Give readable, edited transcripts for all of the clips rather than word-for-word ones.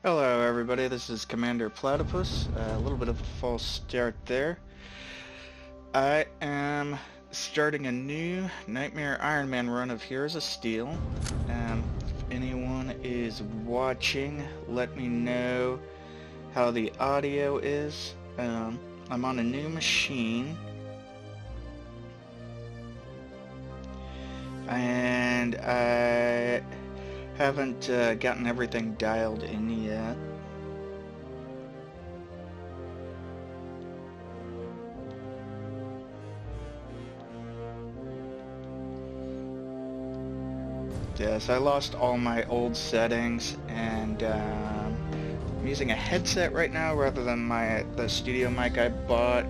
Hello everybody, this is Commander Platypus. A little bit of a false start there. I am starting a new Nightmare Ironman run of Heroes of Steel. If anyone is watching, let me know how the audio is. I'm on a new machine. And I haven't gotten everything dialed in yet. Yes, I lost all my old settings, and I'm using a headset right now rather than the studio mic I bought.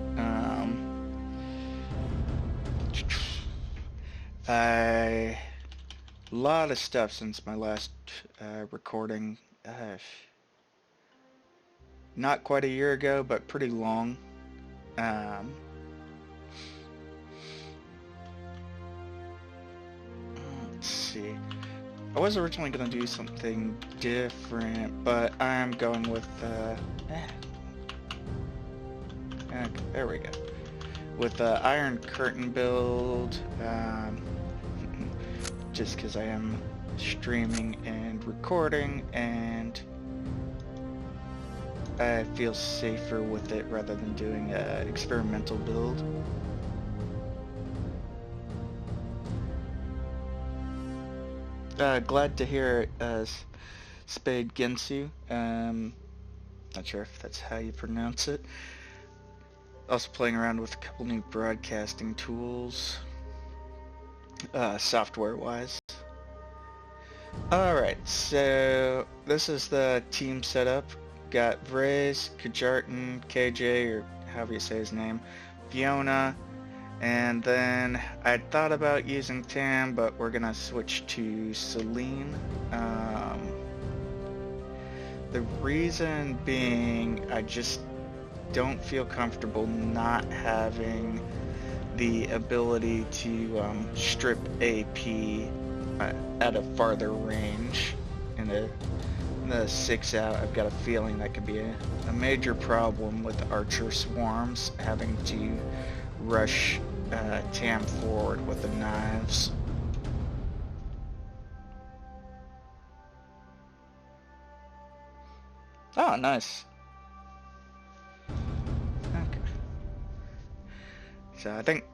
A lot of stuff since my last recording. Not quite a year ago, but pretty long. Let's see. I was originally going to do something different, but I'm going with, okay, there we go. With the Iron Curtain build, just because I am streaming and recording, and I feel safer with it rather than doing an experimental build. Glad to hear it, Spade Gensu. Not sure if that's how you pronounce it. Also playing around with a couple new broadcasting tools, software-wise. Alright, so this is the team setup. Got Vraes, Kjartan, KJ, or however you say his name, Fyona, and then I thought about using Tam, but we're gonna switch to Selen. The reason being, I just don't feel comfortable not having the ability to strip AP at a farther range. In the 6 out, I've got a feeling that could be a major problem with Archer Swarms having to rush Tam forward with the knives. Oh, nice. Okay. So I think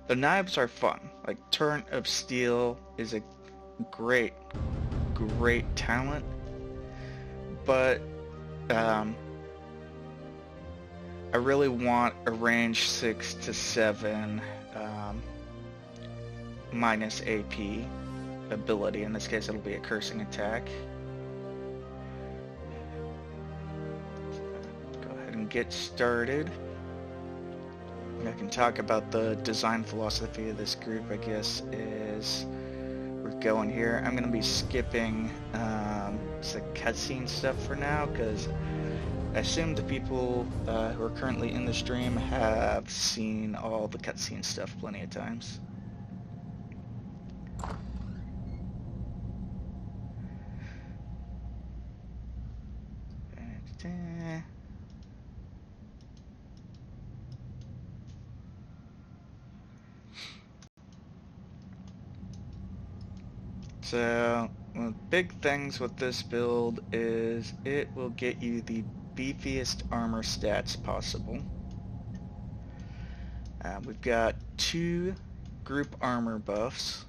the knives are fun. Like, Torrent of Steel is a great talent, but I really want a range 6 to 7 minus AP ability. In this case, it'll be a cursing attack. Go ahead and get started. I can talk about the design philosophy of this group, I guess, is we're going here. I'm going to be skipping the cutscene stuff for now, because I assume the people who are currently in the stream have seen all the cutscene stuff plenty of times. So, one of the big things with this build is it will get you the beefiest armor stats possible. We've got 2 group armor buffs.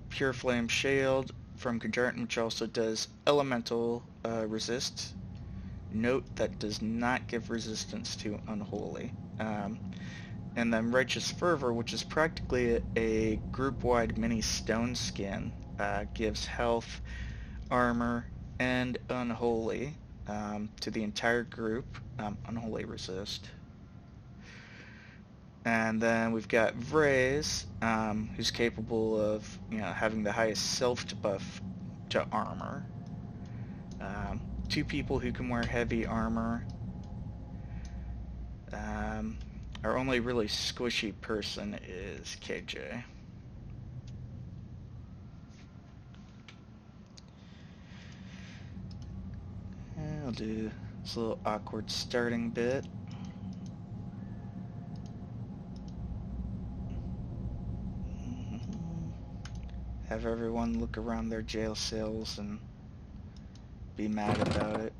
Pure Flame Shield from Kjartan, which also does elemental resist. Note that does not give resistance to Unholy. And then Righteous Fervor, which is practically a group-wide mini stone skin, gives health, armor, and Unholy to the entire group. Unholy resist. And then we've got Vraes, who's capable of, having the highest self buff to armor. 2 people who can wear heavy armor. Our only really squishy person is KJ. We'll do this little awkward starting bit. Have everyone look around their jail cells and be mad about it.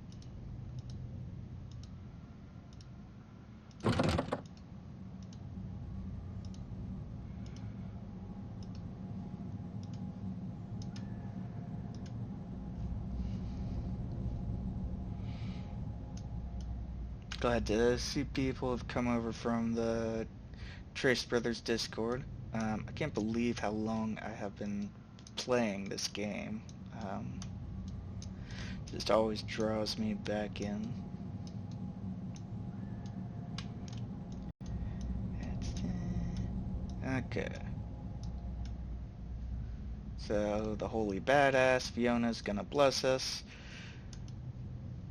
Glad to see people have come over from the Trace Brothers Discord. I can't believe how long I have been playing this game. Just always draws me back in. Okay. So the holy badass Fiona's gonna bless us.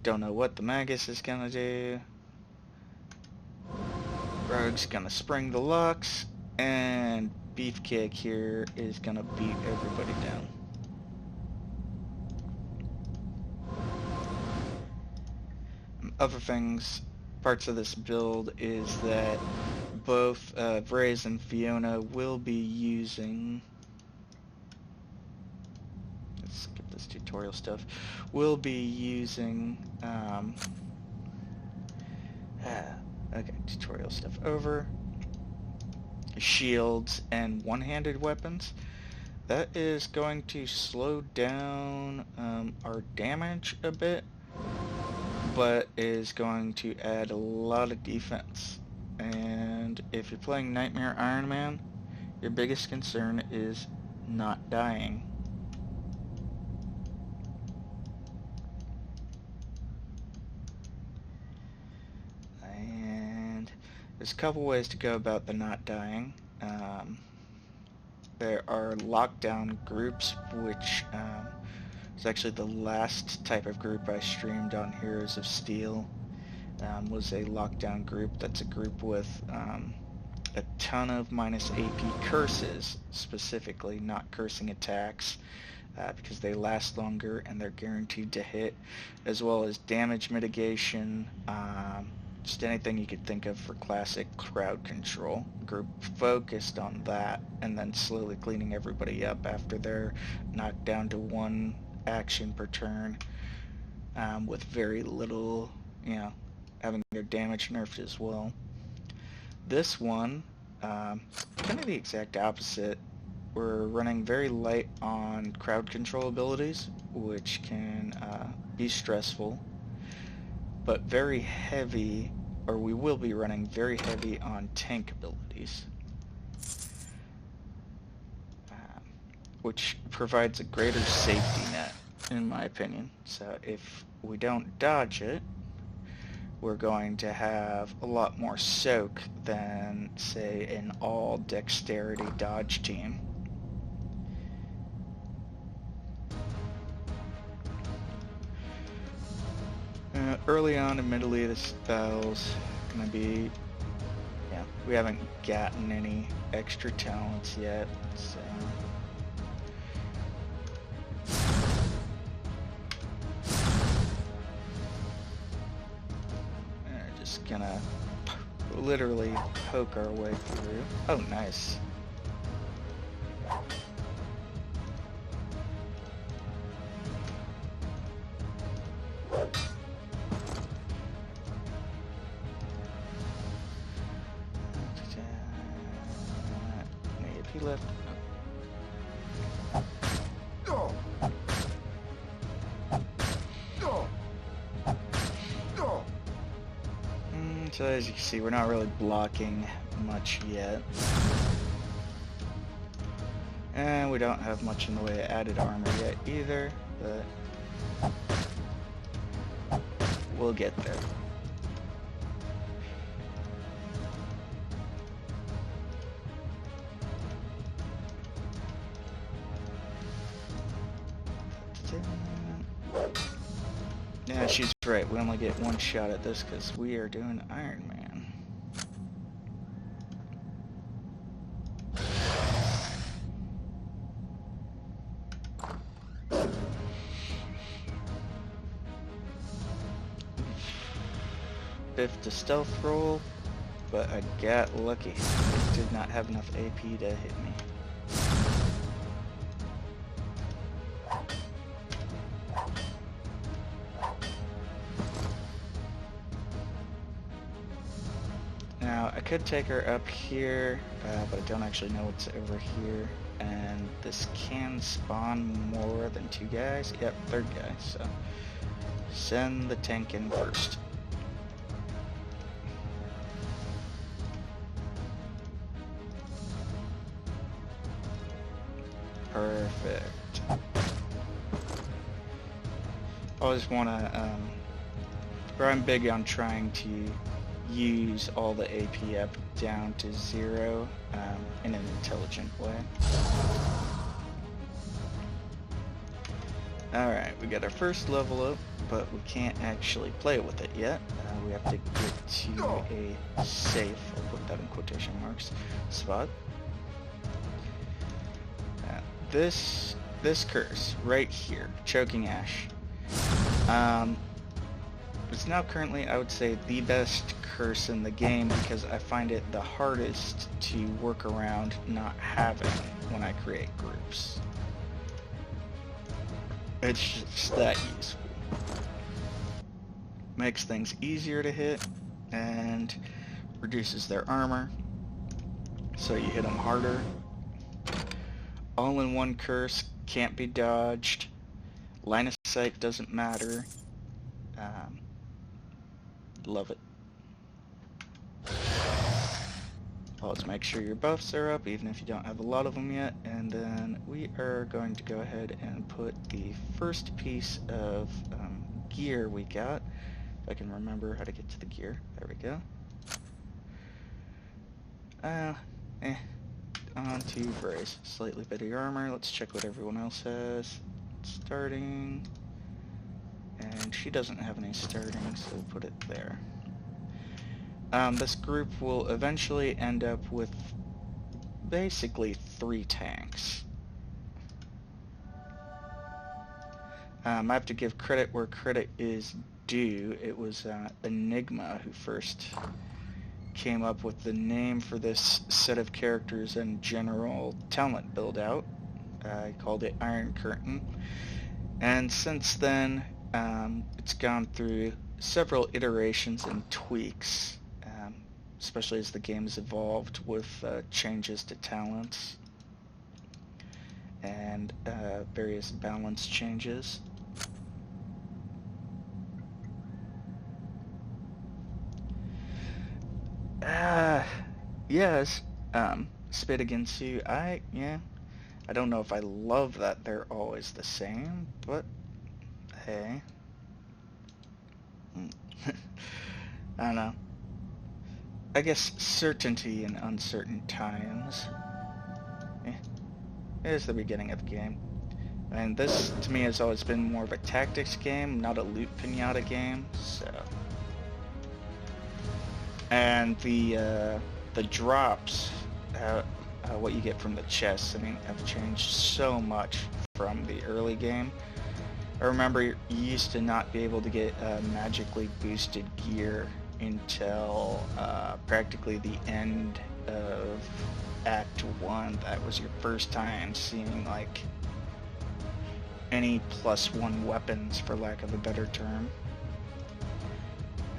Don't know what the Magus is gonna do. Rogue's gonna spring the locks, and Beefcake here is gonna beat everybody down. Other things, parts of this build is that both Vraes and Fyona will be using, let's skip this tutorial stuff, will be using, okay, tutorial stuff over, shields and one-handed weapons. That is going to slow down our damage a bit, but is going to add a lot of defense. And if you're playing Nightmare Iron Man, your biggest concern is not dying. And there's a couple ways to go about the not dying. There are lockdown groups, which is actually the last type of group I streamed on Heroes of Steel. Was a lockdown group. That's a group with a ton of minus AP curses, specifically, not cursing attacks, because they last longer and they're guaranteed to hit, as well as damage mitigation, just anything you could think of for classic crowd control. Group focused on that, and then slowly cleaning everybody up after they're knocked down to one action per turn, with very little, having their damage nerfed as well. This one, kind of the exact opposite. We're running very light on crowd control abilities, which can be stressful, but very heavy, or we will be running very heavy on tank abilities, which provides a greater safety net, in my opinion. So if we don't dodge it, we're going to have a lot more soak than, say, an all-dexterity dodge team. Early on, admittedly, this battle's going to be, we haven't gotten any extra talents yet, so... Just gonna literally poke our way through. Oh, nice. If he left. So as you can see, we're not really blocking much yet. And we don't have much in the way of added armor yet either, but we'll get there. Yeah, she's right. We only get one shot at this because we are doing Iron Man. biffed a stealth roll, but I got lucky. It did not have enough AP to hit me. Now, I could take her up here, but I don't actually know what's over here. And this can spawn more than 2 guys. Yep, 3rd guy, so send the tank in first. Perfect. Always want to, or I'm big on trying to use all the AP up down to 0 in an intelligent way. Alright, we got our first level up, but we can't actually play with it yet. We have to get to a safe, I'll put that in quotation marks, spot. This curse right here, Choking Ash, it's now currently, I would say, the best curse in the game because I find it the hardest to work around not having when I create groups. It's just that useful. Makes things easier to hit and reduces their armor, so you hit them harder. All-in-one curse, can't be dodged. Line of sight doesn't matter. Love it. Always make sure your buffs are up, even if you don't have a lot of them yet. And then we are going to go ahead and put the first piece of gear we got. If I can remember how to get to the gear. There we go. On to Vraes. Slightly better armor. Let's check what everyone else has. Starting. And she doesn't have any starting, so we'll put it there. This group will eventually end up with basically 3 tanks. I have to give credit where credit is due. It was Enigma who first came up with the name for this set of characters and general talent build-out. He called it Iron Curtain. And since then, it's gone through several iterations and tweaks, especially as the game's evolved with changes to talents and various balance changes. Yes, Spit Against You, I don't know if I love that they're always the same, but hey. I don't know. I guess certainty in uncertain times. It's the beginning of the game. And this, to me, has always been more of a tactics game, not a loot pinata game, so... And the drops, what you get from the chests, I mean, have changed so much from the early game. I remember you used to not be able to get magically boosted gear until practically the end of Act 1. That was your first time seeing, like, any +1 weapons, for lack of a better term.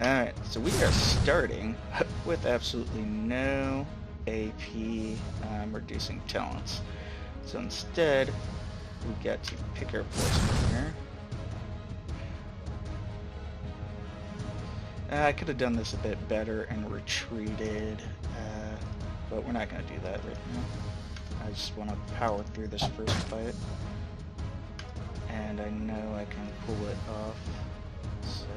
Alright, so we are starting with absolutely no AP reducing talents. So instead, we got to pick our placement here. I could have done this a bit better and retreated, but we're not going to do that right now. I just want to power through this first fight, and I know I can pull it off, so...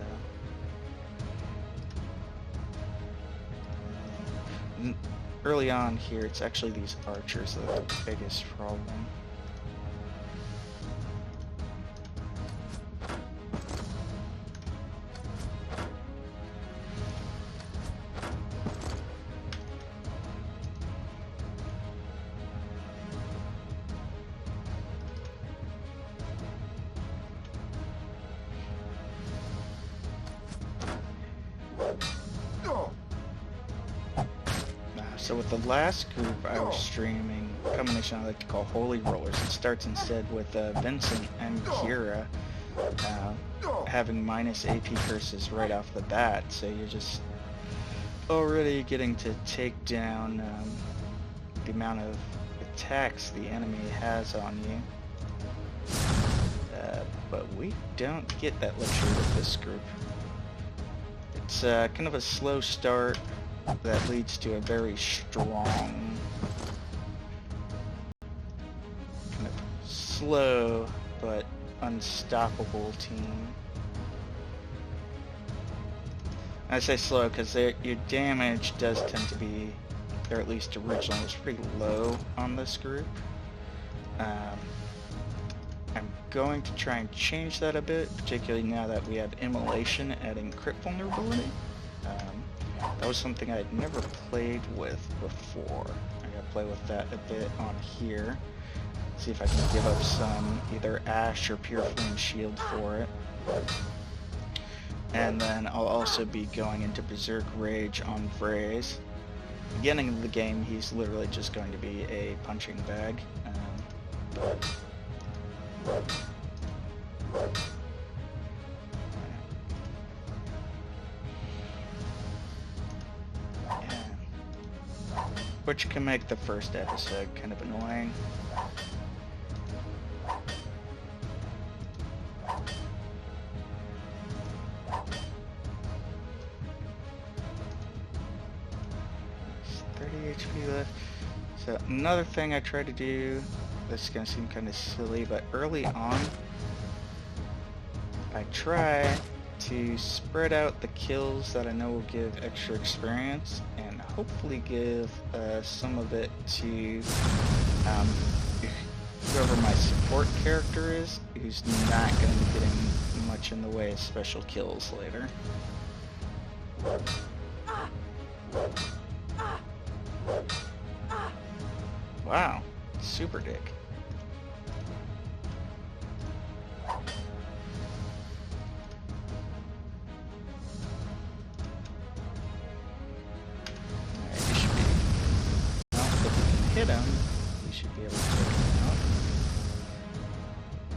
Early on here, it's actually these archers that are the biggest problem. So with the last group I was streaming, a combination I like to call Holy Rollers, it starts instead with Vincent and Kira having minus AP curses right off the bat, so you're just already getting to take down the amount of attacks the enemy has on you. But we don't get that luxury with this group. It's kind of a slow start that leads to a very strong, kind of slow but unstoppable team. I say slow because your damage does tend to be, or at least originally, was pretty low on this group. I'm going to try and change that a bit, particularly now that we have Immolation adding crit vulnerability. That was something I'd never played with before. I gotta play with that a bit on here. See if I can give up some either Ash or Pure Flame Shield for it. And then I'll also be going into Berserk Rage on Vraes. Beginning of the game, he's literally just going to be a punching bag. Which can make the first episode kind of annoying. There's 30 HP left. So another thing I try to do, this is going to seem kind of silly, but early on, I try to spread out the kills that I know will give extra experience and hopefully give some of it to whoever my support character is, who's not going to be getting much in the way of special kills later. Wow, super dick. Hit him, we should be able to take him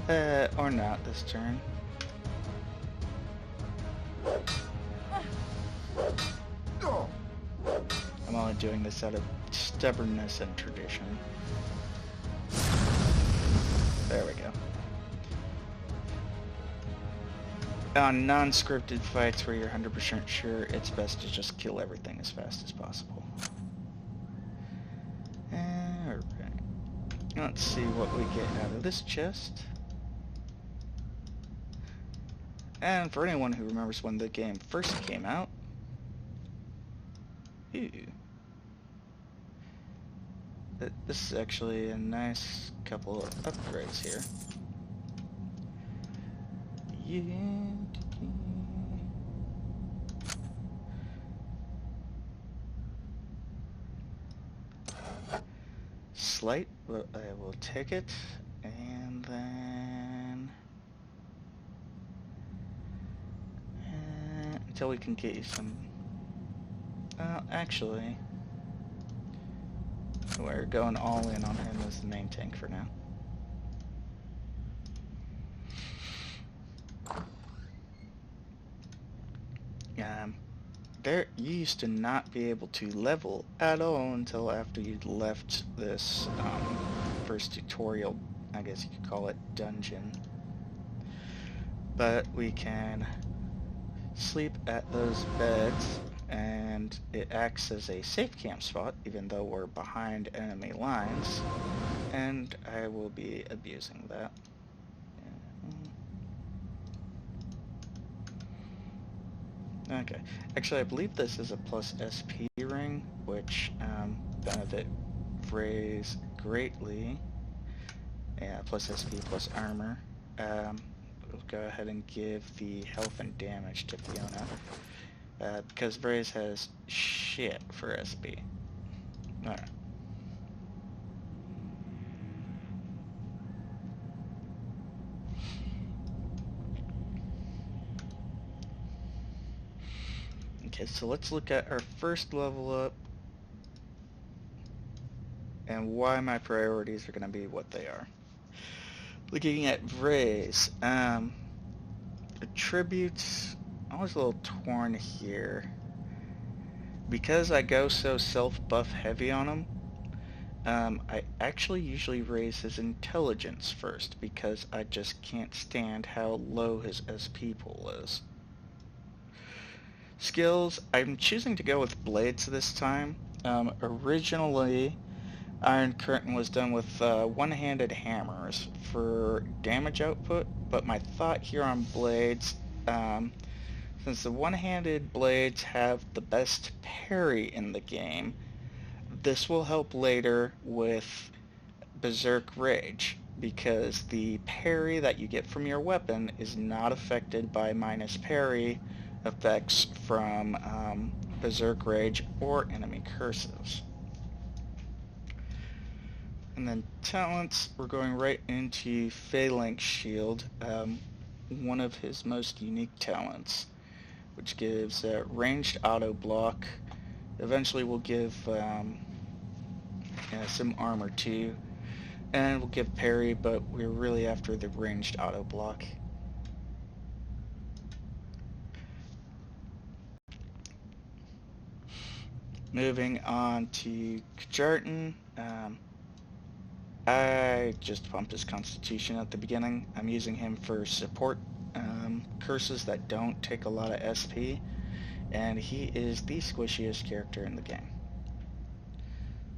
out. Or not this turn. I'm only doing this out of stubbornness and tradition. There we go. On non-scripted fights where you're 100% sure, it's best to just kill everything as fast as possible. Let's see what we get out of this chest. And for anyone who remembers when the game first came out, this is actually a nice couple of upgrades here. Slight, but I will take it, and then until we can get you some. Actually, we're going all in on him as the main tank for now. You used to not be able to level at all until after you'd left this first tutorial, I guess you could call it, dungeon. But we can sleep at those beds, and it acts as a safe camp spot, even though we're behind enemy lines, and I will be abusing that. Okay, actually I believe this is a plus SP ring, which benefit Vraes greatly. Yeah, plus SP plus armor. We'll go ahead and give the health and damage to Fyona, because Vraes has shit for SP. Alright. Okay, so let's look at our first level up. and why my priorities are going to be what they are. Looking at Vraes, attributes, I was a little torn here. Because I go so self-buff heavy on him, I actually usually raise his intelligence first because I just can't stand how low his SP pool is. Skills, I'm choosing to go with blades this time. Originally, Iron Curtain was done with one-handed hammers for damage output, but my thought here on blades, since the one-handed blades have the best parry in the game, this will help later with Berserk Rage, because the parry that you get from your weapon is not affected by minus parry effects from Berserk Rage or enemy curses. And then talents, we're going right into Phalanx Shield, one of his most unique talents, which gives ranged auto block. Eventually we'll give some armor too, and we'll give parry, but we're really after the ranged auto block. Moving on to Kjartan, I just pumped his constitution at the beginning. I'm using him for support curses that don't take a lot of SP, and he is the squishiest character in the game.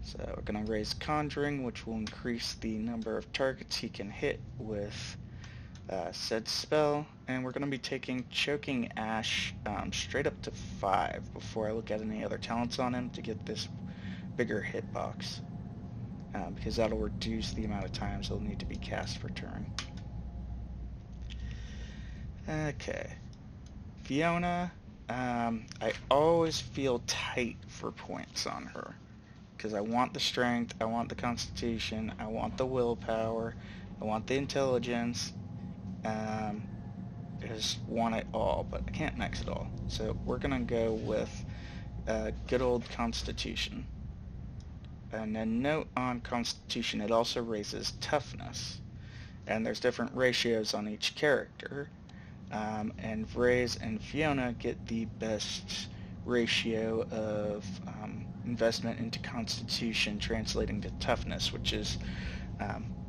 So we're going to raise Conjuring, which will increase the number of targets he can hit with said spell, and we're going to be taking Choking Ash straight up to 5 before I look at any other talents on him to get this bigger hitbox, because that'll reduce the amount of times he'll need to be cast per turn. Okay, Fyona, I always feel tight for points on her, because I want the strength, I want the constitution, I want the willpower, I want the intelligence. I just want it all, but I can't max it all. So we're going to go with good old constitution. And a note on constitution, it also raises toughness. And there's different ratios on each character. And Vraes and Fyona get the best ratio of investment into constitution translating to toughness, which is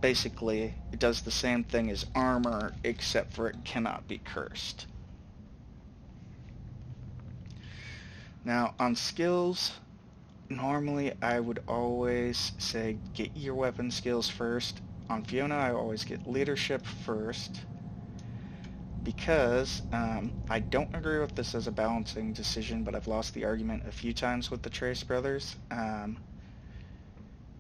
basically it does the same thing as armor, except for it cannot be cursed. Now on skills, normally I would always say get your weapon skills first. On Fyona I always get leadership first, because I don't agree with this as a balancing decision, but I've lost the argument a few times with the Trace brothers.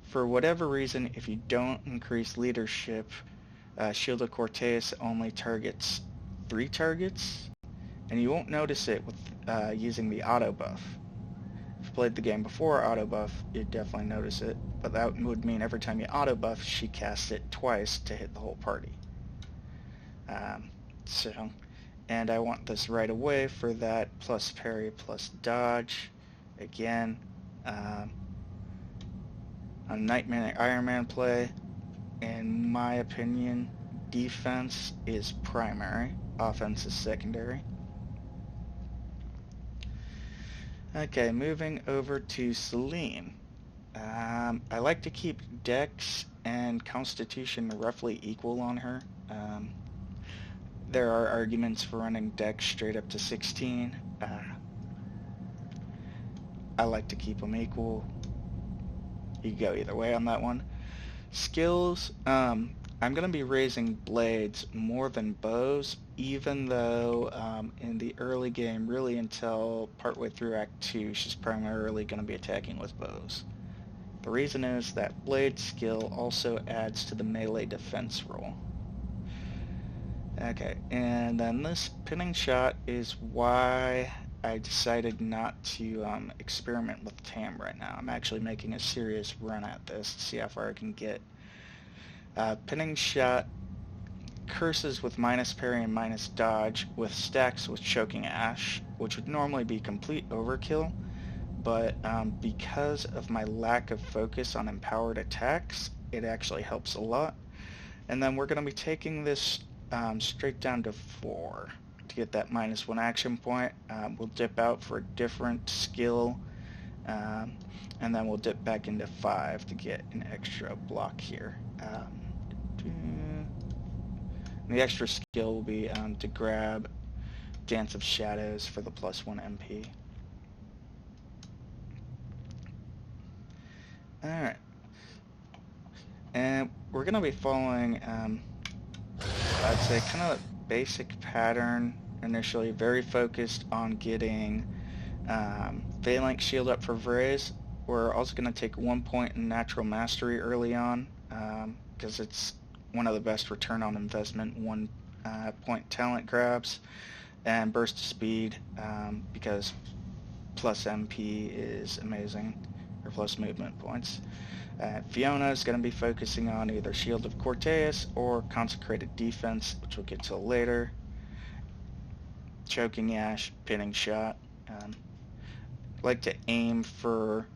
For whatever reason, if you don't increase leadership, Shield of Cortez only targets 3 targets, and you won't notice it with using the auto buff. If you played the game before auto buff, you'd definitely notice it, but that would mean every time you auto buff, she casts it twice to hit the whole party. And I want this right away for that plus parry plus dodge. Again, a Nightmare Ironman play, in my opinion, defense is primary, offense is secondary. Okay, moving over to Selen. I like to keep Dex and Constitution roughly equal on her. There are arguments for running Dex straight up to 16. I like to keep them equal. You can go either way on that one. Skills, I'm going to be raising blades more than bows, even though in the early game, really until partway through Act 2, she's primarily going to be attacking with bows. The reason is that blade skill also adds to the melee defense roll. Okay, and then this pinning shot is why I decided not to experiment with TAM right now. I'm actually making a serious run at this to see how far I can get. Pinning shot curses with minus parry and minus dodge with stacks with Choking Ash, which would normally be complete overkill, but because of my lack of focus on empowered attacks, it actually helps a lot. And then we're going to be taking this straight down to 4 to get that -1 action point. We'll dip out for a different skill, and then we'll dip back into 5 to get an extra block here. The extra skill will be to grab Dance of Shadows for the +1 MP. Alright. And we're going to be following, I'd say, kind of a basic pattern initially. Very focused on getting Phalanx Shield up for Vraes. We're also going to take 1 point in Natural Mastery early on, because it's one of the best return on investment 1 point talent grabs. And Burst of Speed, because plus MP is amazing, or plus movement points. Fyona is going to be focusing on either Shield of Corteus or Consecrated Defense, which we'll get to later. Choking Ash, Pinning Shot. Like to aim for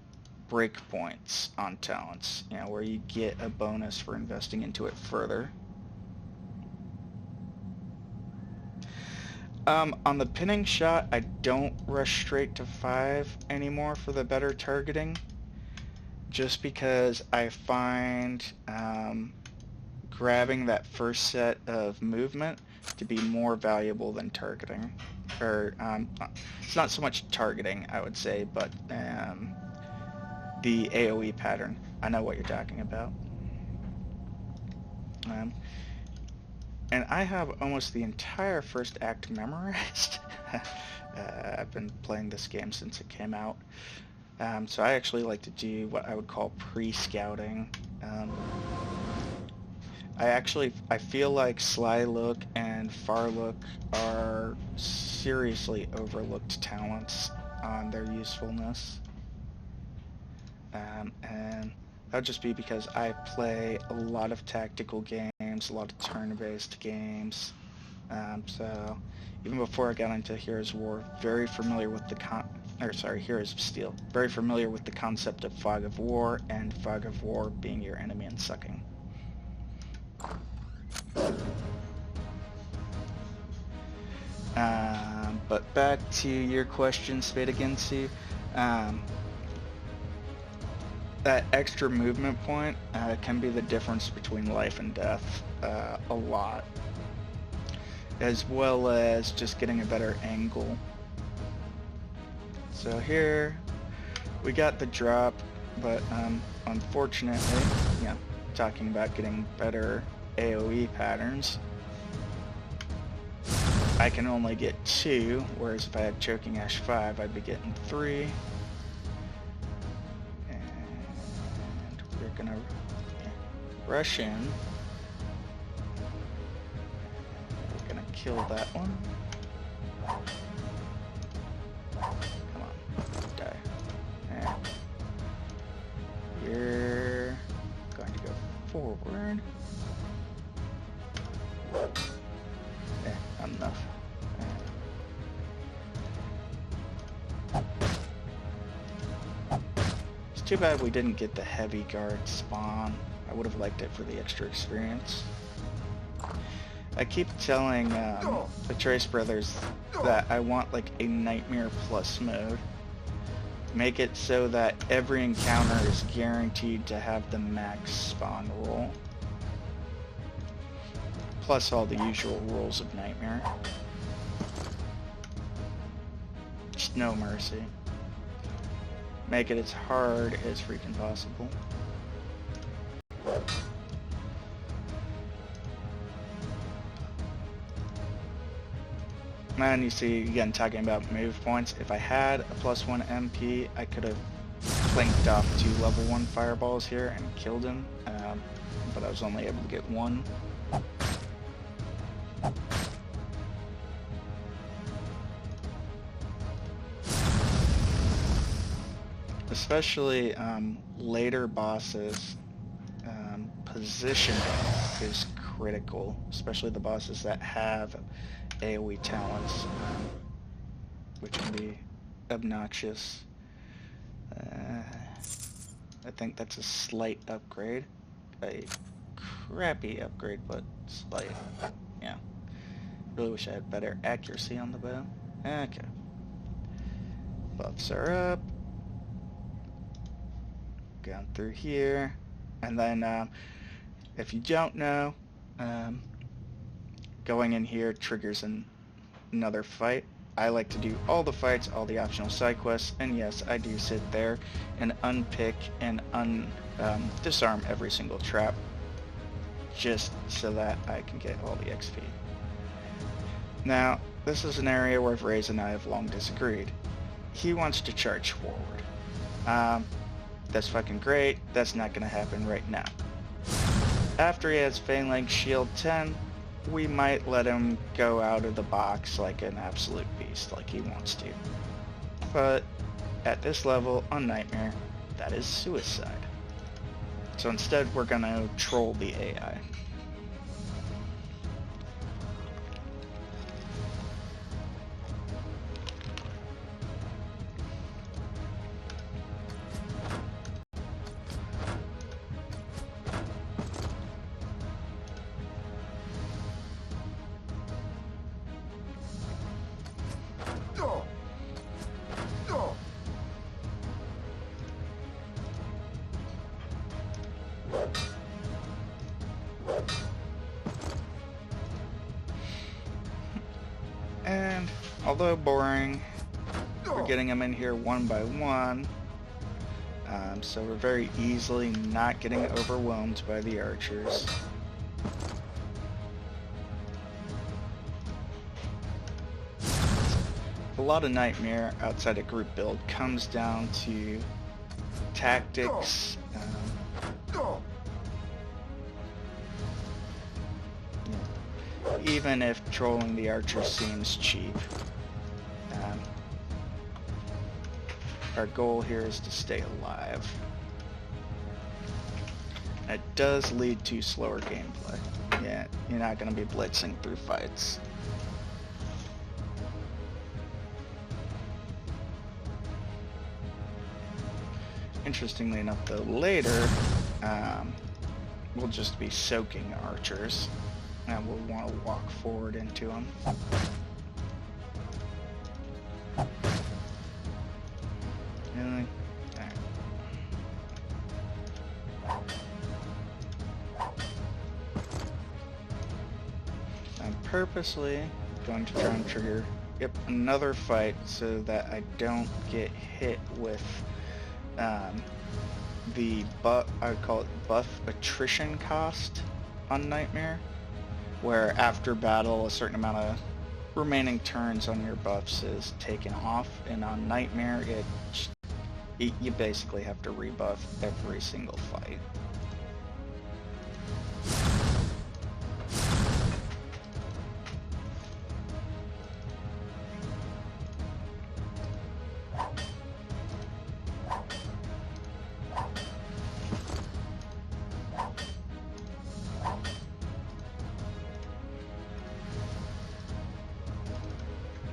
break points on talents, where you get a bonus for investing into it further. On the Pinning Shot, I don't rush straight to 5 anymore for the better targeting, just because I find grabbing that first set of movement to be more valuable than targeting. Or, it's not so much targeting, I would say, but the AoE pattern. I know what you're talking about. And I have almost the entire first act memorized. I've been playing this game since it came out. So I actually like to do what I would call pre-scouting. I feel like Sly Look and Far Look are seriously overlooked talents on their usefulness. And that would just be because I play a lot of tactical games, a lot of turn-based games. So even before I got into Heroes of War, very familiar with Heroes of Steel. Very familiar with the concept of Fog of War, and Fog of War being your enemy and sucking. But back to your question, Spade Agency. That extra movement point can be the difference between life and death a lot, as well as just getting a better angle. So here we got the drop, but unfortunately, talking about getting better AoE patterns, I can only get 2, whereas if I had Choking Ash 5, I'd be getting 3. And we're gonna rush in. We're gonna kill that one. Come on, die. And you're going to go forward. Not enough. It's too bad we didn't get the heavy guard spawn. I would have liked it for the extra experience. I keep telling the Trace Brothers that I want like a Nightmare Plus mode. Make it so that every encounter is guaranteed to have the max spawn roll, plus all the usual rules of Nightmare. Just no mercy. Make it as hard as freaking possible. And you see, again, talking about move points, if I had a +1 MP, I could have flanked off 2 level 1 fireballs here and killed him, but I was only able to get 1. Especially later bosses, positioning is critical, especially the bosses that have AoE talents, which can be obnoxious. I think that's a slight upgrade. A crappy upgrade, but slight. Yeah. Really wish I had better accuracy on the bow. Okay. Buffs are up. Going through here. And then, if you don't know, going in here triggers another fight. I like to do all the fights, all the optional side quests, and yes, I do sit there and unpick and disarm every single trap just so that I can get all the XP. Now, this is an area where Vraes and I have long disagreed. He wants to charge forward. That's fucking great. That's not going to happen right now. After he has Phalanx Shield 10, we might let him go out of the box like an absolute beast, like he wants to. But at this level on Nightmare, that is suicide. So instead, we're going to troll the AI. And although boring, we're getting them in here one by one, so we're very easily not getting overwhelmed by the archers. A lot of Nightmare outside a group build comes down to tactics. Even if trolling the archer seems cheap, our goal here is to stay alive. It does lead to slower gameplay. Yeah, you're not going to be blitzing through fights. Interestingly enough, though, later, we'll just be soaking archers, and we'll want to walk forward into them. Really? Alright. I'm purposely going to try and trigger another fight so that I don't get hit with the I would call it buff attrition cost on Nightmare, where after battle a certain amount of remaining turns on your buffs is taken off, and on Nightmare you basically have to rebuff every single fight.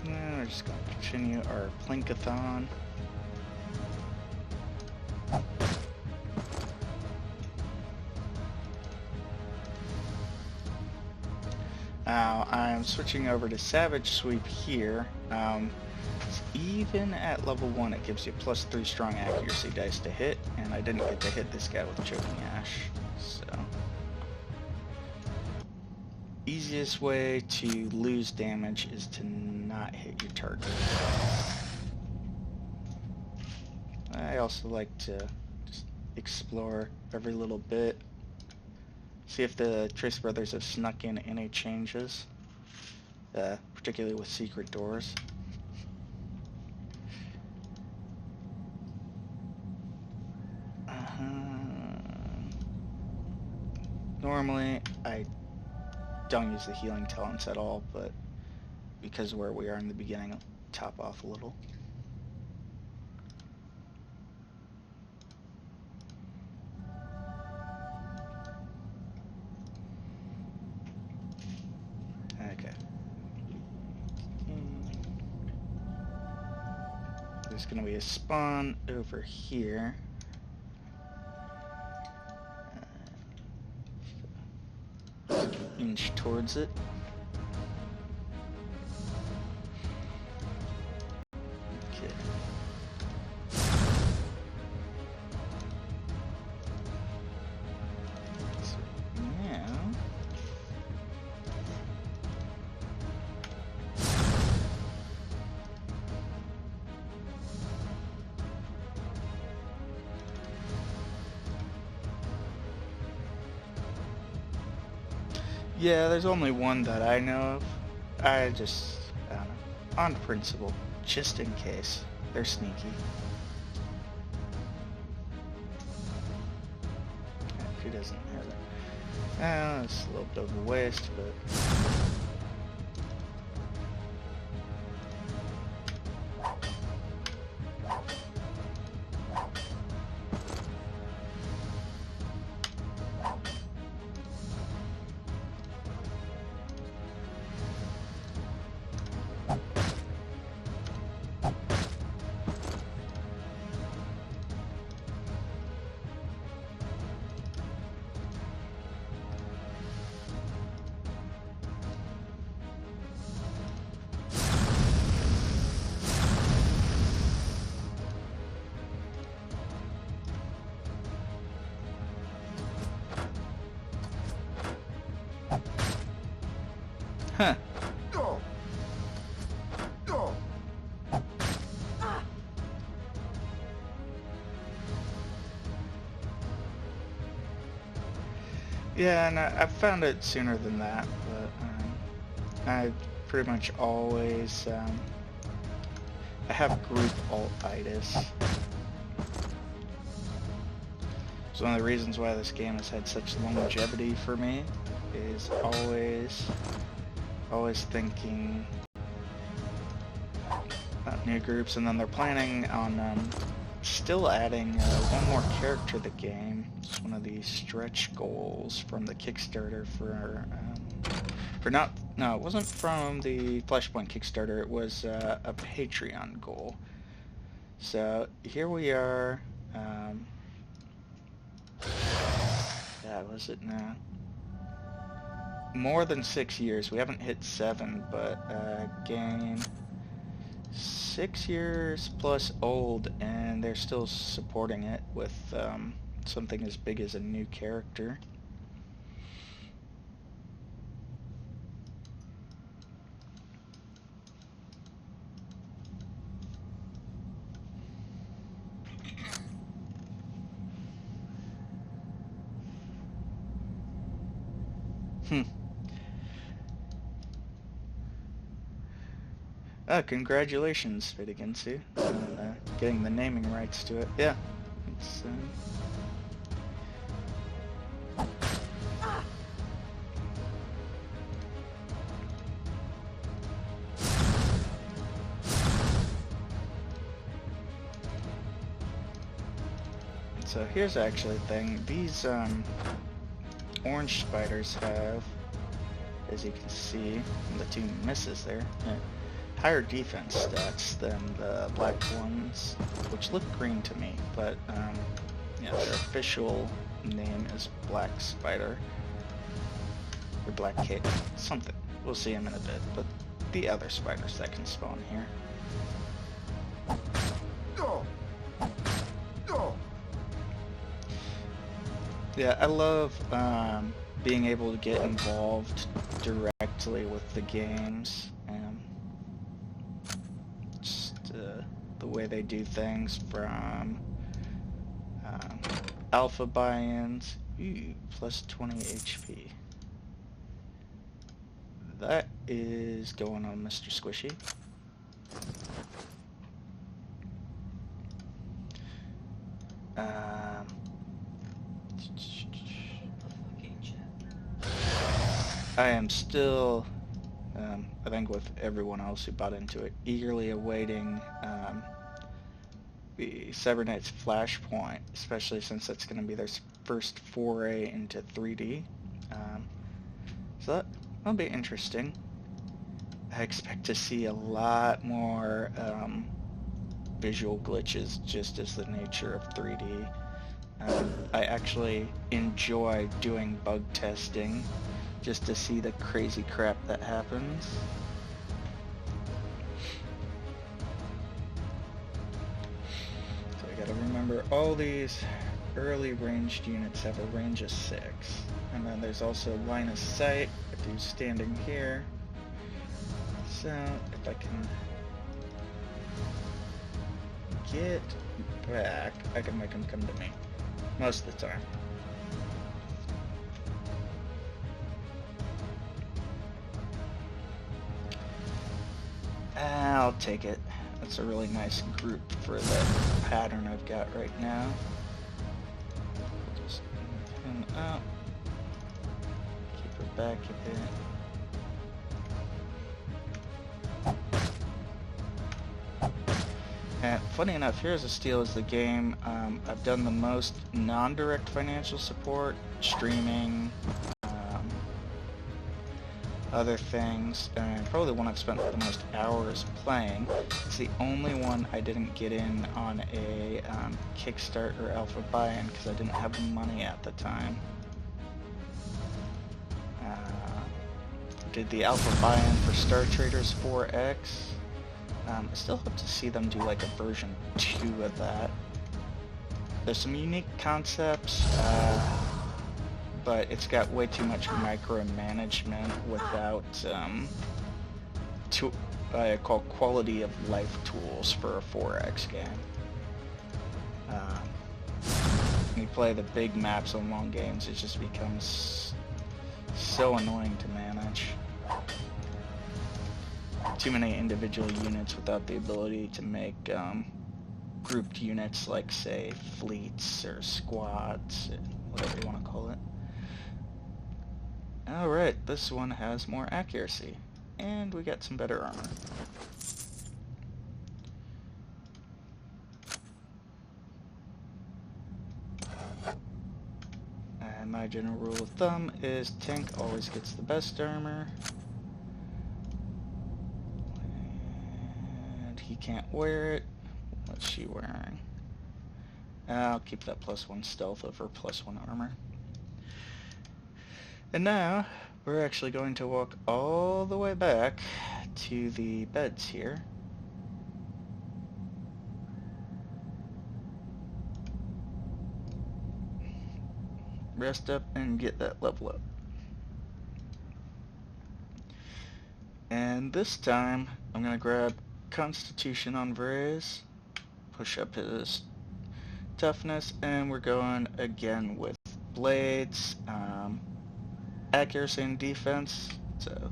We're just going to continue our Plinkathon. Now I'm switching over to Savage Sweep here. Even at level 1 it gives you +3 strong accuracy dice to hit, and I didn't get to hit this guy with Choking Ash, so... Easiest way to lose damage is to not hit your target. I also like to just explore every little bit. See if the Trace Brothers have snuck in any changes, particularly with secret doors. Normally, I don't use the healing talents at all, but because of where we are in the beginning, I'll top off a little. Okay. there's going to be a spawn over here. Inch towards it. Okay. So now yeah, there's only one that I know of. I don't know, on principle, just in case. They're sneaky. Who doesn't have it? It's a little bit of a waste, but... Huh. Yeah, and I found it sooner than that, but I pretty much always, I have group alt-itis. It's one of the reasons why this game has had such longevity for me, is always thinking about new groups, and then they're planning on still adding one more character to the game. It's one of the stretch goals from the Kickstarter for no, it wasn't from the Flashpoint Kickstarter, it was a Patreon goal. So here we are, was it now? More than 6 years. We haven't hit 7, but game 6 years plus old, and they're still supporting it with something as big as a new character. Congratulations, Vidigensu, on getting the naming rights to it. Yeah, it's So here's actually a thing. These orange spiders have, as you can see, the 2 misses there, higher defense stats than the black ones, which look green to me, but yeah, their official name is Black Spider, or Black Kate, something. We'll see him in a bit, but the other spiders that can spawn here. Yeah, I love being able to get involved directly with the games. Just the way they do things, from alpha buy-ins. Ooh, plus 20 HP. That is going on Mr. Squishy. I am still, I think with everyone else who bought into it, eagerly awaiting the Cybernet's Flashpoint, especially since that's going to be their first foray into 3D. So that'll be interesting. I expect to see a lot more visual glitches, just as the nature of 3D. I actually enjoy doing bug testing just to see the crazy crap that happens. So I gotta remember all these early ranged units have a range of 6. And then there's also line of sight if you're standing here. So if I can get back, I can make them come to me. Most of the time. I'll take it. That's a really nice group for the pattern I've got right now. Just move him up. Keep her back a bit. And funny enough, Heroes of Steel is the game I've done the most non-direct financial support, streaming, other things, and probably the one I've spent the most hours playing. It's the only one I didn't get in on a Kickstarter or alpha buy-in because I didn't have the money at the time. Did the alpha buy-in for Star Traders 4X. I still hope to see them do like a version 2 of that. There's some unique concepts, but it's got way too much micromanagement without I call quality of life tools for a 4X game. When you play the big maps on long games, it just becomes so annoying to manage. Too many individual units without the ability to make grouped units like, say, fleets or squads, whatever you want to call it. Alright, this one has more accuracy, and we got some better armor. And my general rule of thumb is tank always gets the best armor. He can't wear it. What's she wearing? I'll keep that +1 stealth over +1 armor. And now, we're actually going to walk all the way back to the beds here. Rest up and get that level up. And this time, I'm going to grab Constitution on Vraes, push up his toughness, and we're going again with blades, accuracy and defense, so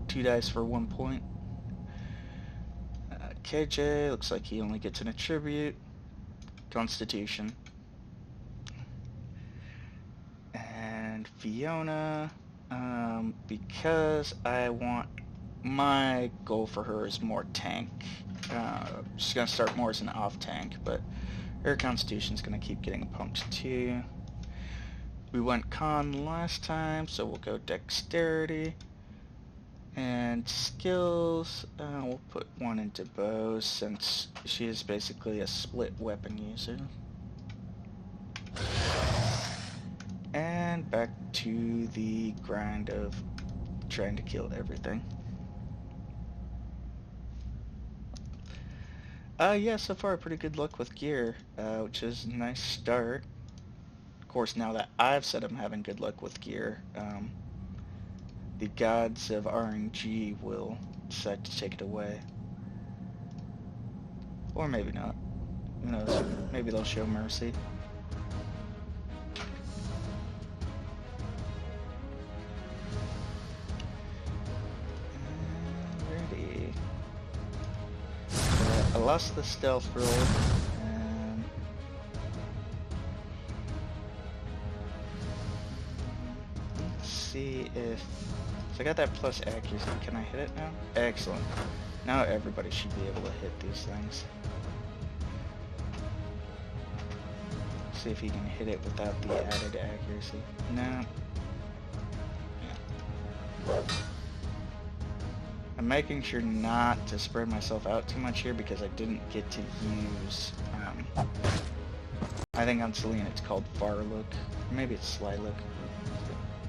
2 dice for 1 point. KJ looks like he only gets an attribute. Constitution. And Fyona, because I want, my goal for her is more tank. She's going to start more as an off tank, but her Constitution's going to keep getting pumped too. We went con last time, so we'll go dexterity. And skills, we'll put 1 into bows since she is basically a split weapon user. And back to the grind of trying to kill everything. Yeah, so far pretty good luck with gear, which is a nice start. Of course, now that I've said I'm having good luck with gear, the gods of RNG will decide to take it away. Or maybe not. Who knows? Maybe they'll show mercy. Alrighty. I lost the stealth roll. Let's see if... So I got that plus accuracy. Can I hit it now? Excellent. Now everybody should be able to hit these things. See if he can hit it without the added accuracy. No. Yeah. I'm making sure not to spread myself out too much here because I didn't get to use, I think on Selen it's called far look. Maybe it's sly look.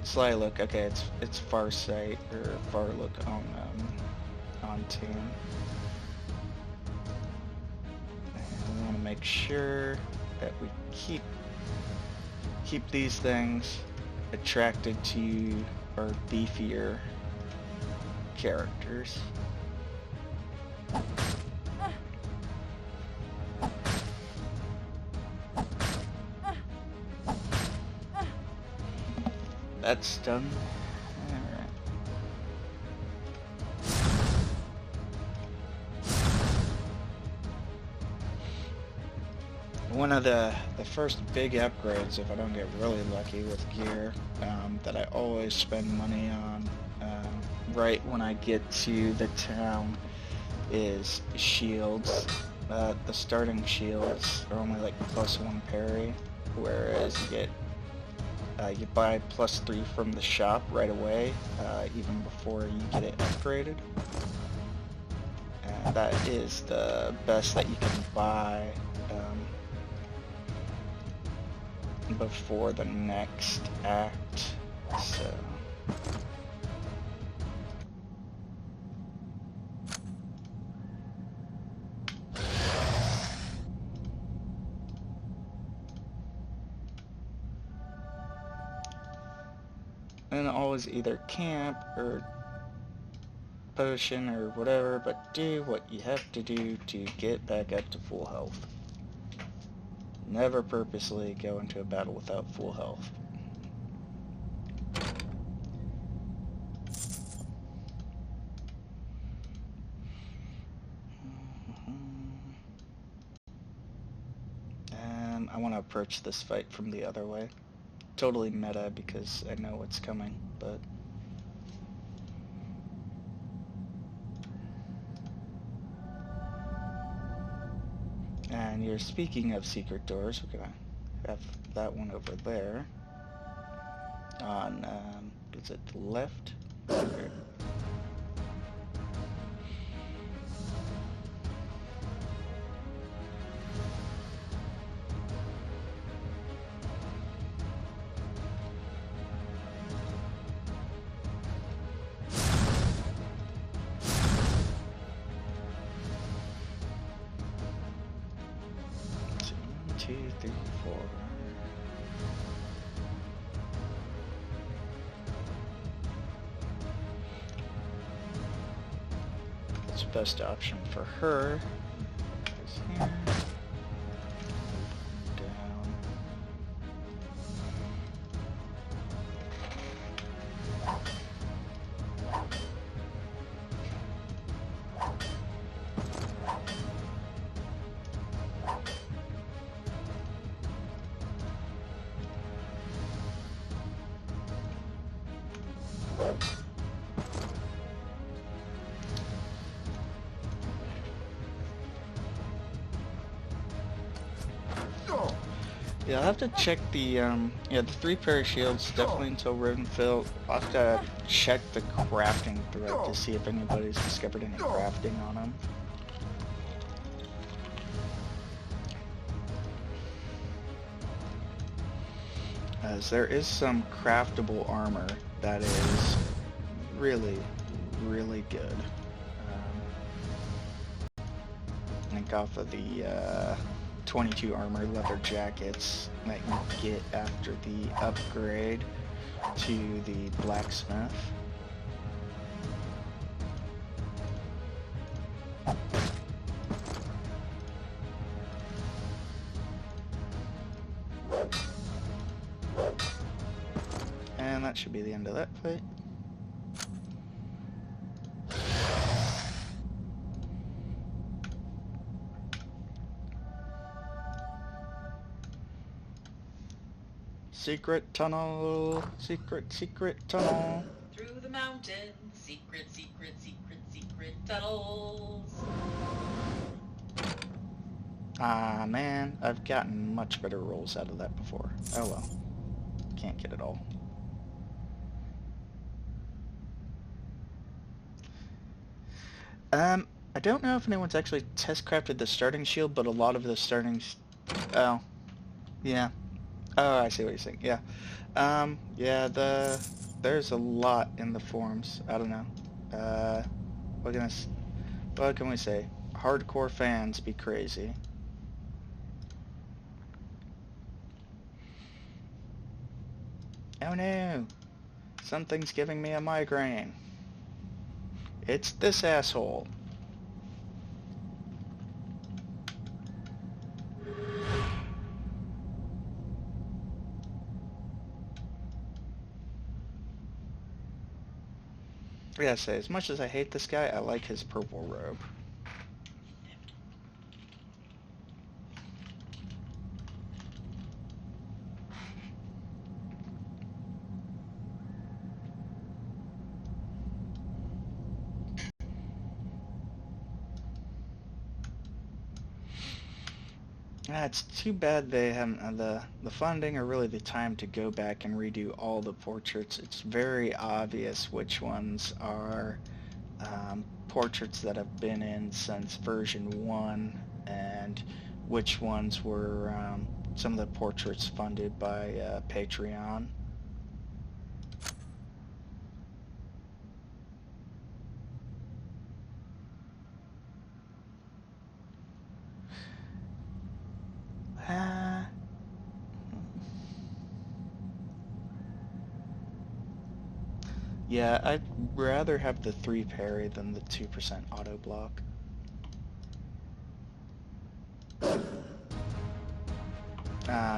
Sly look, okay, it's far sight or far look on Tam. And we want to make sure that we keep these things attracted to our beefier characters. That's done. Alright. One of the first big upgrades, if I don't get really lucky with gear, that I always spend money on right when I get to the town is shields. The starting shields are only like +1 parry, whereas you buy +3 from the shop right away, even before you get it upgraded. And that is the best that you can buy before the next act. So. And always either camp or potion or whatever, but do what you have to do to get back up to full health. Never purposely go into a battle without full health. And I want to approach this fight from the other way. Totally meta because I know what's coming, but and you're speaking of secret doors, we're gonna have that one over there on is it the left? Here. Two, three, four. That's the best option for her. Is here. Down. Yeah, I'll have to check the, the 3 parry shields, definitely until Rodenfeld. I'll have to check the crafting thread to see if anybody's discovered any crafting on them. As there is some craftable armor that is really, really good. I think off of the, 22 armor leather jackets that you get after the upgrade to the blacksmith. And that should be the end of that fight. Secret tunnel, secret tunnel. Through the mountain, secret tunnels. Ah man, I've gotten much better rolls out of that before. Oh well, can't get it all. I don't know if anyone's actually test crafted the starting shield, but a lot of the starting... Oh, yeah. Oh, I see what you're saying. Yeah. Yeah, there's a lot in the forums. I don't know. What can what can we say? Hardcore fans be crazy. Oh no! Something's giving me a migraine. It's this asshole. I gotta say, as much as I hate this guy, I like his purple robe. It's too bad they haven't the funding or really the time to go back and redo all the portraits. It's very obvious which ones are portraits that have been in since version 1 and which ones were some of the portraits funded by Patreon. Yeah, I'd rather have the 3 parry than the 2% auto block.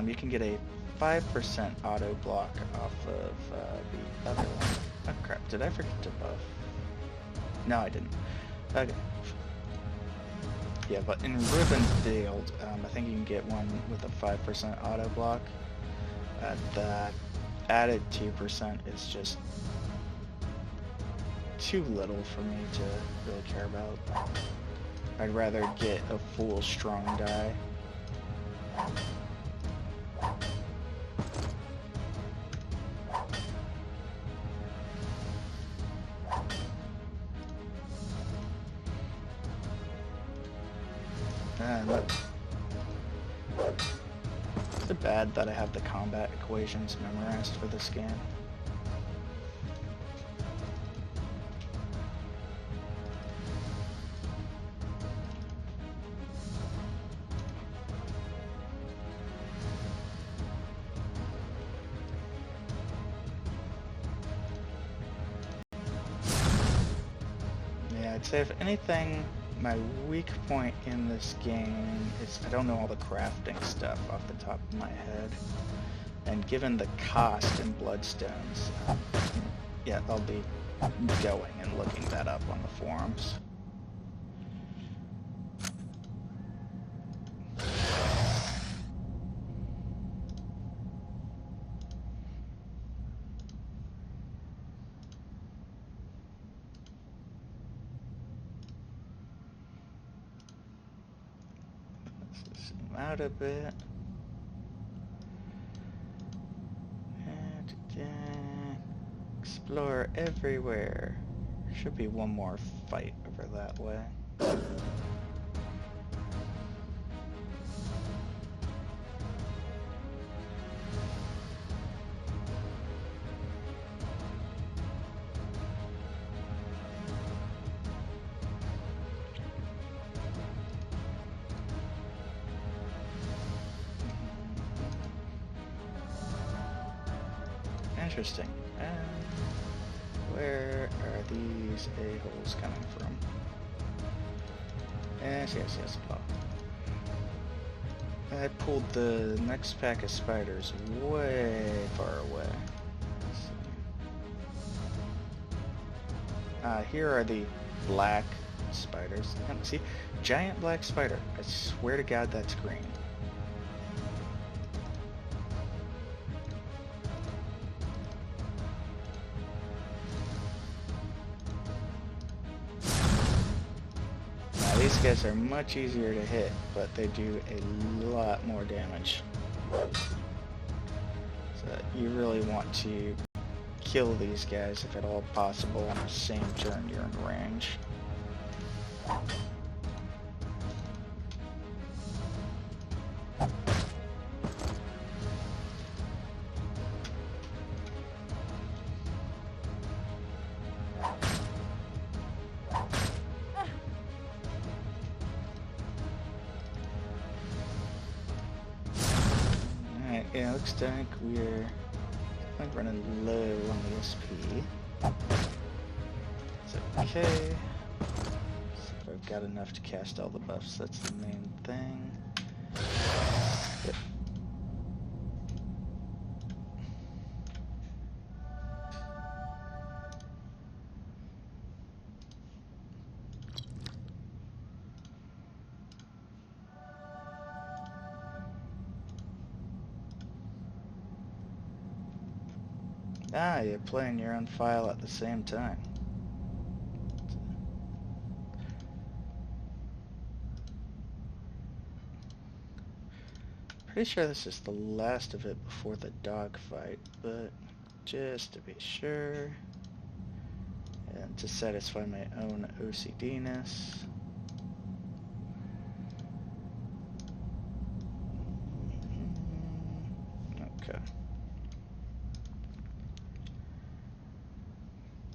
You can get a 5% auto block off of the other one. Oh crap, did I forget to buff? No, I didn't. Okay. Yeah, but in Ribbon-Field, I think you can get one with a 5% auto block. The added 2% is just too little for me to really care about. I'd rather get a full strong die. And it's bad that I have the combat equations memorized for this game. Yeah, I'd say if anything, my weak point in this game is I don't know all the crafting stuff off the top of my head. And given the cost in Bloodstones, yeah, I'll be going and looking that up on the forums. Zoom out a bit. Explore everywhere. Should be one more fight over that way. Interesting. Where are these a-holes coming from? Yes. Oh. I pulled the next pack of spiders way far away. Here are the black spiders. See? Giant black spider. I swear to God that's green. These guys are much easier to hit, but they do a lot more damage. So you really want to kill these guys if at all possible on the same turn you're in range. Alright, yeah, looks like we're running low on the SP. It's okay. See if I've got enough to cast all the buffs, that's the main thing. Yep. Ah, you're playing your own file at the same time. Pretty sure this is the last of it before the dogfight, but just to be sure, and to satisfy my own OCD-ness. Okay.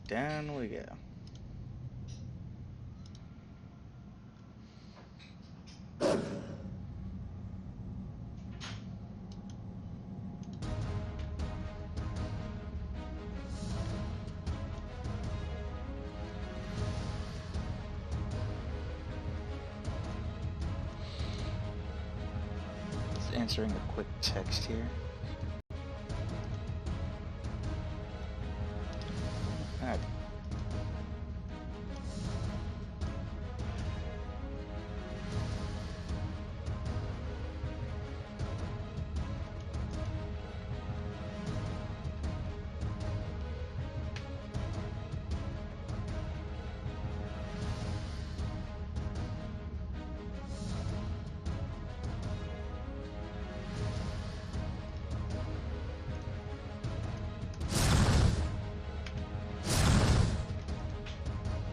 Down we go. Just answering a quick text here. Alright.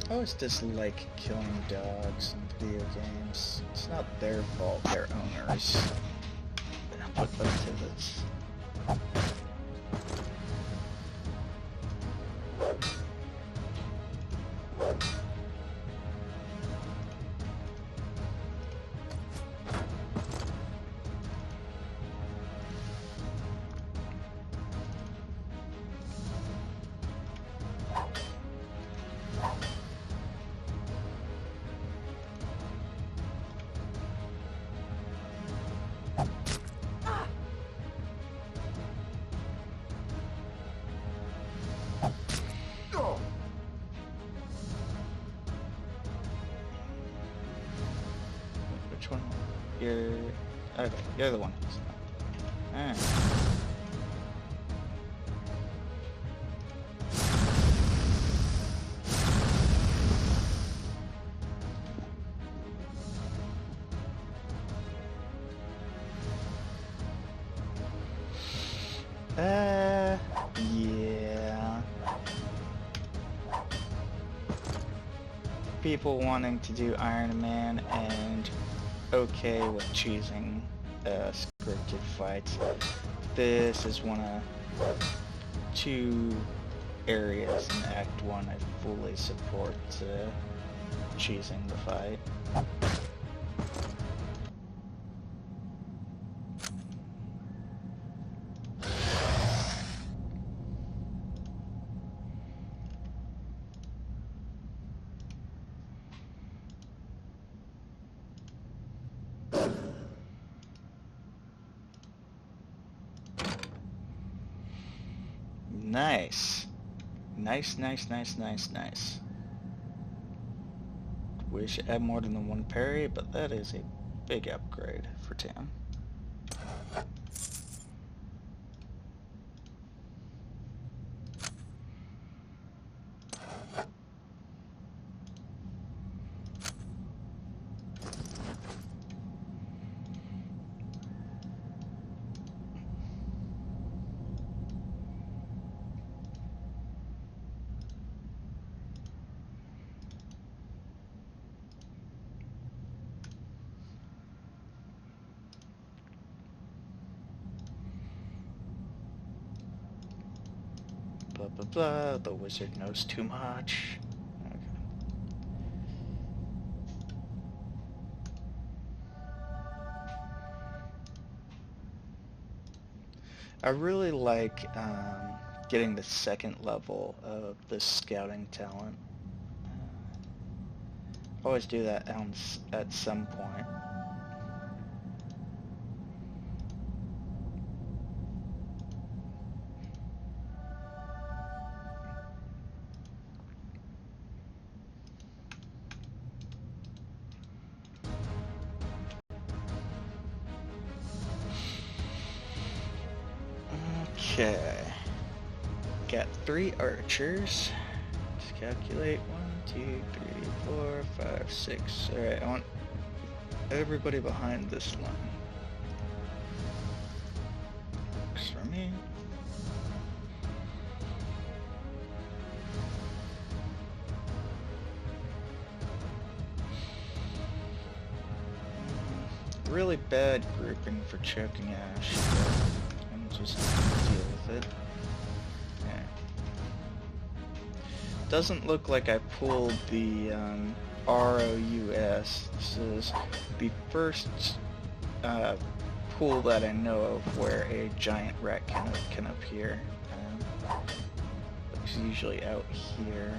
I always dislike killing dogs in video games. It's not their fault, their owners put them to this. Which one? You're... Okay, you're the one. Alright. Yeah. People wanting to do Ironman and okay with choosing scripted fights. This is one of two areas in Act 1 I fully support choosing the fight. Nice. Nice. Wish it had more than the one parry, but that is a big upgrade for Tim. blah. The wizard knows too much. Okay. I really like getting the second level of the scouting talent. Always do that at some point. Okay. Got 3 archers. Let's calculate 1, 2, 3, 4, 5, 6. Alright, I want everybody behind this line. Works for me. Really bad grouping for choking ash. I'm just gonna deal with it. Yeah. Doesn't look like I pulled the ROUS. This is the first pool that I know of where a giant rat can appear. It's usually out here.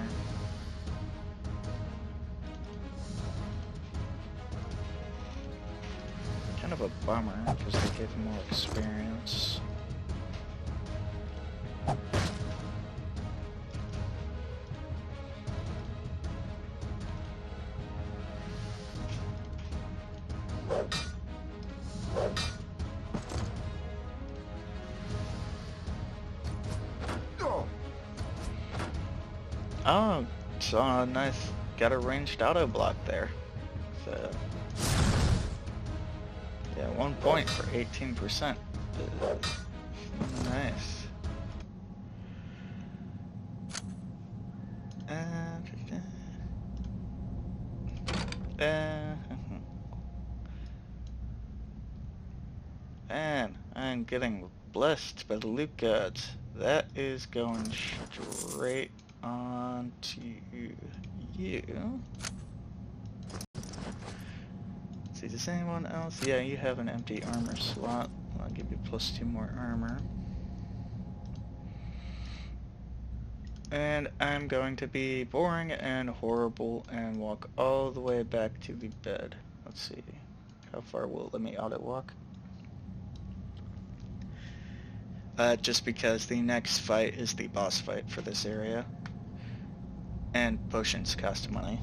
Kind of a bummer because they give more experience. Oh, so nice. Got a ranged auto block there. So, yeah, 1 point for 18%. Nice. And I'm getting blessed by the loot gods. That is going straight on to you. See, does anyone else? Yeah, you have an empty armor slot. I'll give you +2 more armor. And I'm going to be boring and horrible and walk all the way back to the bed. Let's see. How far will it let me auto walk? Just because the next fight is the boss fight for this area. And potions cost money.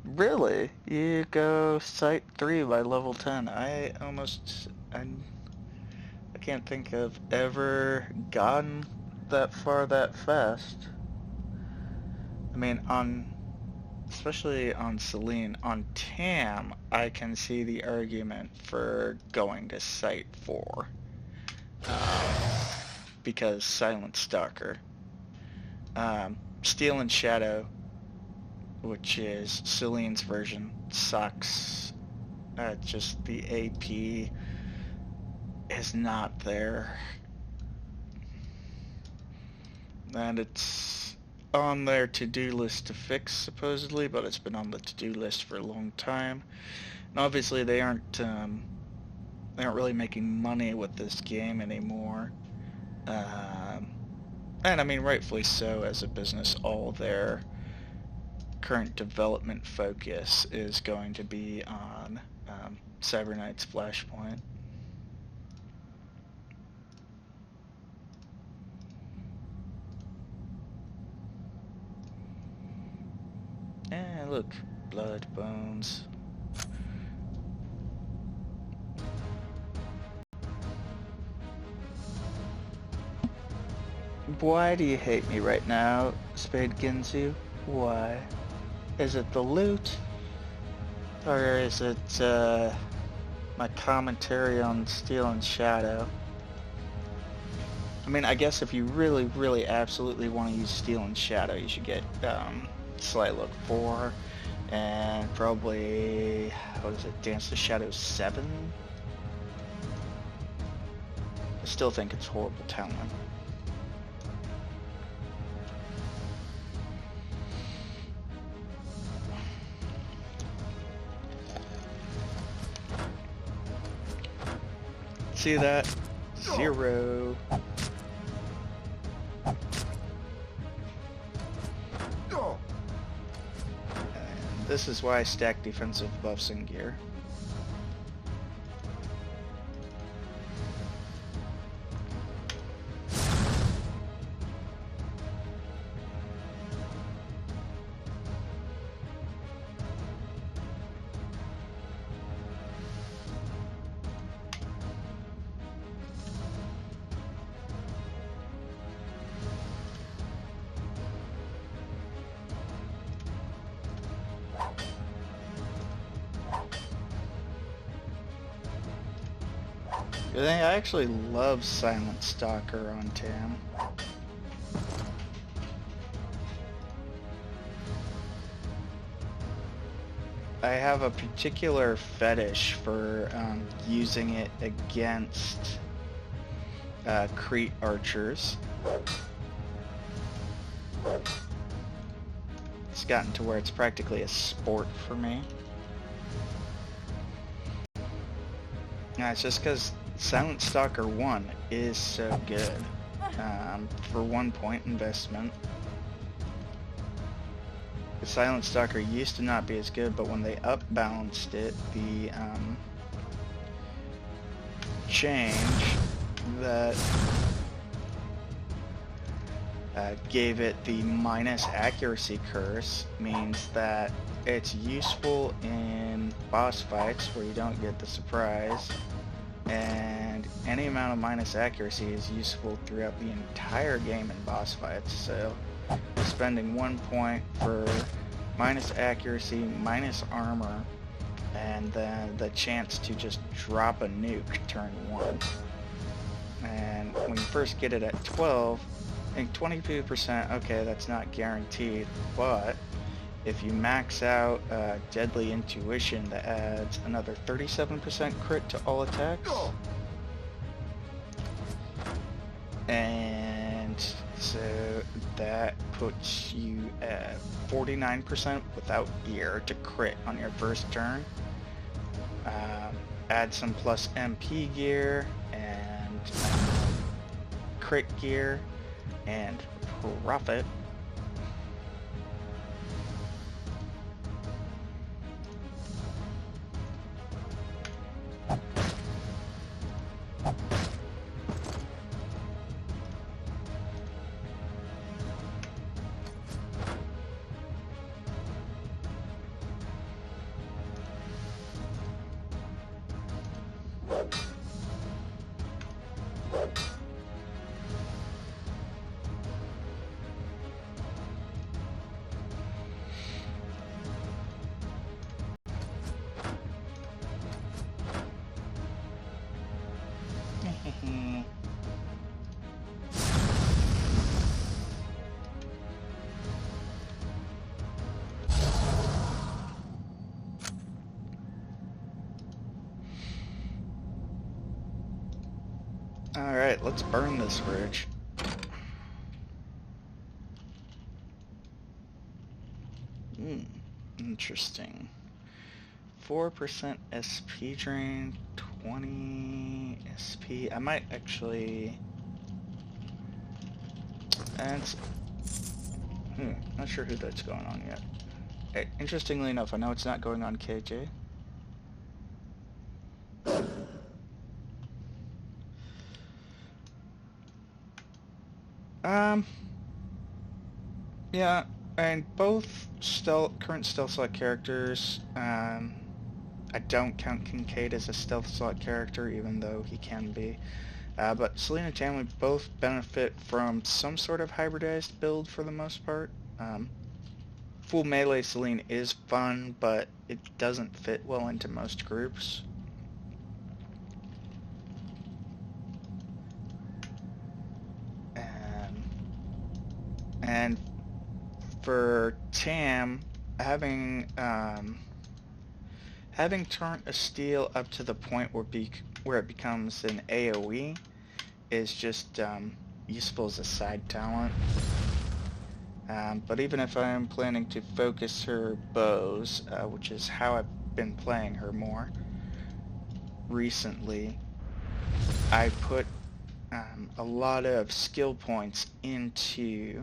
Really? You go Site 3 by level 10. I can't think of ever gotten that far that fast. I mean, especially on Selen, on Tam, I can see the argument for going to Site 4. Because Silent Stalker. Steel and Shadow, which is Selen's version, sucks. Just the AP is not there. And it's on their to-do list to fix, supposedly, but it's been on the to-do list for a long time. And obviously they aren't really making money with this game anymore. And I mean, rightfully so as a business. All their current development focus is going to be on Cyber Knight's Flashpoint. And look, blood, bones. Why do you hate me right now, Spade Ginzu? Why? Is it the loot? Or is it my commentary on Steel and Shadow? I mean, I guess if you really, really absolutely want to use Steel and Shadow, you should get Sly Look 4. and probably, what is it, Dance the Shadows 7? I still think it's horrible talent. See that? 0. And this is why I stack defensive buffs and gear. I actually love Silent Stalker on Tam. I have a particular fetish for using it against Crete archers. It's gotten to where it's practically a sport for me. Nah, it's just because Silent Stalker 1 is so good for 1 point investment. The Silent Stalker used to not be as good, but when they upbalanced it, the change that gave it the minus accuracy curse means that it's useful in boss fights where you don't get the surprise, and any amount of minus accuracy is useful throughout the entire game in boss fights. So spending 1 point for minus accuracy, minus armor, and then the chance to just drop a nuke turn 1. And when you first get it at 12, I think 22%, okay, that's not guaranteed, but if you max out Deadly Intuition, that adds another 37% crit to all attacks. And so that puts you at 49% without gear to crit on your first turn. Add some plus MP gear and crit gear and profit. Alright, let's burn this bridge. Interesting. 4% SP drain, 20 SP. I might actually... That's... not sure who that's going on yet. Interestingly enough, I know it's not going on KJ. Yeah, and both current stealth slot characters, I don't count Kincaid as a stealth slot character, even though he can be. But Selen and Tamlin both benefit from some sort of hybridized build for the most part. Full melee Selen is fun, but it doesn't fit well into most groups. And for Tam, having having turned a steel up to the point where it becomes an AoE is just useful as a side talent. But even if I'm planning to focus her bows, which is how I've been playing her more recently, I put a lot of skill points into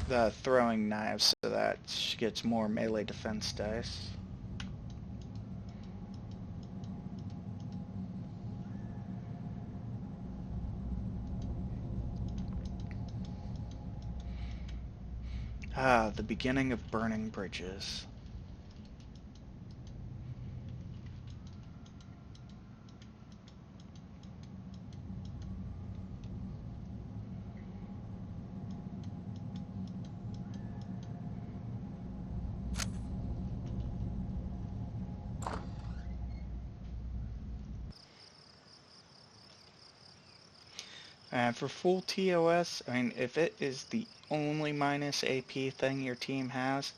the throwing knives so that she gets more melee defense dice. The beginning of burning bridges. And for full TOS, I mean, if it is the only minus AP thing your team has,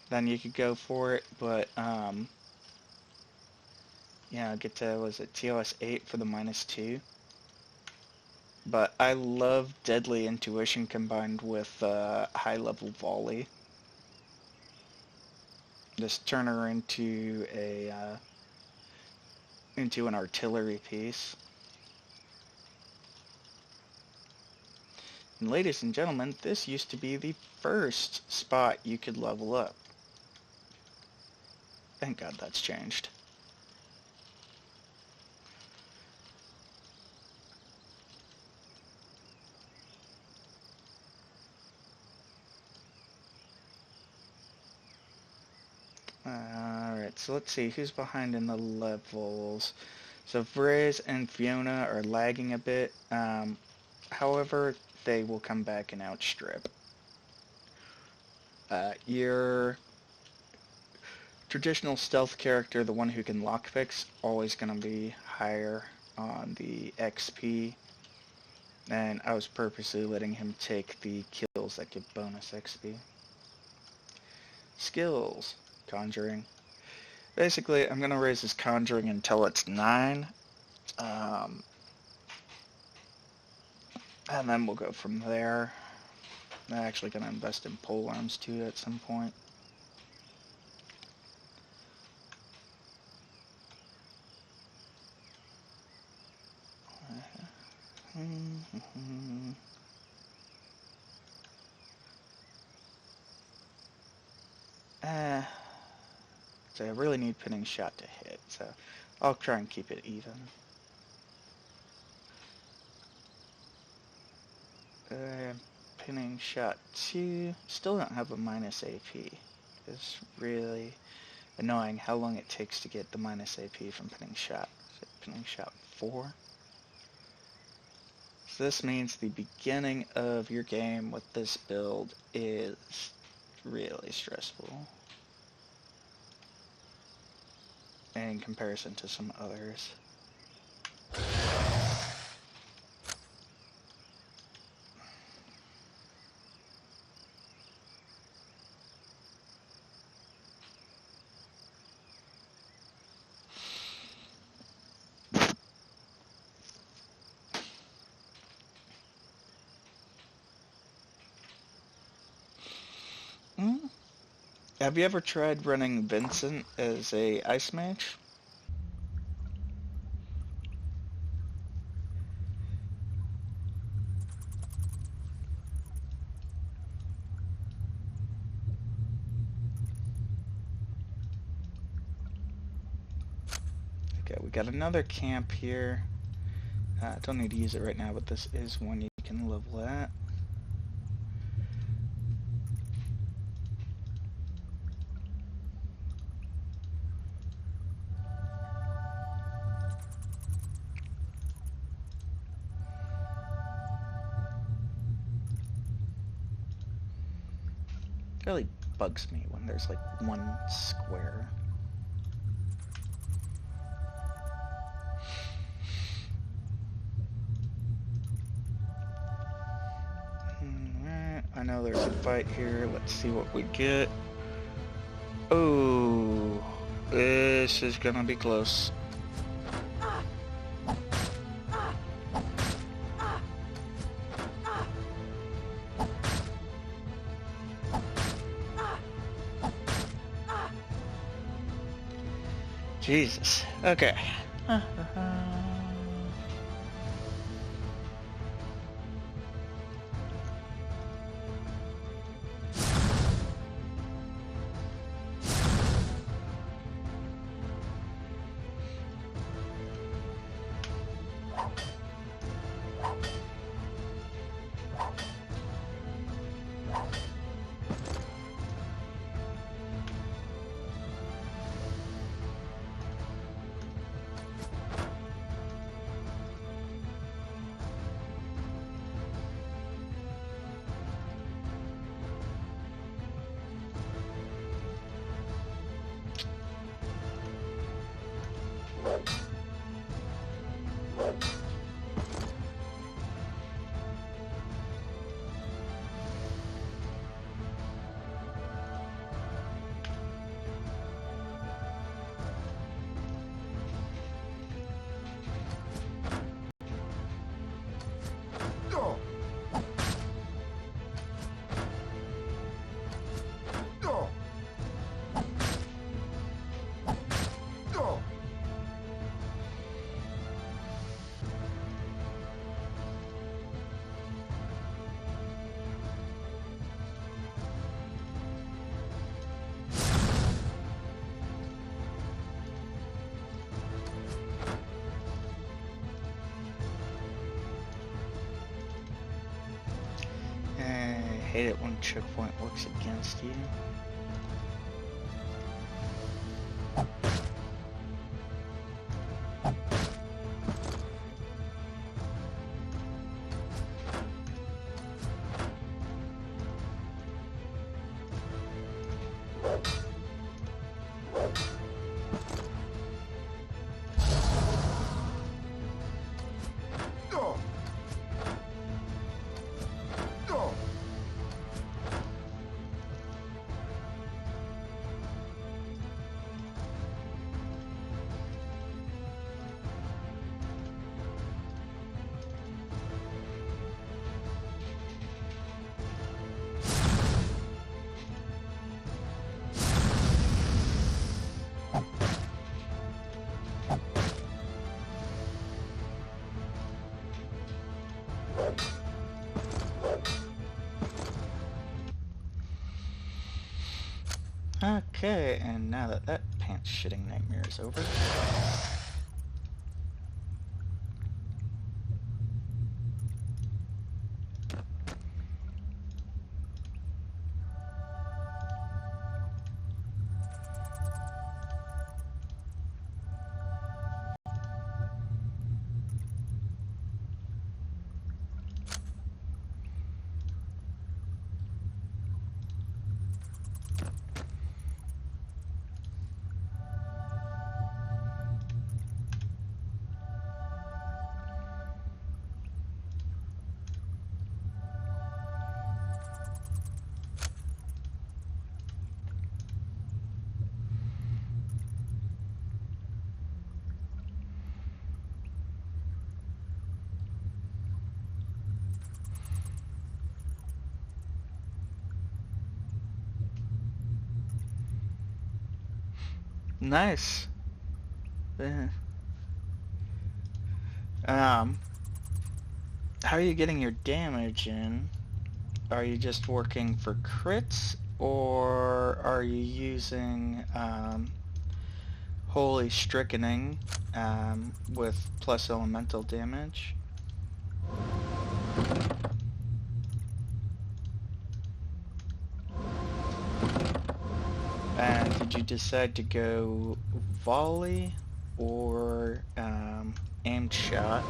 then you could go for it, but, yeah, get to, was it TOS 8 for the -2? But I love Deadly Intuition combined with high-level Volley. Just turn her into into an artillery piece. And ladies and gentlemen, this used to be the first spot you could level up. Thank God that's changed. Alright, so let's see who's behind in the levels. So Vraes and Fyona are lagging a bit. However, they will come back and outstrip. Your traditional stealth character, the one who can lockpicks, always going to be higher on the XP. And I was purposely letting him take the kills that give bonus XP. Skills. Conjuring. Basically, I'm going to raise his Conjuring until it's 9. And then we'll go from there. I'm actually going to invest in polearms too at some point. So I really need pinning shot to hit, so I'll try and keep it even. Pinning shot 2, still don't have a minus AP. It's really annoying how long it takes to get the minus AP from pinning shot. So pinning shot 4. So this means the beginning of your game with this build is really stressful in comparison to some others. Have you ever tried running Vincent as a ice mage? Okay, we got another camp here. Don't need to use it right now, but this is one you can level at. It really bugs me when there's like one square. Alright, I know there's a fight here. Let's see what we get. Oh, this is gonna be close. Jesus. Okay. I hate it when checkpoint works against you. Okay, and now that that pants shitting nightmare is over. Nice. Yeah. How are you getting your damage in? Are you just working for crits, or are you using Holy Strikening with plus elemental damage? And did you decide to go volley or aimed shot?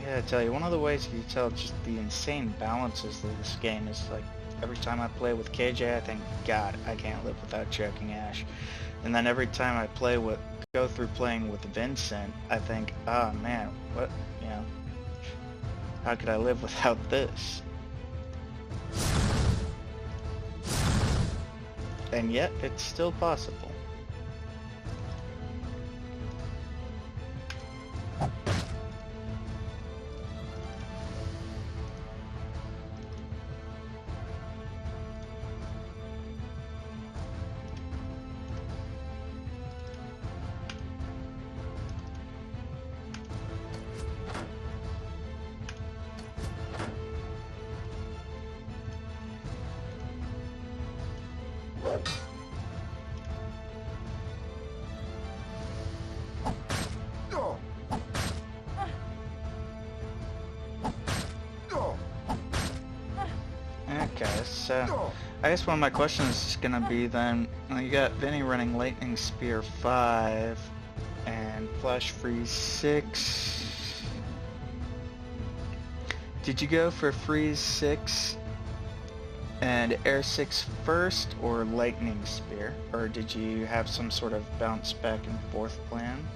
Yeah, I tell you, one of the ways you tell just the insane balances of this game is like every time I play with KJ, I think, God, I can't live without choking Ash. And then every time I go through playing with Vincent, I think, oh man, what, you know, how could I live without this? And yet, it's still possible. Okay, so I guess one of my questions is gonna be then, you got Vinny running Lightning Spear 5 and Flash Freeze 6. Did you go for Freeze 6 and Air 6 first, or Lightning Spear? Or did you have some sort of bounce back and forth plan?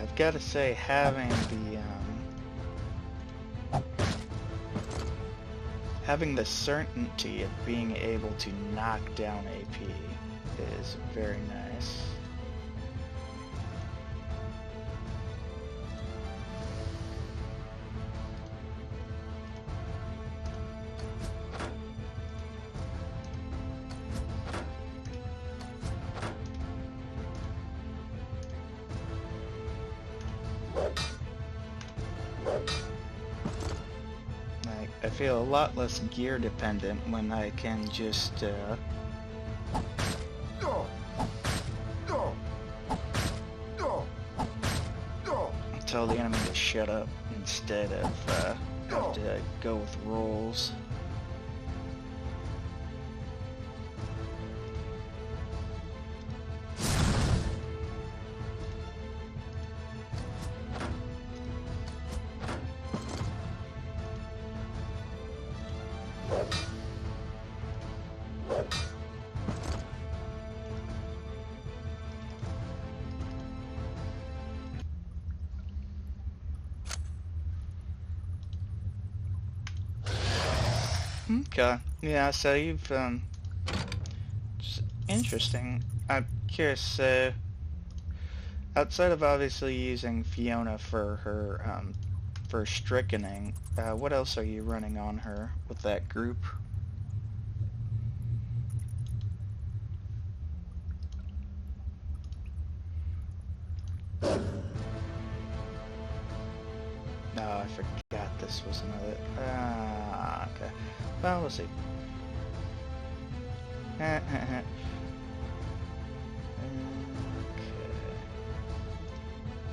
I've got to say, having the certainty of being able to knock down AP is very nice. I feel a lot less gear dependent when I can just tell the enemy to shut up instead of have to go with rolls. Okay, yeah, so you've, just interesting. I'm curious, outside of obviously using Fyona for her, for strickening, what else are you running on her with that group? No, I forgot this was another, okay. Well, we'll see. Okay.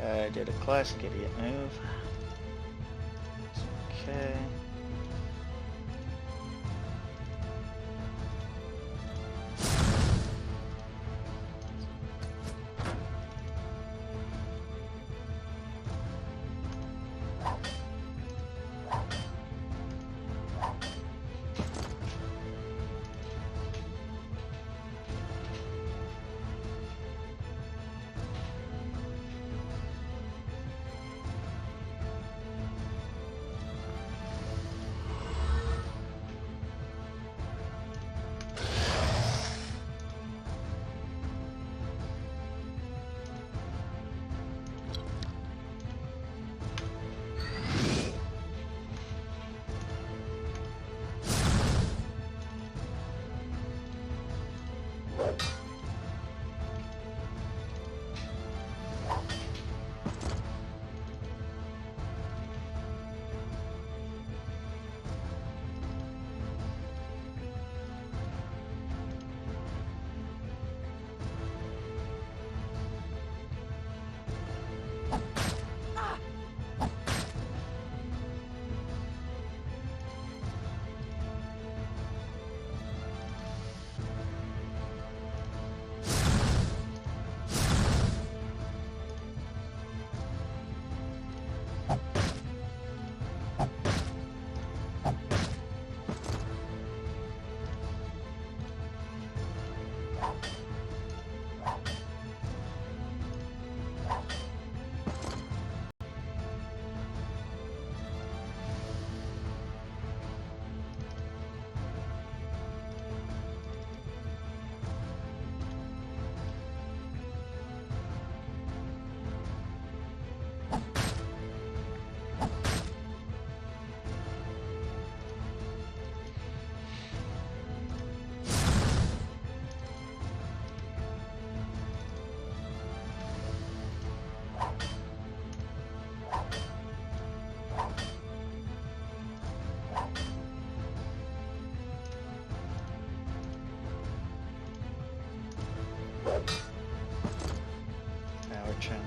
I did a classic idiot move. Okay.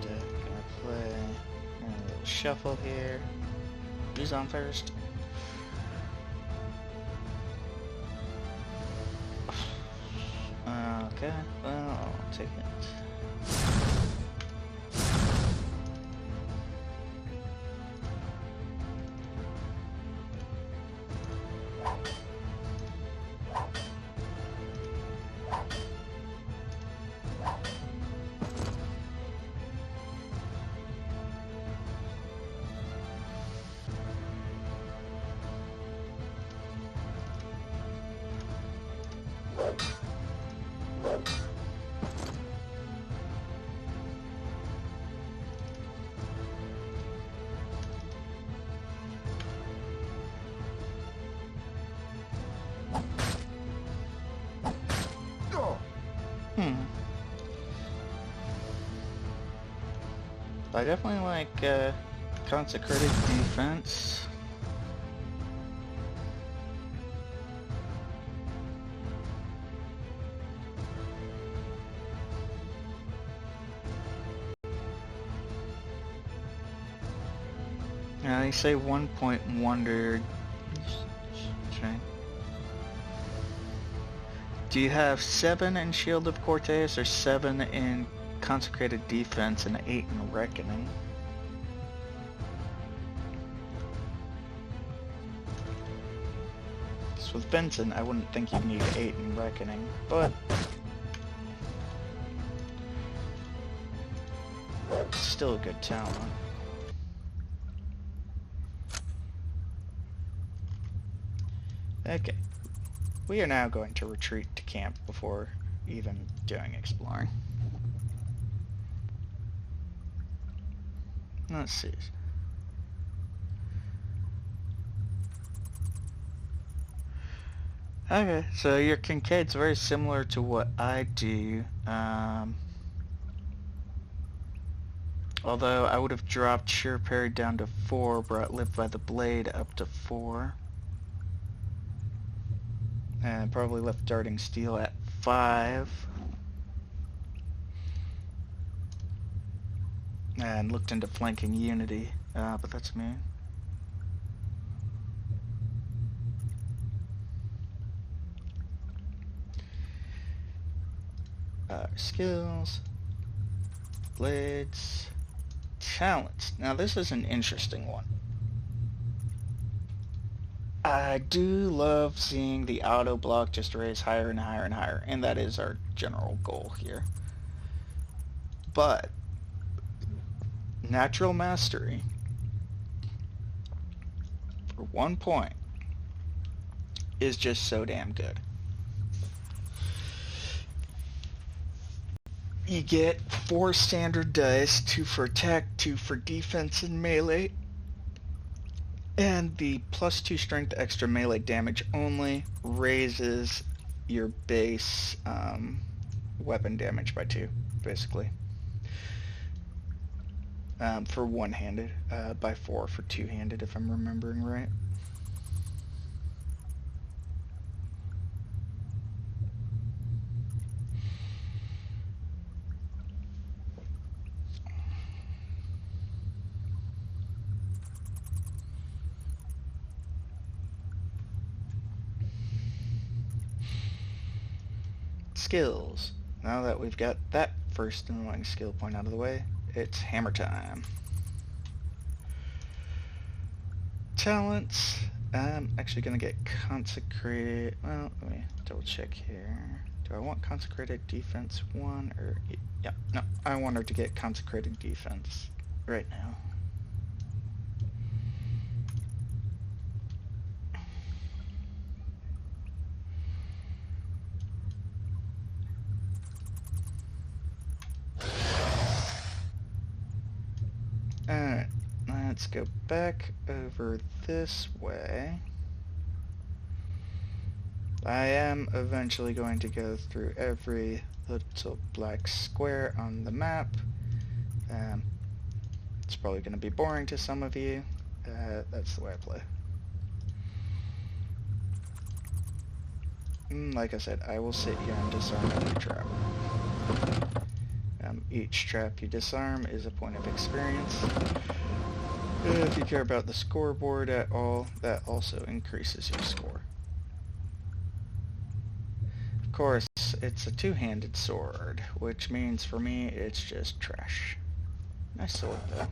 Gonna play a little shuffle here. Who's on first? Okay, well, I'll take it. I definitely like consecrated defense. Now they say 1 point wonder. Do you have 7 in Shield of Cortez or 7 in Consecrated Defense and 8 in Reckoning? So with Benson, I wouldn't think you'd need 8 in Reckoning, but still a good talent. Okay. We are now going to retreat to camp before even doing exploring. Let's see. Okay, so your Kincaid's very similar to what I do. Although I would have dropped Sure Parry down to 4, brought Live by the Blade up to 4. And probably left Darting Steel at 5. And looked into flanking Unity, but that's me. Skills, blades, talents. Now this is an interesting one. I do love seeing the auto block just raise higher and higher and higher, and that is our general goal here. But natural mastery for 1 point is just so damn good. You get 4 standard dice, 2 for attack, 2 for defense and melee. And the +2 strength extra melee damage only raises your base weapon damage by 2, basically. For one-handed, by 4 for two-handed, if I'm remembering right. Skills. Now that we've got that first annoying skill point out of the way, it's hammer time. Talents. I'm actually going to get consecrated. Well, let me double check here. Do I want consecrated defense 1 or... Yeah, no, I want her to get consecrated defense right now. Alright, let's go back over this way. I am eventually going to go through every little black square on the map. It's probably going to be boring to some of you. That's the way I play. Like I said, I will sit here and disarm any trap. Each trap you disarm is a point of experience. If you care about the scoreboard at all, that also increases your score. Of course, it's a two-handed sword, which means for me it's just trash. Nice sword though.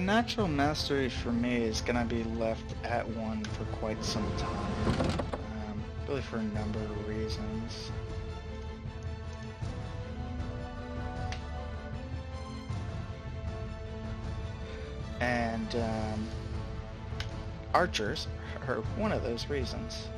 Natural mastery for me is gonna be left at 1 for quite some time, really for a number of reasons. And archers are one of those reasons.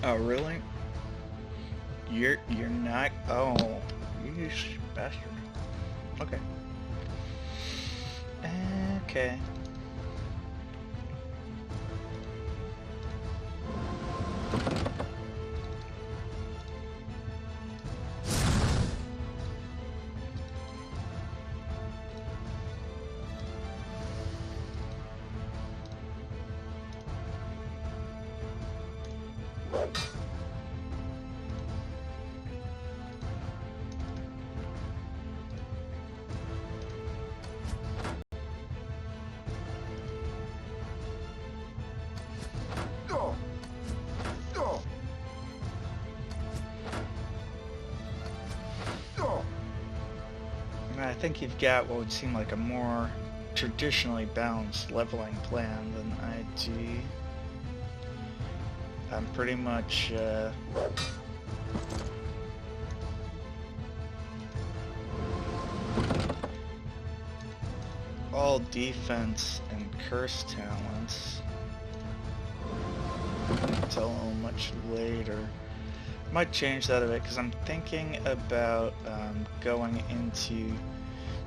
Oh, really? You're not... Oh, you bastard. Okay. Okay. I think you've got what would seem like a more traditionally balanced leveling plan than I do. I'm pretty much all defense and curse talents until much later. Might change that a bit because I'm thinking about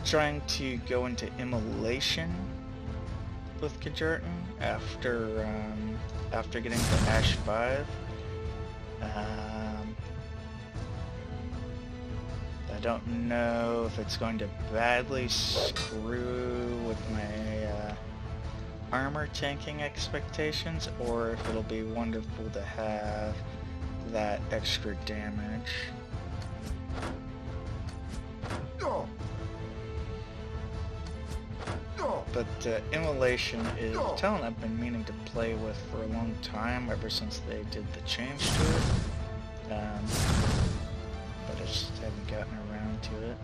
trying to go into immolation with Kjartan after getting to Ash 5. I don't know if it's going to badly screw with my armor tanking expectations, or if it'll be wonderful to have that extra damage. But immolation is a talent I've been meaning to play with for a long time, ever since they did the change to it. But I just haven't gotten around to it.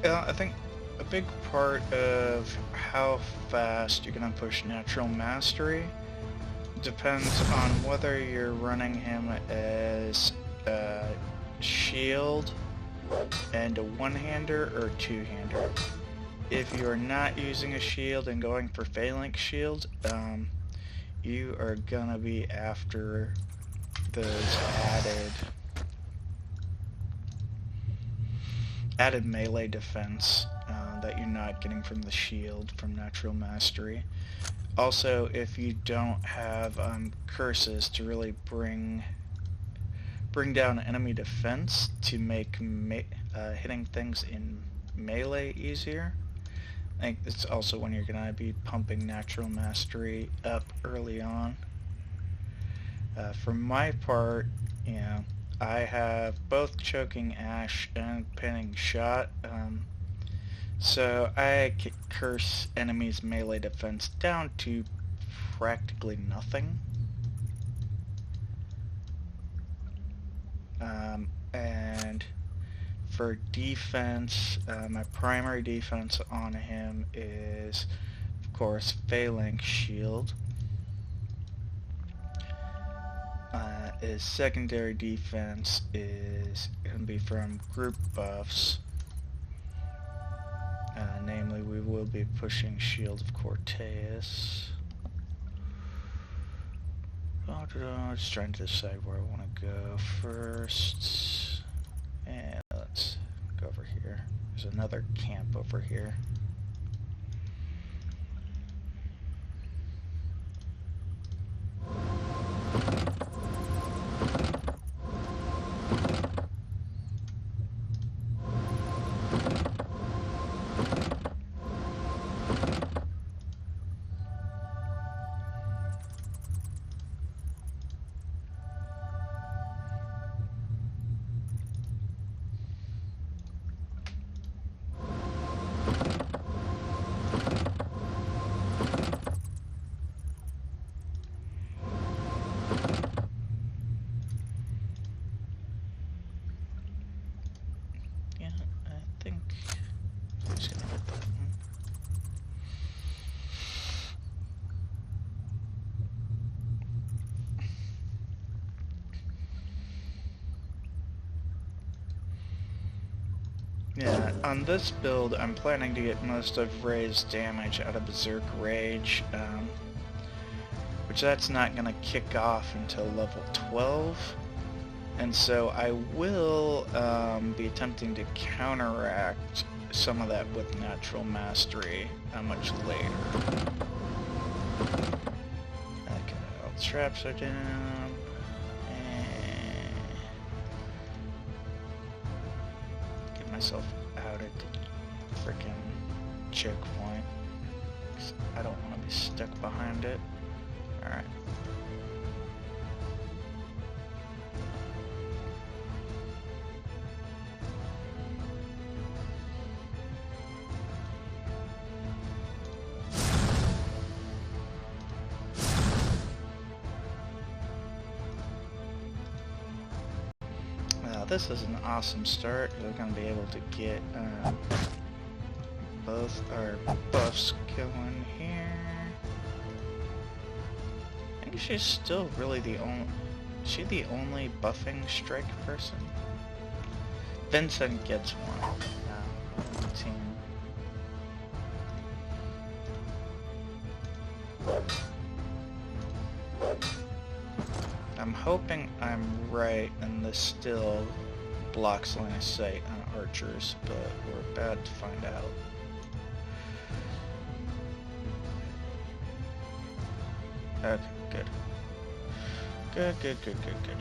I think a big part of how fast you're going to push natural mastery depends on whether you're running him as a shield and a one-hander or a two-hander. If you're not using a shield and going for phalanx shield, you are going to be after those added melee defense that you're not getting from the shield from natural mastery. Also, if you don't have curses to really bring down enemy defense to make hitting things in melee easier, I think it's also when you're going to be pumping natural mastery up early on. For my part, you know, I have both choking ash and pinning shot, so I curse enemies' melee defense down to practically nothing. And for defense, my primary defense on him is, of course, Phalanx Shield. His secondary defense is going to be from group buffs. Namely, we will be pushing Shield of Corteus. I'm just trying to decide where I want to go first. And let's go over here. There's another camp over here. Yeah, on this build, I'm planning to get most of Vraes' damage out of Berserk Rage, which that's not going to kick off until level 12, and so I will be attempting to counteract some of that with Natural Mastery much later. Okay, all the traps are down. Myself out at the frickin' checkpoint. I don't want to be stuck behind it. Alright. This is an awesome start. We're going to be able to get both our buffs going here. I think she's still really the only... Is she the only buffing strike person? Vincent gets one. Team. I'm hoping I'm right and this still blocks line of sight on archers, but we're about to find out. Okay, good. Good, good, good, good, good.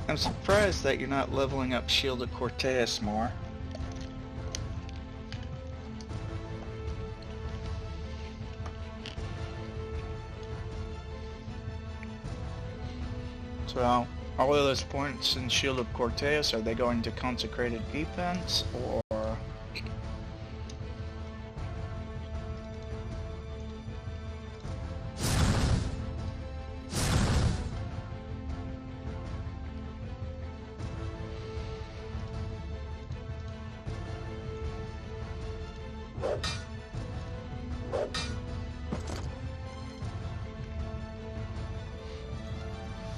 I'm surprised that you're not leveling up Shield of Corteus more. So, All of those points in Shield of Corteus, are they going to consecrated defense, or...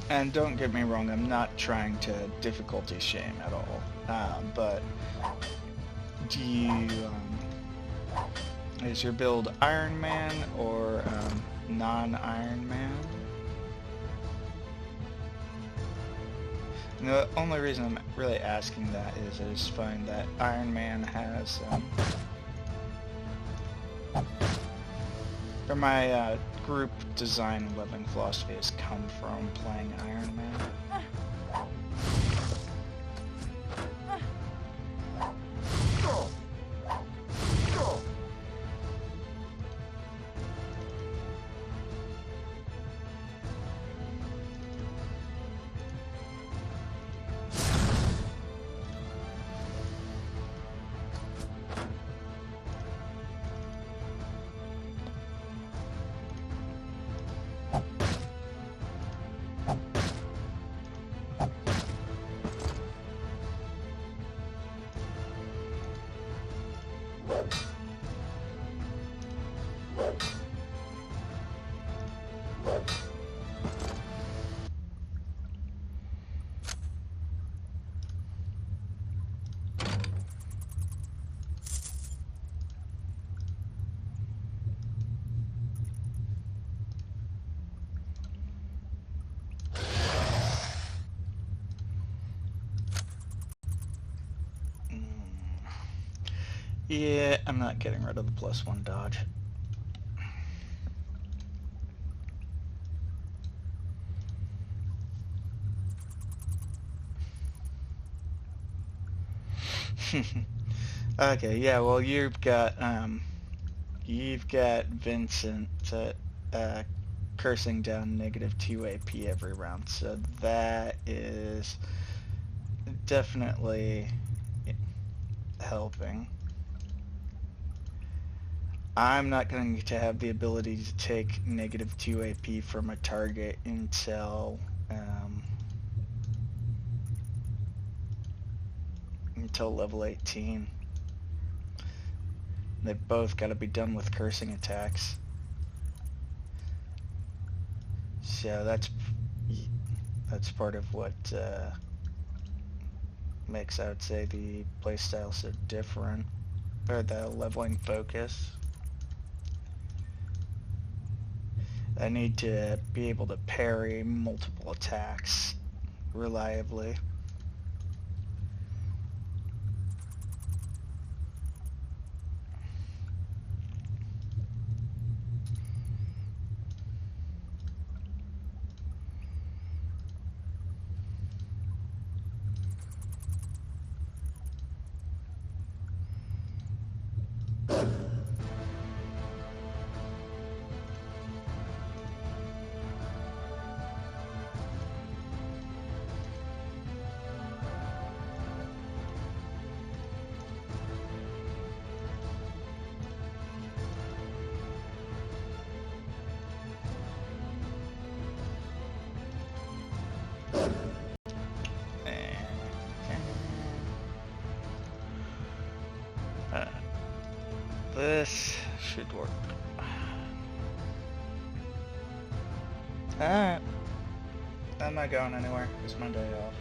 And don't get me wrong, I'm not trying to difficulty shame at all, but do you, is your build Ironman or non-Ironman? The only reason I'm really asking that is I just find that Ironman has, for my group design and living philosophy has come from playing Iron Man. Yeah, I'm not getting rid of the +1 dodge. Okay, yeah, well you've got Vincent cursing down -2 AP every round, so that is definitely helping. I'm not going to have the ability to take -2 AP from a target until level 18. They've both got to be done with cursing attacks. So that's part of what makes, I would say, the playstyle so different, or the leveling focus. I need to be able to parry multiple attacks reliably. This should work. Alright. I'm not going anywhere. It's my day off.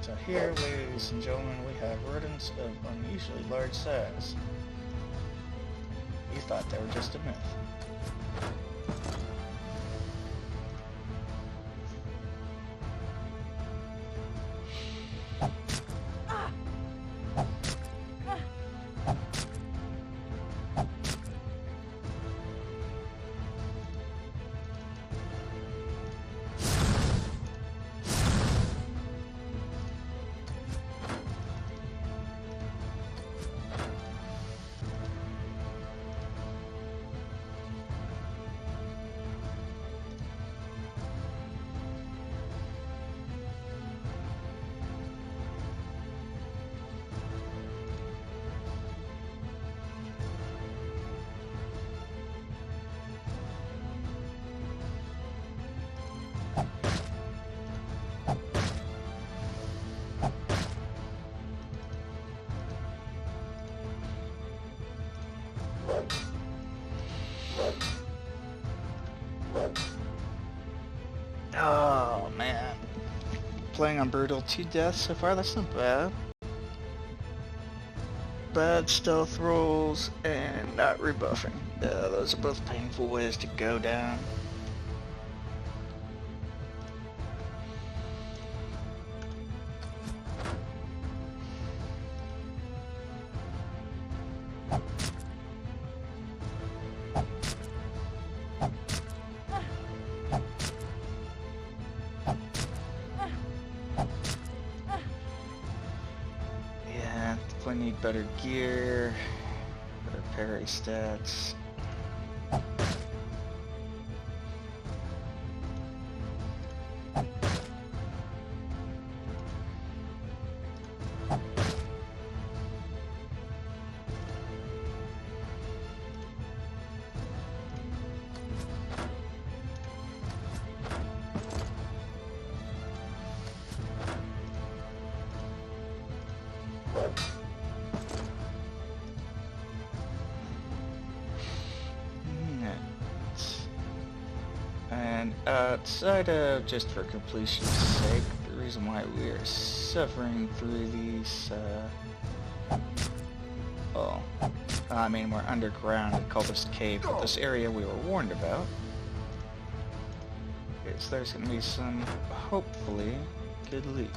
So here, ladies and gentlemen, we have rodents of unusually large size. You thought they were just a myth. Oh, man. Playing on brutal 2 deaths so far, that's not bad. Bad stealth rolls and not rebuffing. Those are both painful ways to go down. I need better gear, better parry stats. And outside of just for completion's sake, the reason why we are suffering through these, well, I mean, we're underground, we call this cave, but this area we were warned about, is there's going to be some, hopefully, good loot.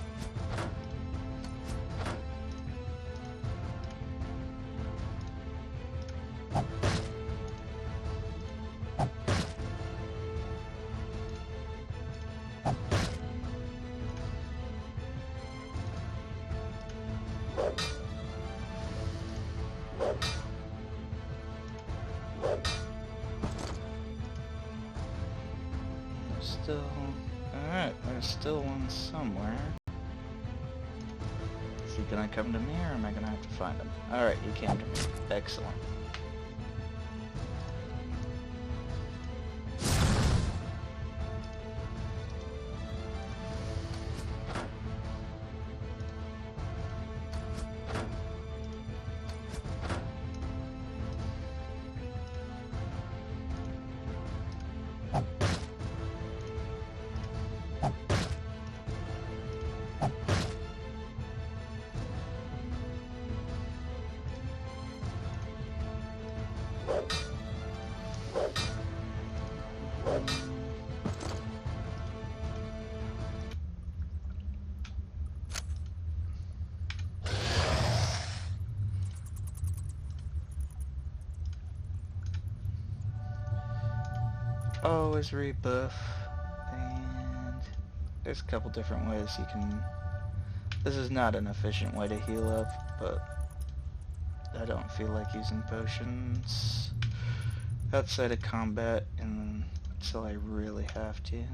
Alright, there's still one somewhere. Is he gonna come to me, or am I gonna have to find him? Alright, he came to me. Excellent. Always rebuff, and there's a couple different ways you can. This is not an efficient way to heal up, but I don't feel like using potions outside of combat until I really have to.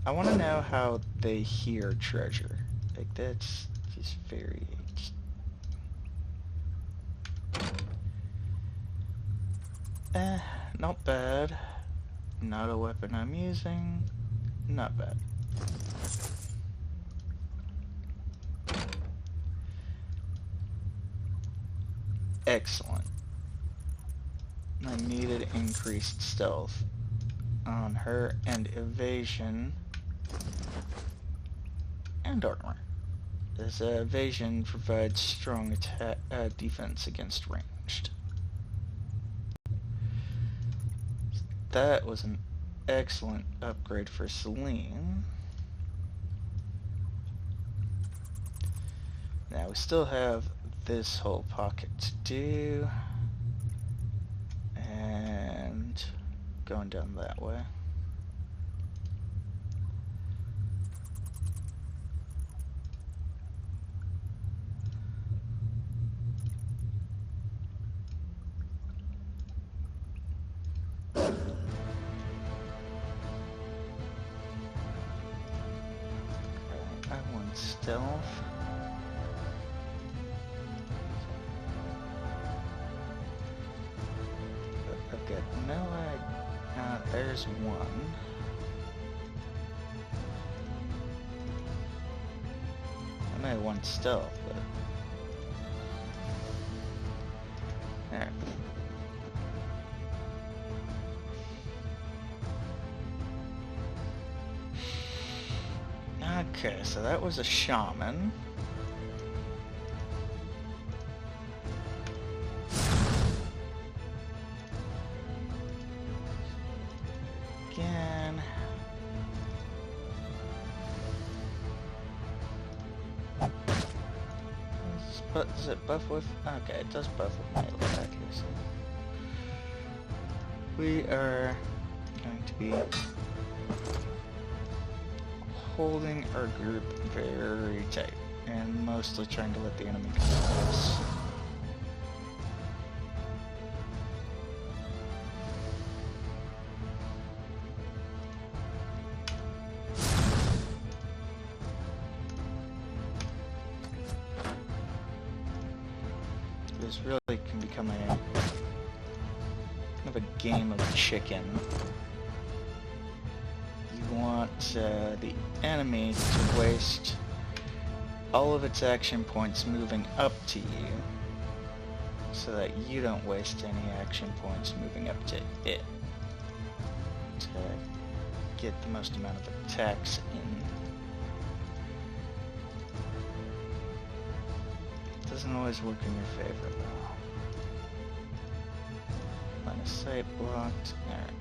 I want to know how they hear treasure. Like, that's just very... not bad. Not a weapon I'm using. Not bad. Excellent. I needed increased stealth on her and evasion and armor. This evasion provides strong attack defense against ranged. That was an excellent upgrade for Selen. Now we still have this whole pocket to do, and going down that way. Stealth. I've got no idea. There's one. I may want stealth, but... There. Okay, so that was a shaman. Again. Does it buff with? Okay, it does buff with melee accuracy. We are going to be holding our group very tight and mostly trying to let the enemy come at us. This really can become a kind of a game of chicken. You want the enemy to waste all of its action points moving up to you, so that you don't waste any action points moving up to it, to get the most amount of attacks in. Doesn't always work in your favor though. Line of sight blocked. Alright.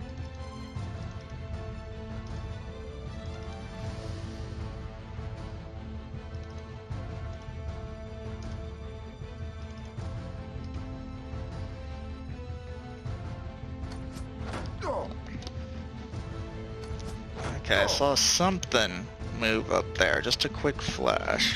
Okay, I saw something move up there, just a quick flash.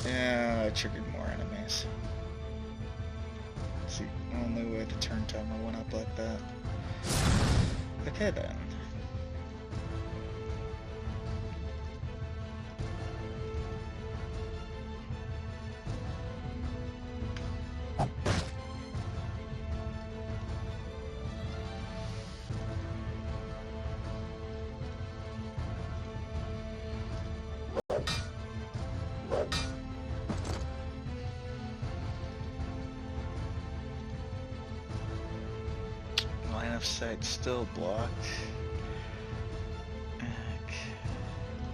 Yeah, I triggered more enemies. It's the only way the turn timer went up like that. Okay then. Line of sight still blocked. Okay.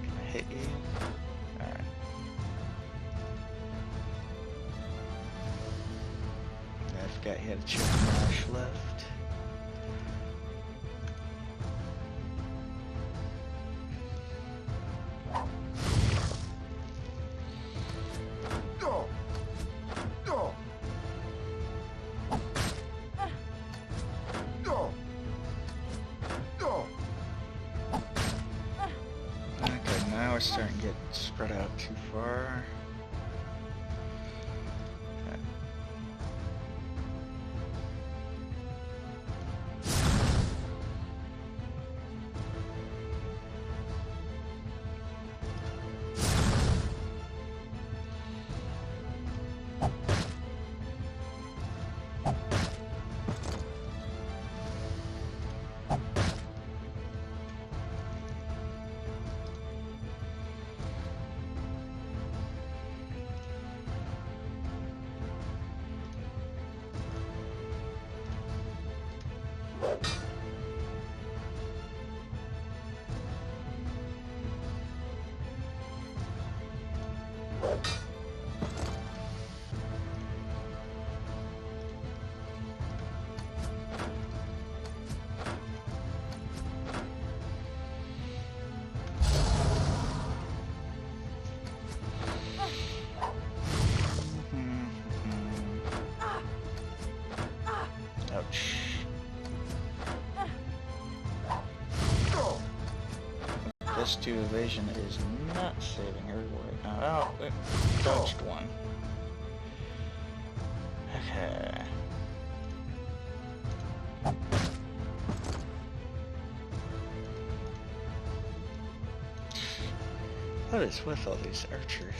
Can I hit you? Alright. I forgot you had a choke marsh left. We're starting to get spread out too far. Okay. Ouch. This 2 evasion is not saving her right now. Oh, it dodged one. Okay. What is with all these archers?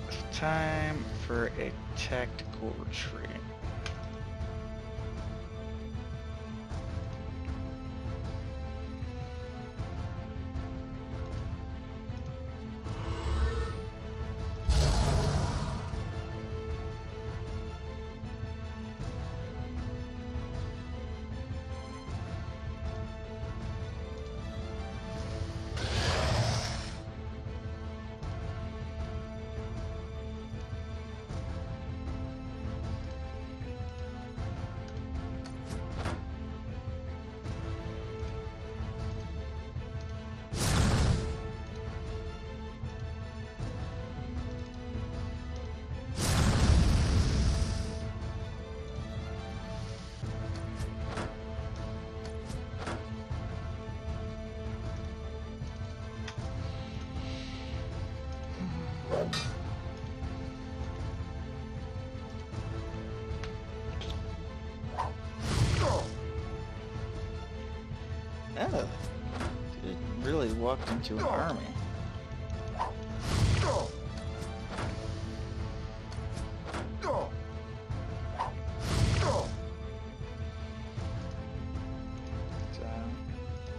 It's time for a tactical retreat. Oh, it really walked into an army. So,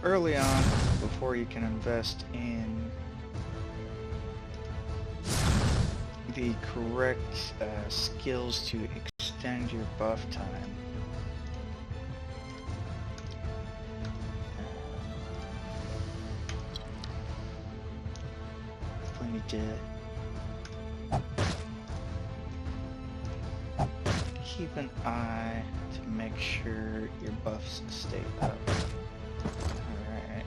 early on, before you can invest in the correct skills to extend your buff time, need to keep an eye to make sure your buffs stay up. Alright.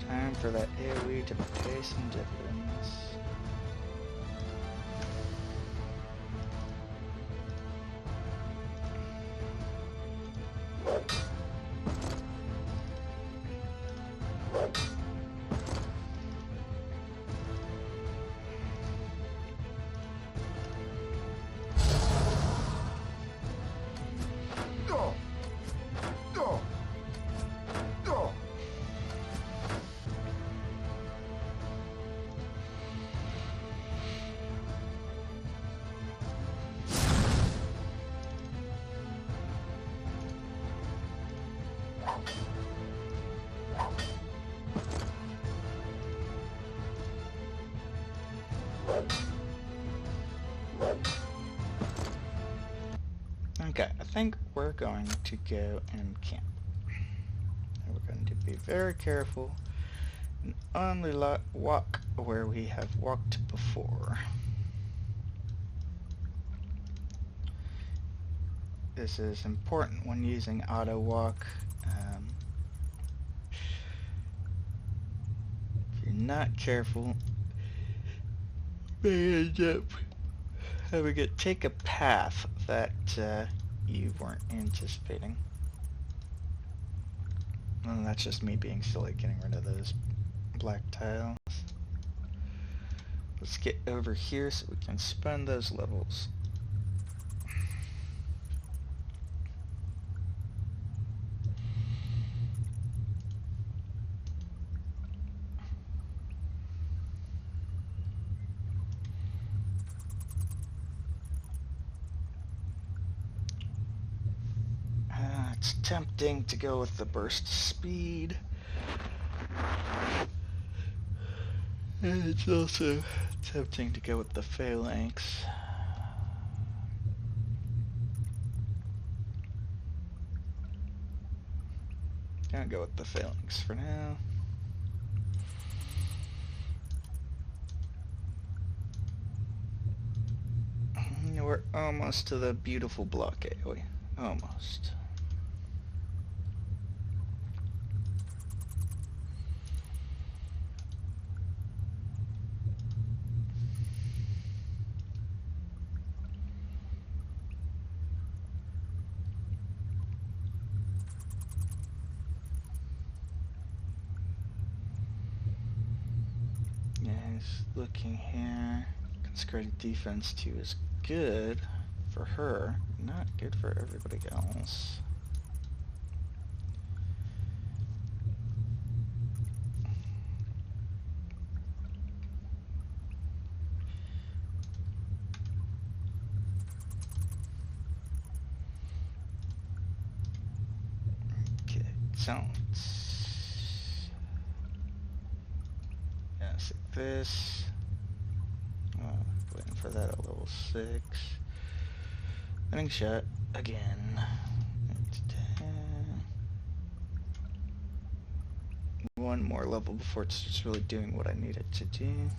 Time for that AoE to pay some dividends. Okay, I think we're going to go and camp. And we're going to be very careful and only walk where we have walked before. This is important when using auto walk. If you're not careful, you may end up having it take a path that you weren't anticipating. And that's just me being silly, getting rid of those black tiles. Let's get over here so we can spend those levels. It's tempting to go with the burst speed. And it's also tempting to go with the phalanx. Gonna go with the phalanx for now. We're almost to the beautiful block AoE. Almost. Looking here, consecrated defense 2 is good. for her, not good for everybody else. Okay, zones. Yeah, see this. Waiting for that at level 6. Running shot again. It's 10. One more level before it starts really doing what I need it to do.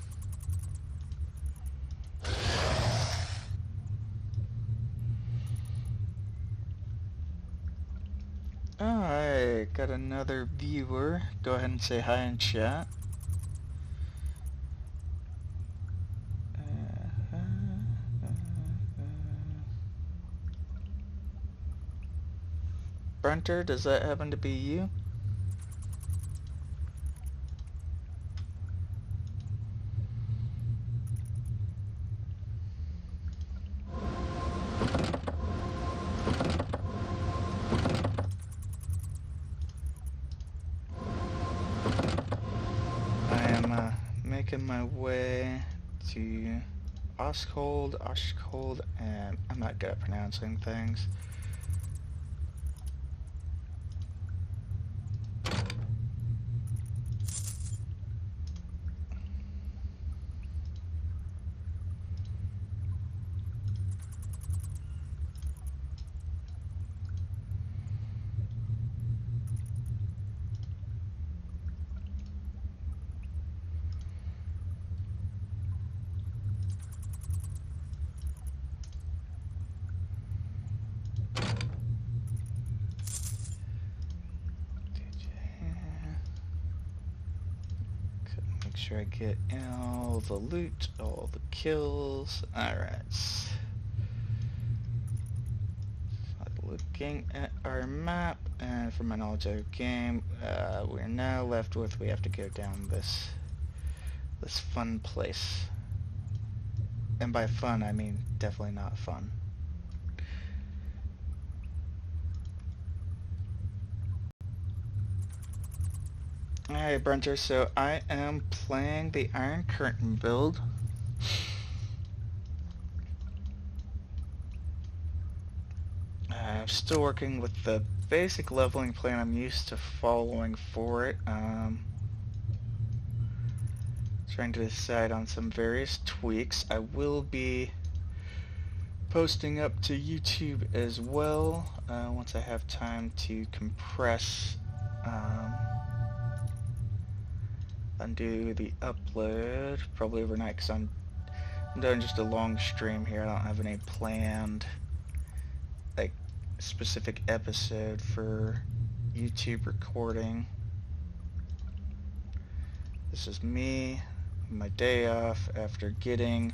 Alright, got another viewer. Go ahead and say hi in chat. Brunter, does that happen to be you? I am making my way to Oshkold, and I'm not good at pronouncing things. Make sure I get all the loot, all the kills. Alright. Looking at our map, and from my knowledge of the game, we're now left with, we have to go down this fun place. And by fun, I mean definitely not fun. Alright, Brunter, so I am playing the Iron Curtain build. I'm still working with the basic leveling plan I'm used to following for it. Trying to decide on some various tweaks. I will be posting up to YouTube as well once I have time to compress undo the upload, probably overnight, because I'm doing just a long stream here. I don't have any planned like specific episode for YouTube recording. This is me, my day off after getting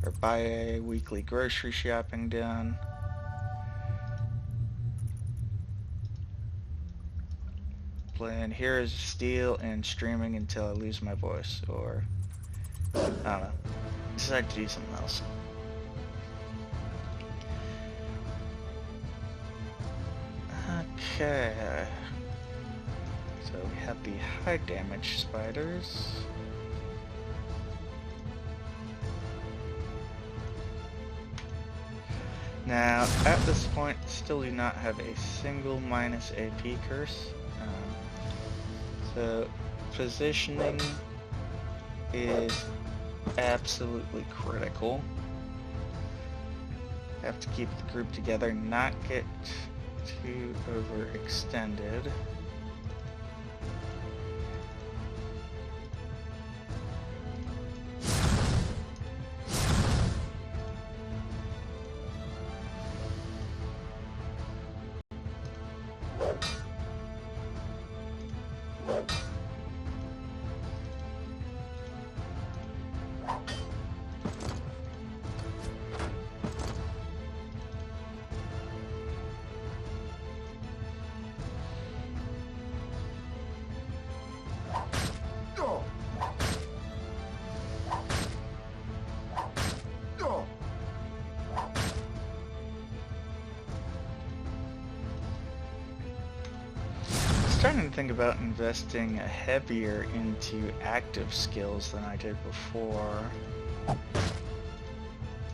our bi-weekly grocery shopping done. Playing Heroes of Steel and streaming until I lose my voice, or I don't know, decide to do something else. Okay, so we have the high damage spiders. Now, at this point, still do not have a single minus AP curse. So, positioning is absolutely critical. Have to keep the group together, not get too overextended. starting to think about investing heavier into active skills than I did before.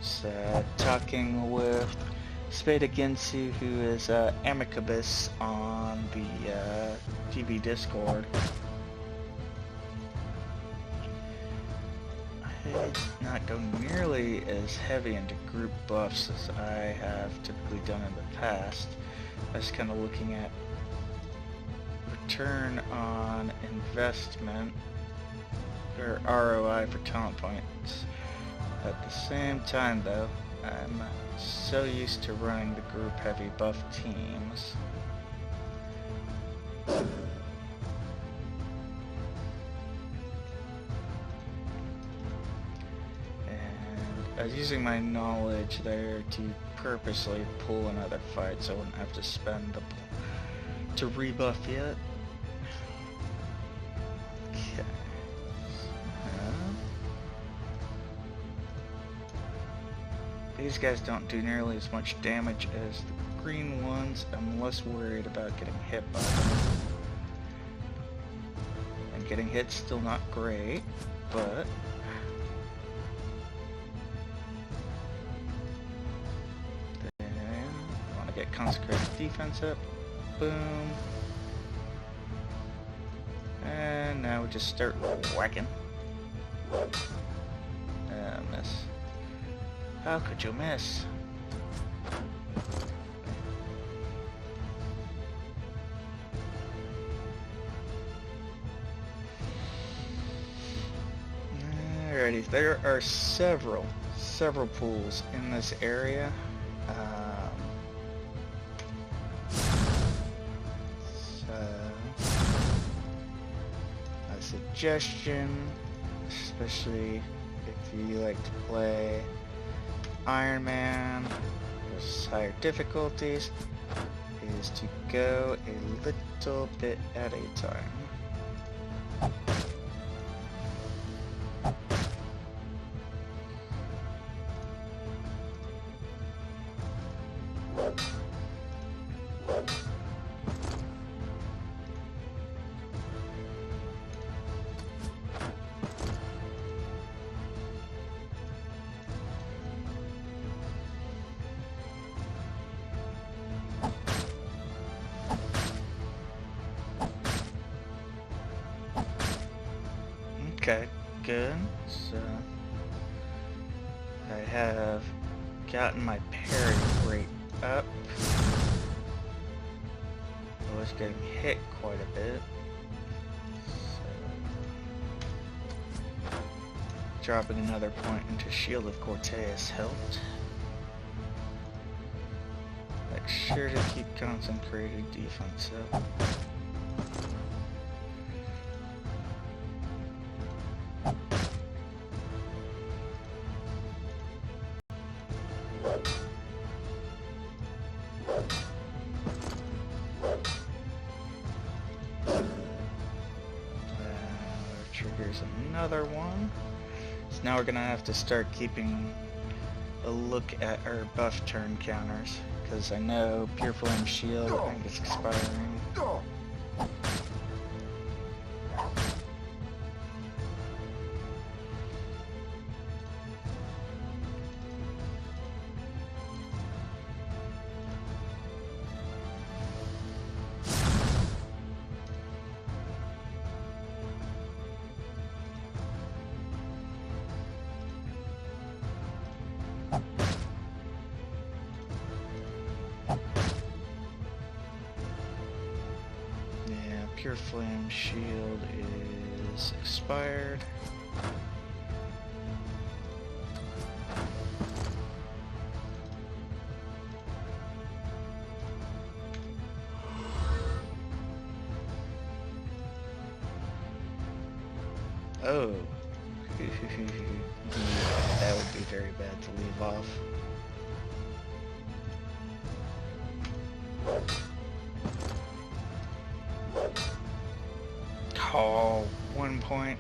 So, talking with Spada Ginsu, who is amicabus on the TV Discord. I did not go nearly as heavy into group buffs as I have typically done in the past. I was kind of looking at return on investment, or ROI for talent points. At the same time though, I'm so used to running the group heavy buff teams. And I was using my knowledge there to purposely pull another fight so I wouldn't have to spend the to rebuff yet. Okay. These guys don't do nearly as much damage as the green ones. I'm less worried about getting hit by them. And getting hit's still not great, but then I want to get consecrated defense up. Boom. And now we just start whacking. Miss. How could you miss? Alrighty, there are several pools in this area. A suggestion, especially if you like to play Ironman with higher difficulties, is to go a little bit at a time. Okay, good. So I have gotten my parry rate up. I was getting hit quite a bit. So dropping another point into Shield of Cortez helped. Make sure to keep concentrated defense up. Triggers another one. So now we're gonna have to start keeping a look at our buff turn counters, because I know Pure Flame Shield, I think it's expiring. Pure Flame Shield is expired. Oh. That would be very bad to leave off. Oh, 1 point.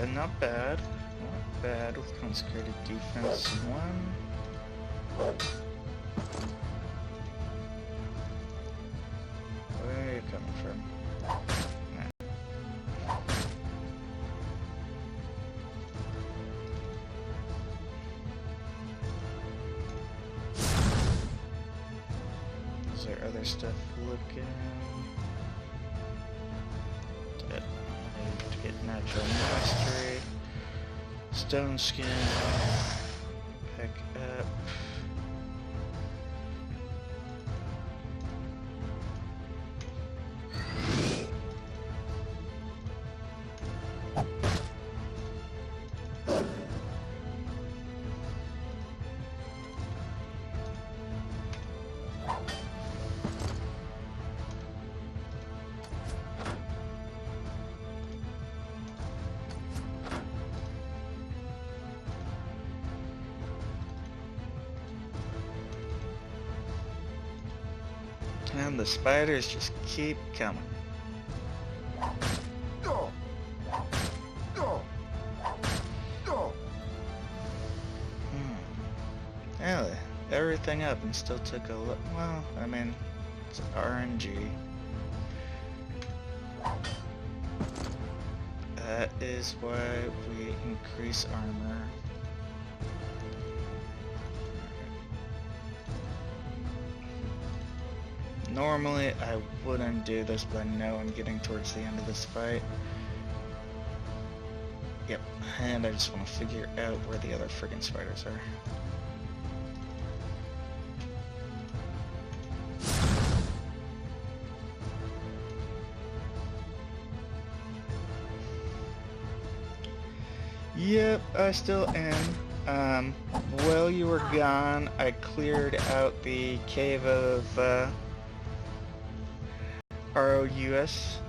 not bad. Not bad with consecrated defense 1. Where are you coming from? Is there other stuff looking? To get natural mastery, stone skin, pick up. And the spiders just keep coming. Yeah, everything up and still took a look. Well, I mean, it's RNG. That is why we increase armor. Normally, I wouldn't do this, but I know I'm getting towards the end of this fight. Yep, and I just want to figure out where the other friggin' spiders are. Yep, I still am. While you were gone, I cleared out the cave of ROUS,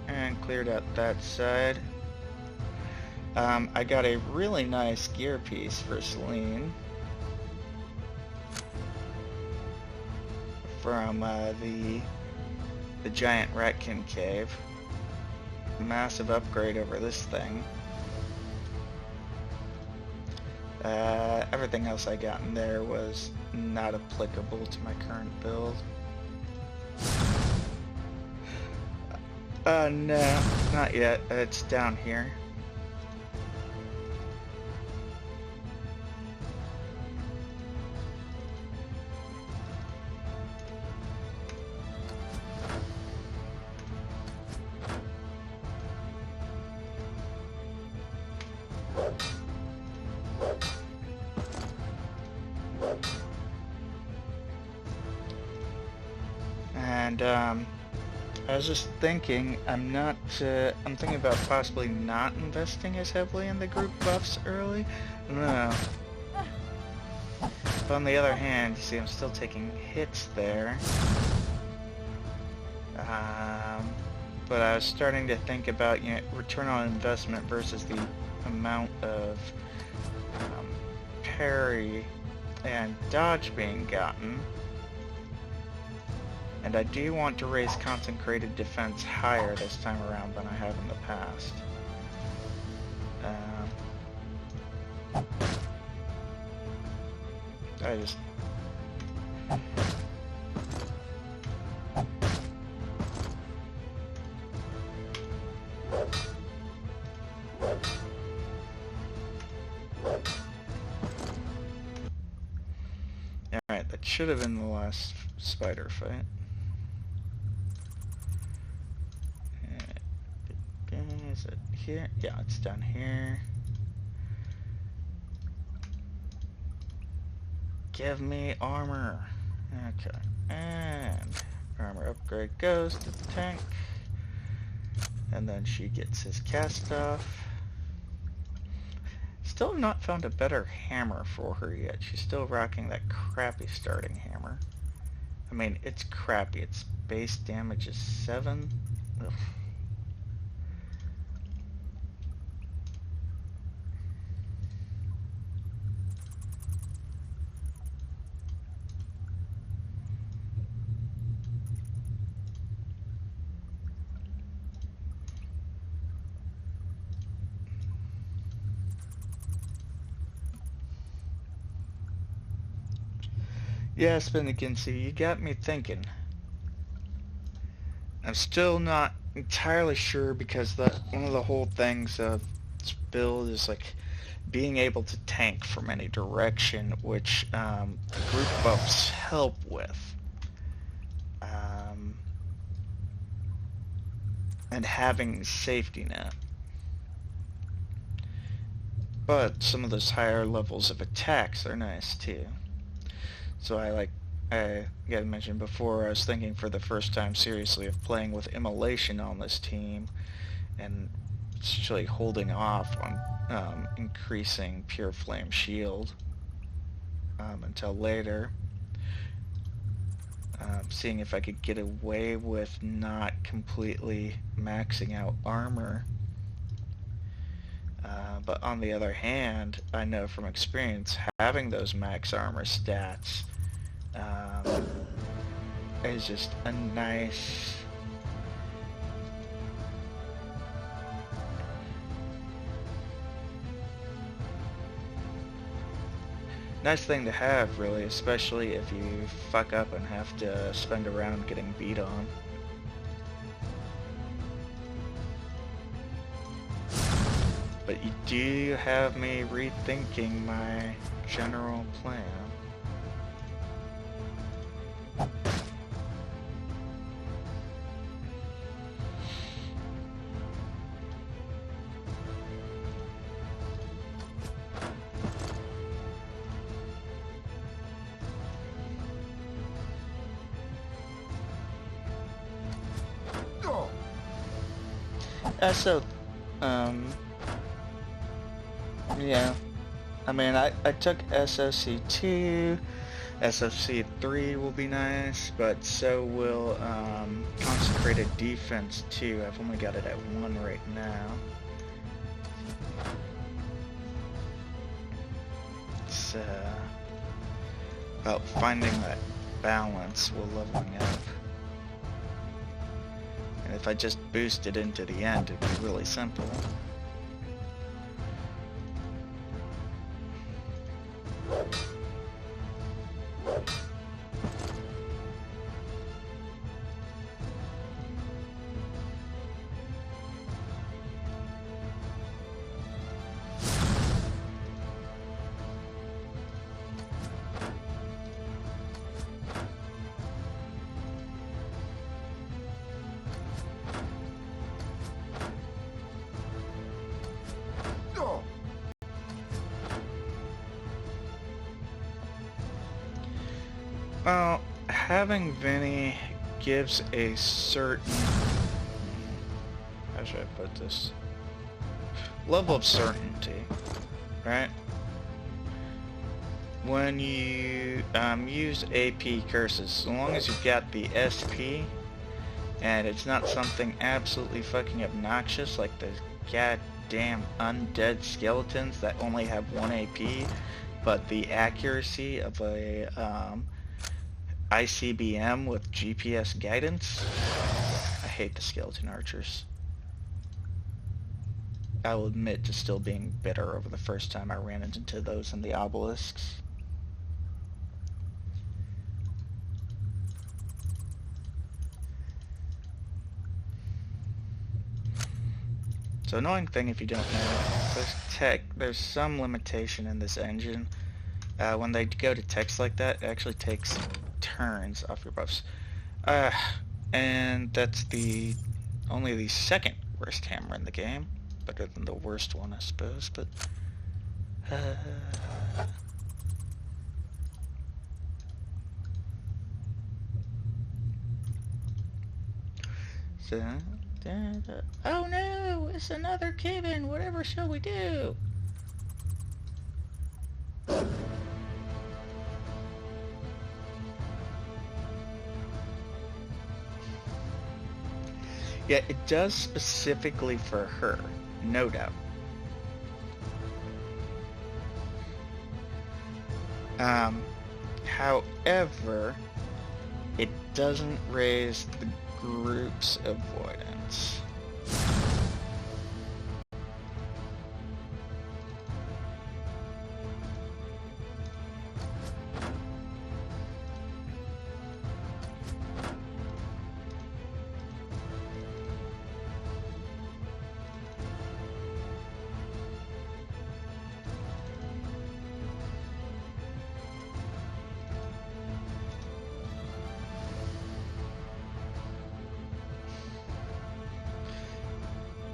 and cleared out that side. I got a really nice gear piece for Selen from the giant ratkin cave. Massive upgrade over this thing. Everything else I got in there was not applicable to my current build. No, not yet. It's down here. And, I was just thinking, I'm thinking about possibly not investing as heavily in the group buffs early. I don't know. But on the other hand, you see I'm still taking hits there. But I was starting to think about, you know, return on investment versus the amount of parry and dodge being gotten. And I do want to raise consecrated defense higher this time around than I have in the past. I just... Alright, that should have been the last spider fight. Is it here? Yeah, it's down here. Give me armor. Okay. And armor upgrade goes to the tank. And then she gets his cast off. Still have not found a better hammer for her yet. She's still rocking that crappy starting hammer. I mean, it's crappy. Its base damage is 7. Ugh. Yeah, Spinnikinsey, you got me thinking. I'm still not entirely sure because one of the whole things of this build is like being able to tank from any direction, which the group buffs help with. And having safety net. But some of those higher levels of attacks are nice too. So I got mentioned before, I was thinking for the first time seriously of playing with immolation on this team and actually holding off on increasing pure flame shield until later. Seeing if I could get away with not completely maxing out armor. But on the other hand, I know from experience having those max armor stats is just a nice thing to have, really, especially if you fuck up and have to spend a round getting beat on. But you do have me rethinking my general plan. So, yeah, I mean, I took SOC2, SOC3 will be nice, but so will Consecrated Defense 2. I've only got it at 1 right now. It's about finding that balance while leveling up. And if I just boost it into the end, it'd be really simple. Well, having Vinny gives a certain, how should I put this, level of certainty, right? When you use AP curses, as long as you've got the SP, and it's not something absolutely fucking obnoxious like the goddamn undead skeletons that only have 1 AP, but the accuracy of a ICBM with GPS guidance. I hate the skeleton archers. I will admit to still being bitter over the first time I ran into those in the obelisks. So annoying thing if you don't know, there's some limitation in this engine. When they go to text like that, it actually takes turns off your buffs. And that's only the second worst hammer in the game. Better than the worst one, I suppose, but so oh no, it's another cave-in, whatever shall we do? Yeah, it does specifically for her, no doubt. However, it doesn't raise the group's avoidance.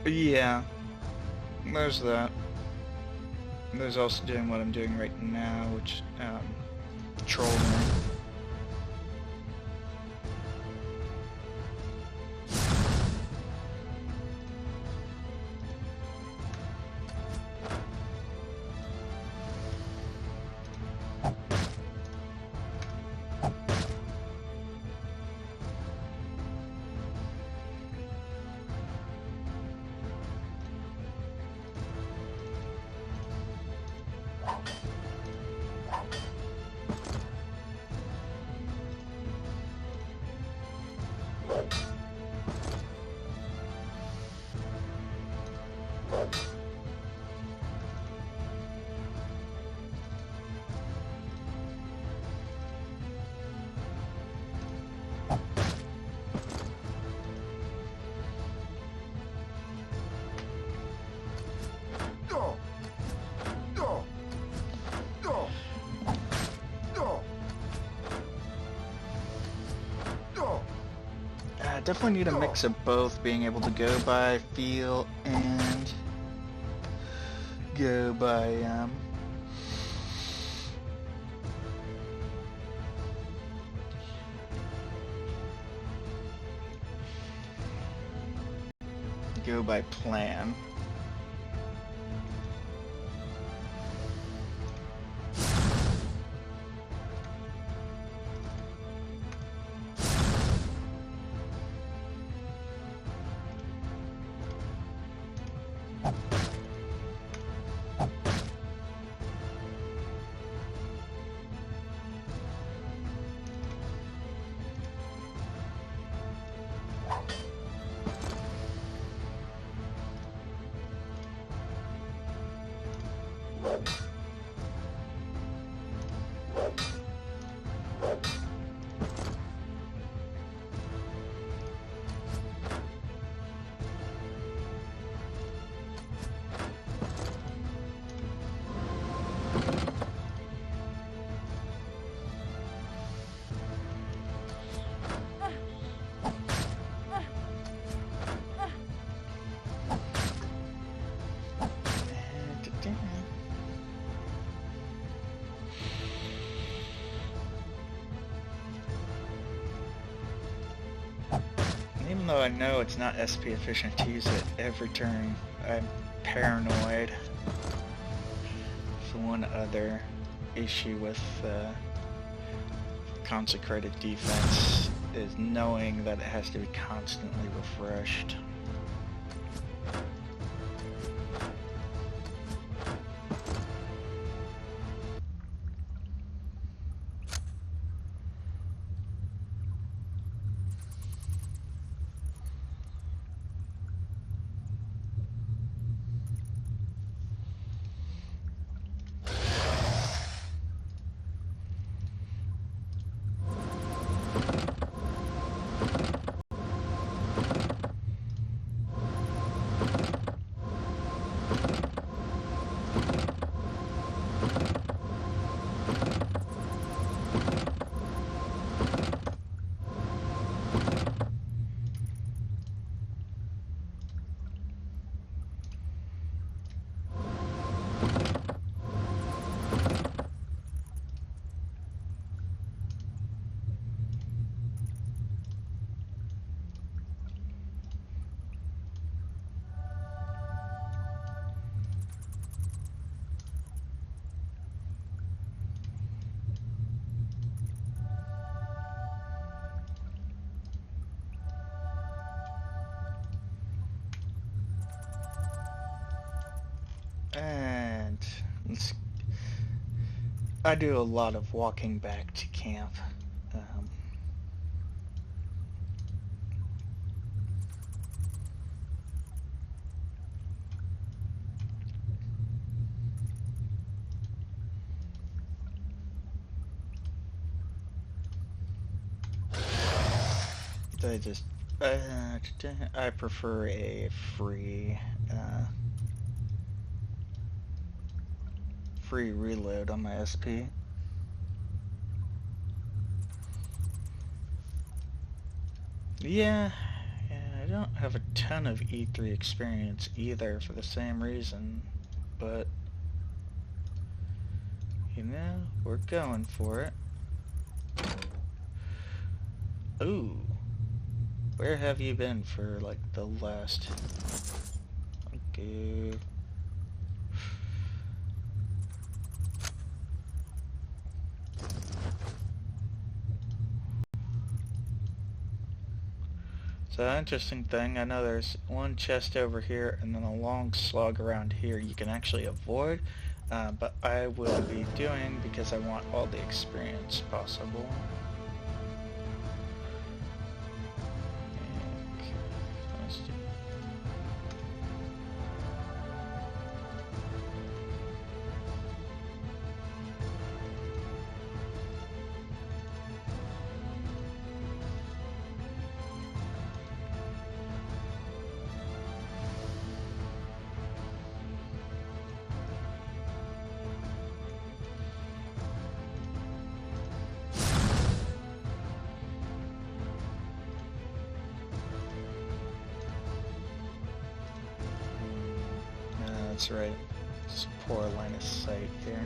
Yeah, there's that. There's also doing what I'm doing right now, which, trolling. Definitely need a mix of both, being able to go by feel and go by plan. Even though I know it's not SP efficient to use it every turn, I'm paranoid. So one other issue with consecrated defense is knowing that it has to be constantly refreshed. And I do a lot of walking back to camp. I prefer a free reload on my SP. Yeah, it don't have a ton of E3 experience either for the same reason, but you know, we're going for it. Ooh, where have you been for like the last... Okay. So interesting thing, I know there's one chest over here and then a long slug around here you can actually avoid, but I will be doing because I want all the experience possible. Okay, let's do... That's right. It's a poor line of sight here.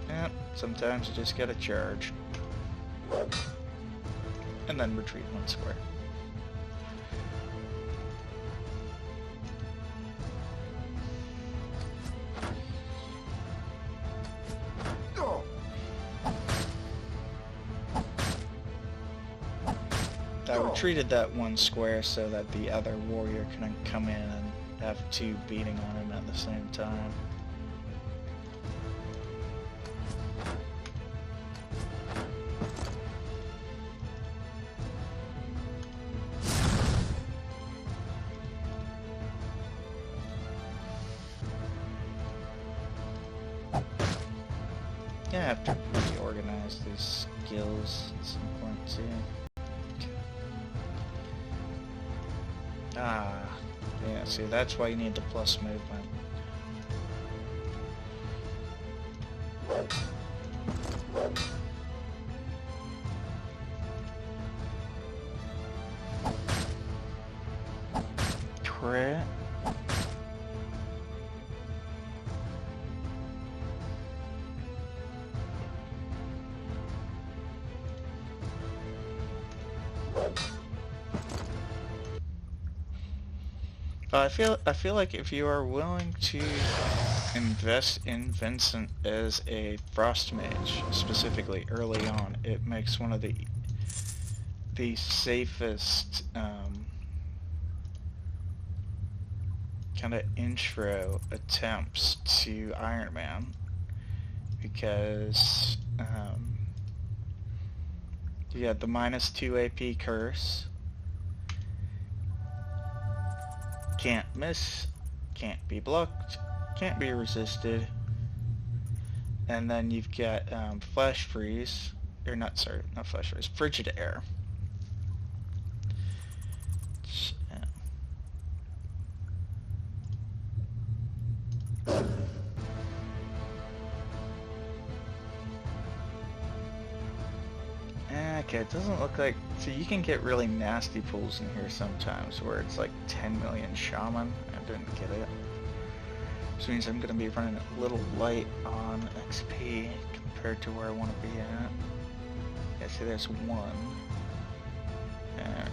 Yep, sometimes you just gotta charge. And then retreat one square. I retreated that one square so that the other warrior couldn't come in and have two beating on him at the same time. Yeah, I have to reorganize these skills at some point too. Ah, yeah, see, that's why you need the plus movement. Crit. I feel like if you are willing to invest in Vincent as a frost mage, specifically early on, it makes one of the safest kind of intro attempts to Ironman, because you got the -2 AP curse. Can't miss, can't be blocked, can't be resisted, and then you've got flash freeze, or not flash freeze, frigid air. Okay, it doesn't look like... So you can get really nasty pulls in here sometimes where it's like 10 million shaman. I didn't get it. Which means I'm going to be running a little light on XP compared to where I want to be at. Yeah, see there's one. There.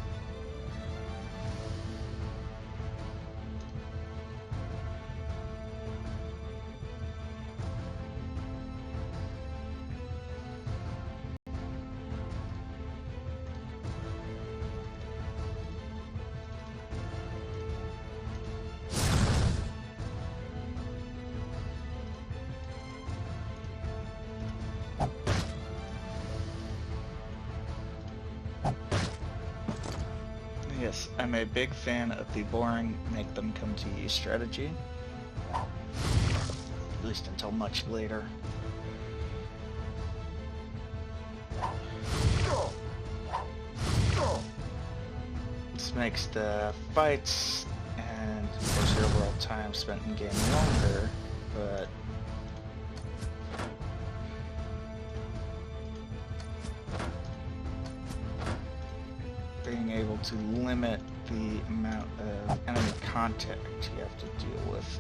Yes, I'm a big fan of the boring make them come to you strategy. At least until much later. This makes the fights and of course the overall time spent in game longer, but being able to limit the amount of enemy contact you have to deal with.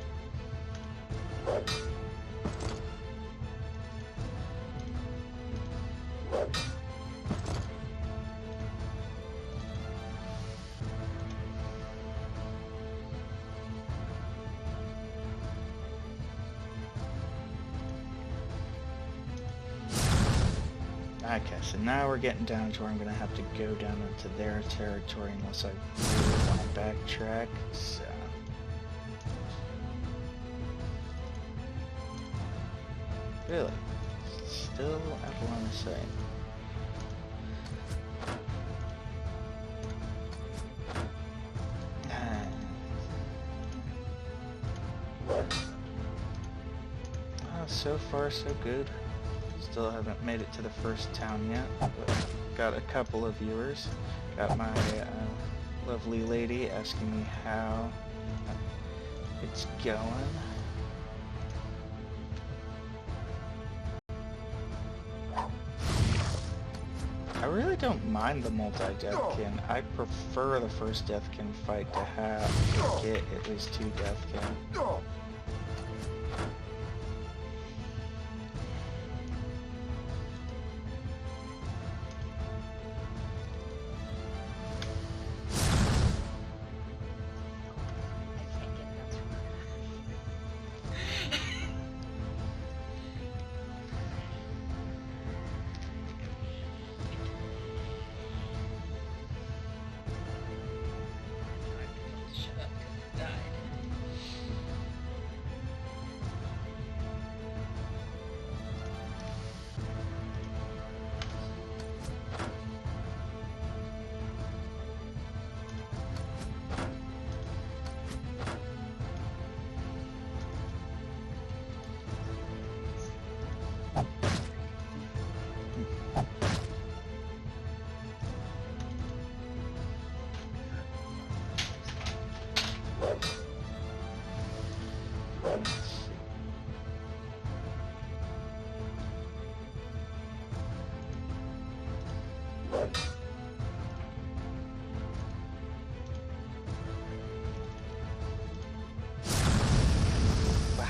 Okay, so now we're getting down to where I'm going to have to go down into their territory unless I really want to backtrack, so... Really? Still at line of sight. So far, so good. Still haven't made it to the first town yet, but got a couple of viewers. Got my lovely lady asking me how it's going. I really don't mind the multi-deathkin. I prefer the first deathkin fight to get at least 2 deathkin.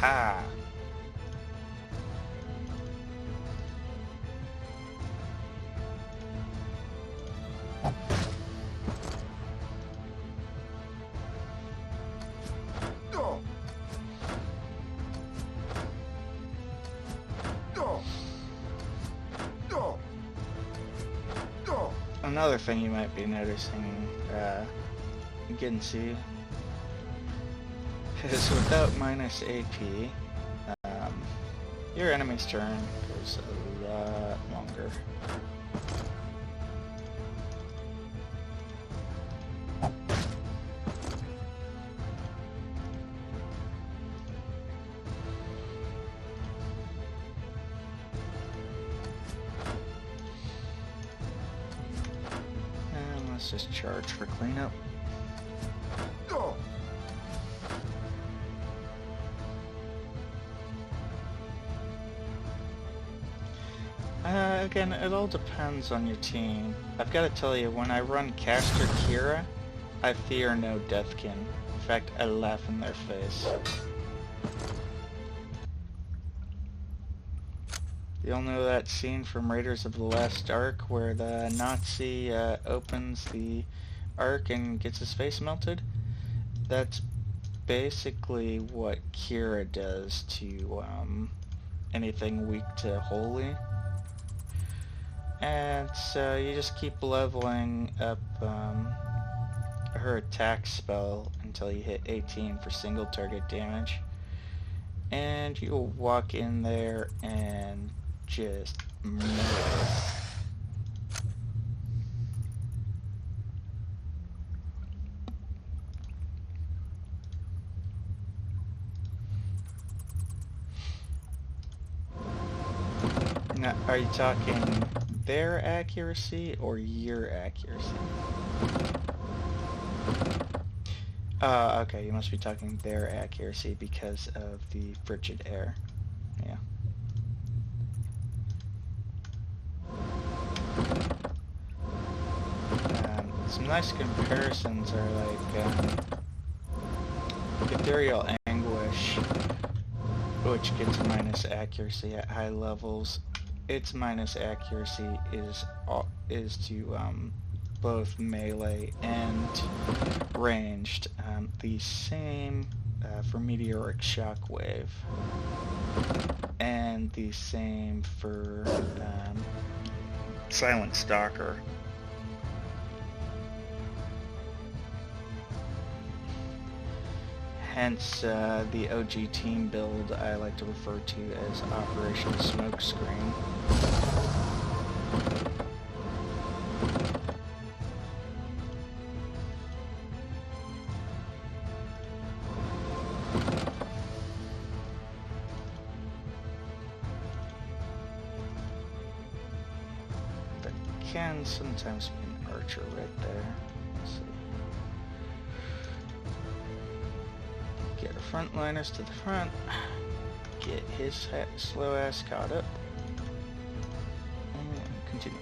Aha! Another thing you might be noticing, again, see, is without minus AP, your enemy's turn goes a lot longer. Just charge for cleanup. Again, it all depends on your team. I've got to tell you, when I run Caster Kira, I fear no deathkin. In fact, I laugh in their face. You all know that scene from Raiders of the Lost Ark where the Nazi opens the Ark and gets his face melted? That's basically what Kira does to anything weak to holy. And so you just keep leveling up her attack spell until you hit 18 for single target damage. And you'll walk in there and just murder. Now, are you talking their accuracy or your accuracy? Okay, you must be talking their accuracy because of the frigid air. Yeah. Some nice comparisons are like ethereal anguish, which gets minus accuracy at high levels. Its minus accuracy is to both melee and ranged. The same for meteoric shockwave, and the same for silent stalker. Hence, the OG team build I like to refer to as Operation Smokescreen. That can sometimes be an archer right there. Let's see. Get our frontliners to the front. Get his slow ass caught up. And continue.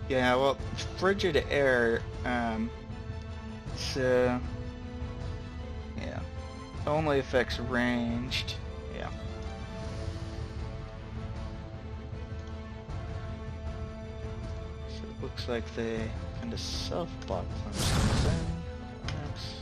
Yeah, well, frigid air, so, yeah, only affects ranged, yeah. So it looks like they kind of self-block themselves in, perhaps.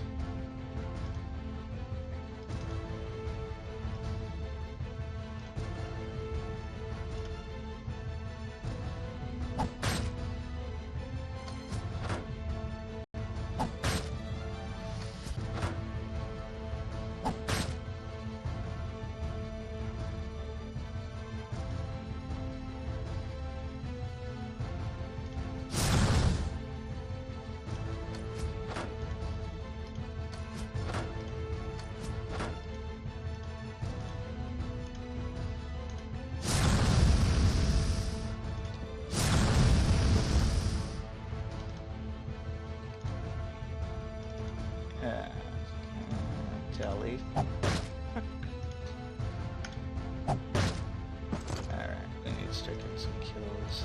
Telly. Alright, we need to start getting some kills.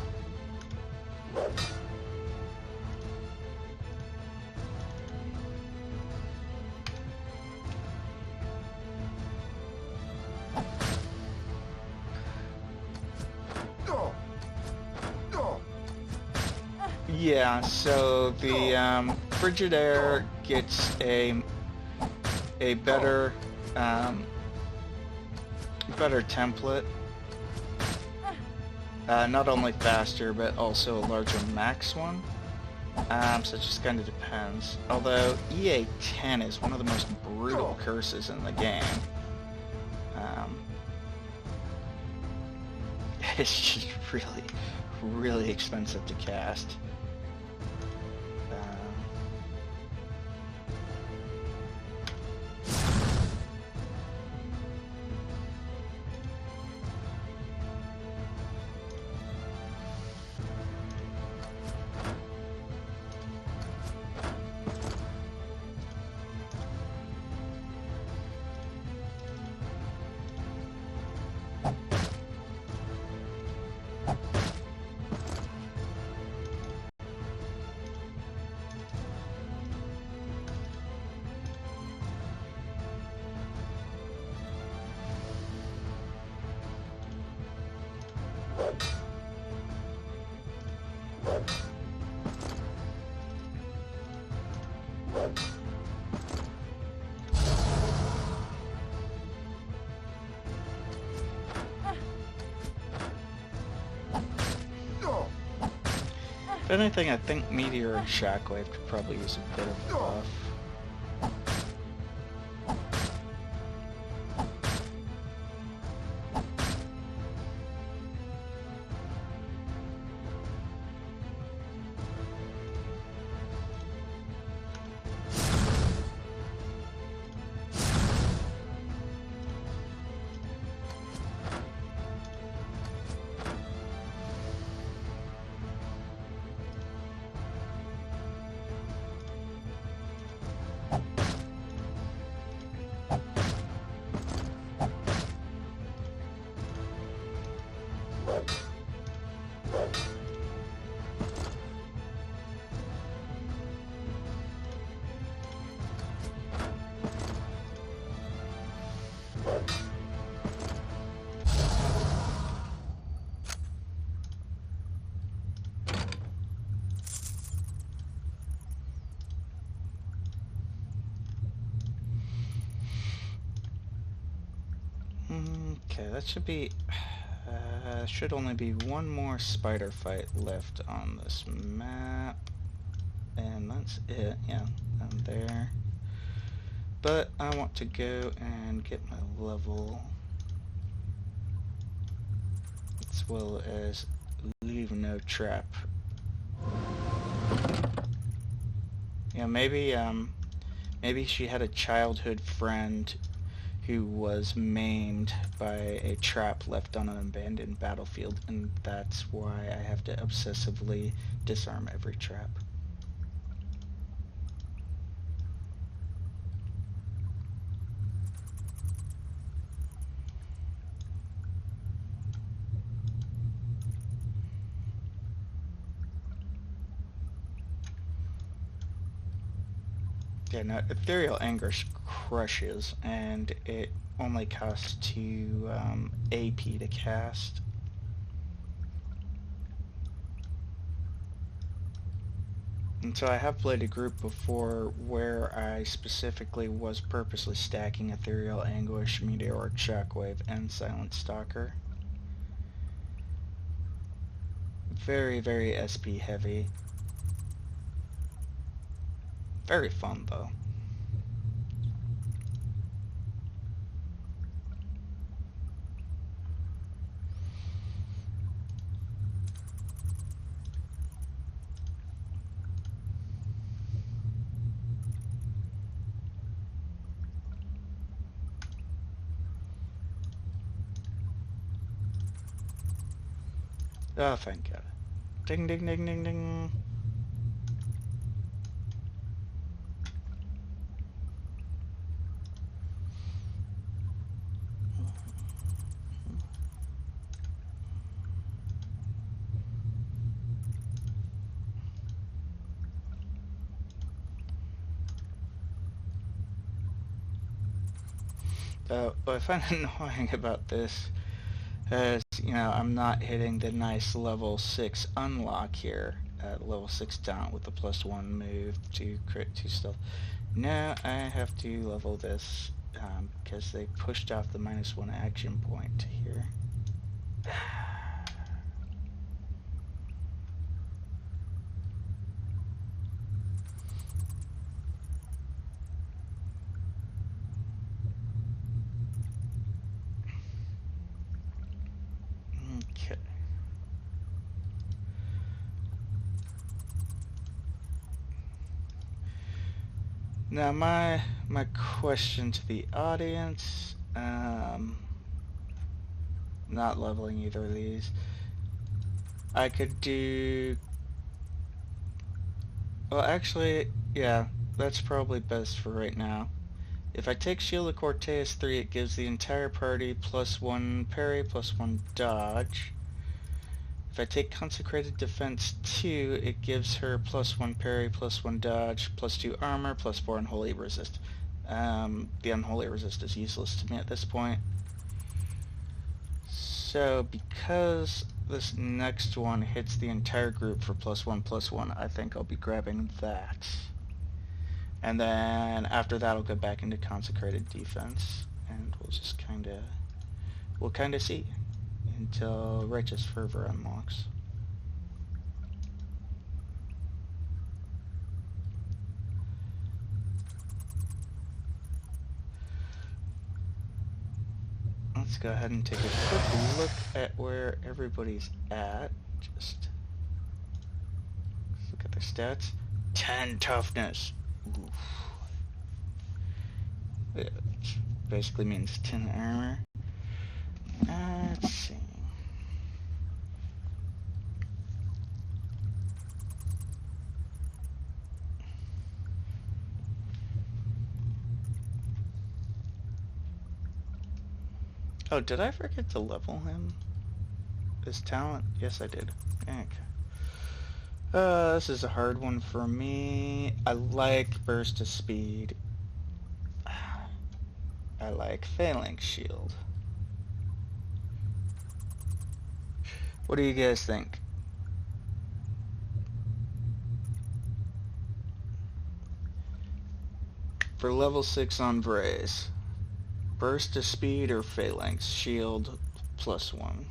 Yeah, so the frigid air gets a better better template. Not only faster, but also a larger max one. So it just kind of depends. Although EA10 is one of the most brutal curses in the game. It's just really, really expensive to cast. If anything, I think Meteor and Shockwave could probably use a bit of a buff. Okay, that should be... should only be one more spider fight left on this map. And that's it, yeah, I'm there. But I want to go and get my level, as well as leave no trap. Yeah, maybe she had a childhood friend who was maimed by a trap left on an abandoned battlefield, and that's why I have to obsessively disarm every trap. Yeah, no, Ethereal Anguish crushes, and it only costs 2 AP to cast. And so I have played a group before where I specifically was purposely stacking Ethereal Anguish, Meteoric Shockwave, and Silent Stalker. Very, very SP heavy. Very fun, though. Oh, thank God. Ding, ding, ding, ding, ding. What I find annoying about this is, you know, I'm not hitting the nice level 6 unlock here, level 6 taunt with the +1 move to crit 2 stealth. Now I have to level this because they pushed off the -1 action point here. Okay. Now my question to the audience, not leveling either of these. I could do, well actually, yeah, that's probably best for right now. If I take Shield of Cortez 3, it gives the entire party +1 parry, +1 dodge. If I take Consecrated Defense 2, it gives her +1 parry, +1 dodge, +2 armor, +4 Unholy Resist. The Unholy Resist is useless to me at this point. So, because this next one hits the entire group for +1/+1, I think I'll be grabbing that. And then after that, I'll go back into Consecrated Defense, and we'll just kind of see until Righteous Fervor unlocks. Let's go ahead and take a quick look at where everybody's at. Just look at their stats. 10 toughness. Oof. Which basically means 10 armor. Let's see. Oh, did I forget to level him? His talent? Yes, I did. Okay. This is a hard one for me. I like Burst of Speed. I like Phalanx Shield. What do you guys think? For level 6 on Vraes. Burst of speed or phalanx shield +1.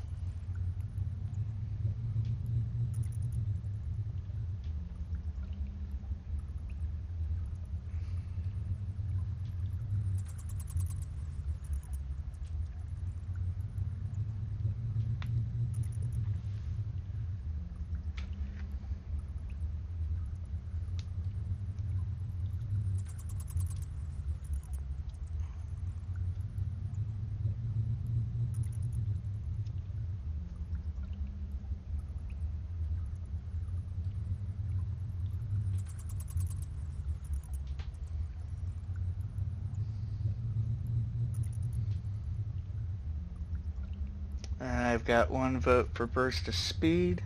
I've got 1 vote for burst of speed.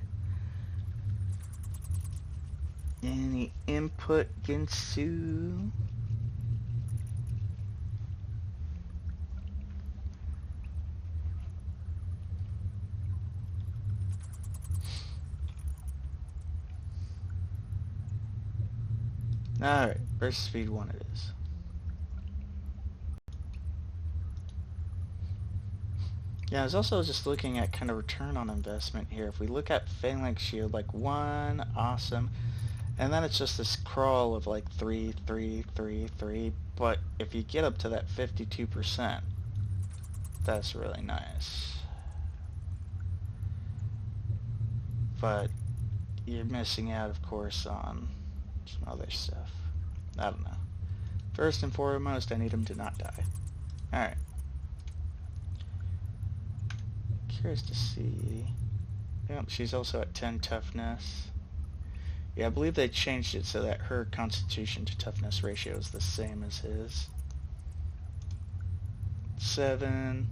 Any input, Ginsu? Alright, burst of speed 1 it is. Yeah, I was also just looking at kind of return on investment here. If we look at Phalanx Shield, like 1, awesome. And then it's just this crawl of like 3, 3, 3, 3. But if you get up to that 52%, that's really nice. But you're missing out, of course, on some other stuff. I don't know. First and foremost, I need him to not die. Alright. Curious to see. Yep, she's also at 10 toughness. Yeah, I believe they changed it so that her constitution to toughness ratio is the same as his. 7,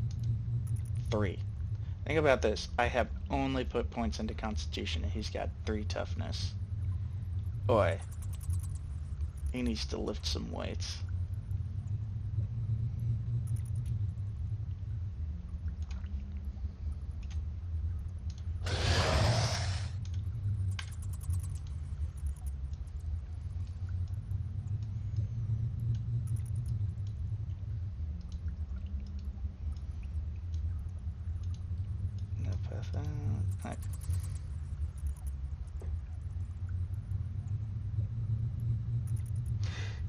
3. Think about this. I have only put points into constitution and he's got 3 toughness. Boy. He needs to lift some weights. Right.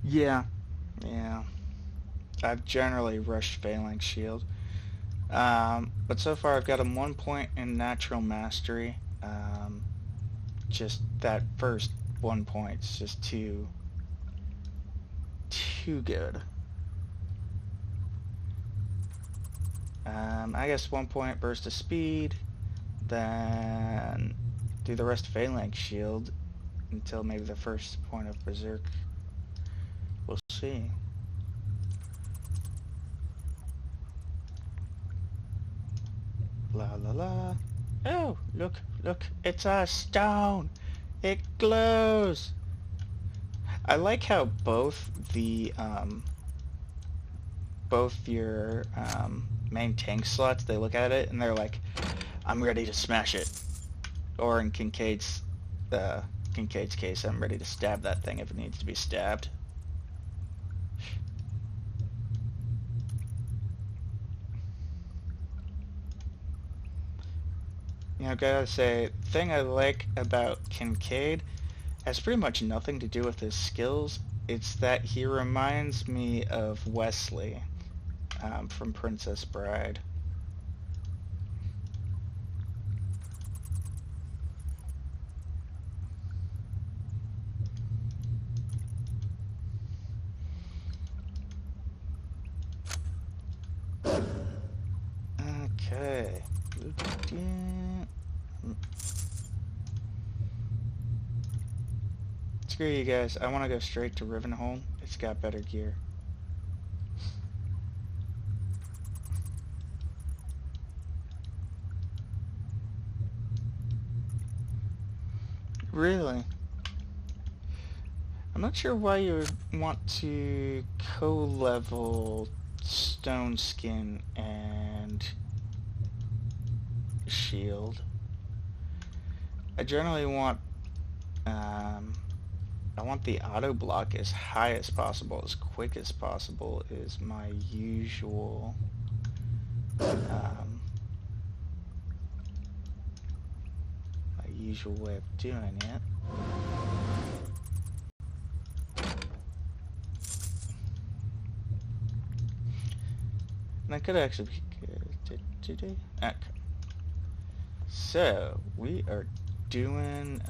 Yeah. I've generally rushed Phalanx Shield. But so far I've got him 1 point in Natural Mastery. Just that first 1 point is just too good. I guess 1 point Burst of Speed, then do the rest Phalanx Shield until maybe the first point of Berserk. We'll see. La la la. Oh, look, it's a stone. It glows. I like how both the both your main tank slots, they look at it and they're like, I'm ready to smash it. Or in Kincaid's case, I'm ready to stab that thing if it needs to be stabbed. You know, I gotta say, the thing I like about Kincaid has pretty much nothing to do with his skills. It's that he reminds me of Wesley from Princess Bride. Okay. Screw you guys. I want to go straight to Rivenholm. It's got better gear. Really? I'm not sure why you would want to co-level Stone Skin and Shield. I generally want I want the auto block as high as possible, as quick as possible is my usual way of doing it. And I could actually be good. Okay. So we are doing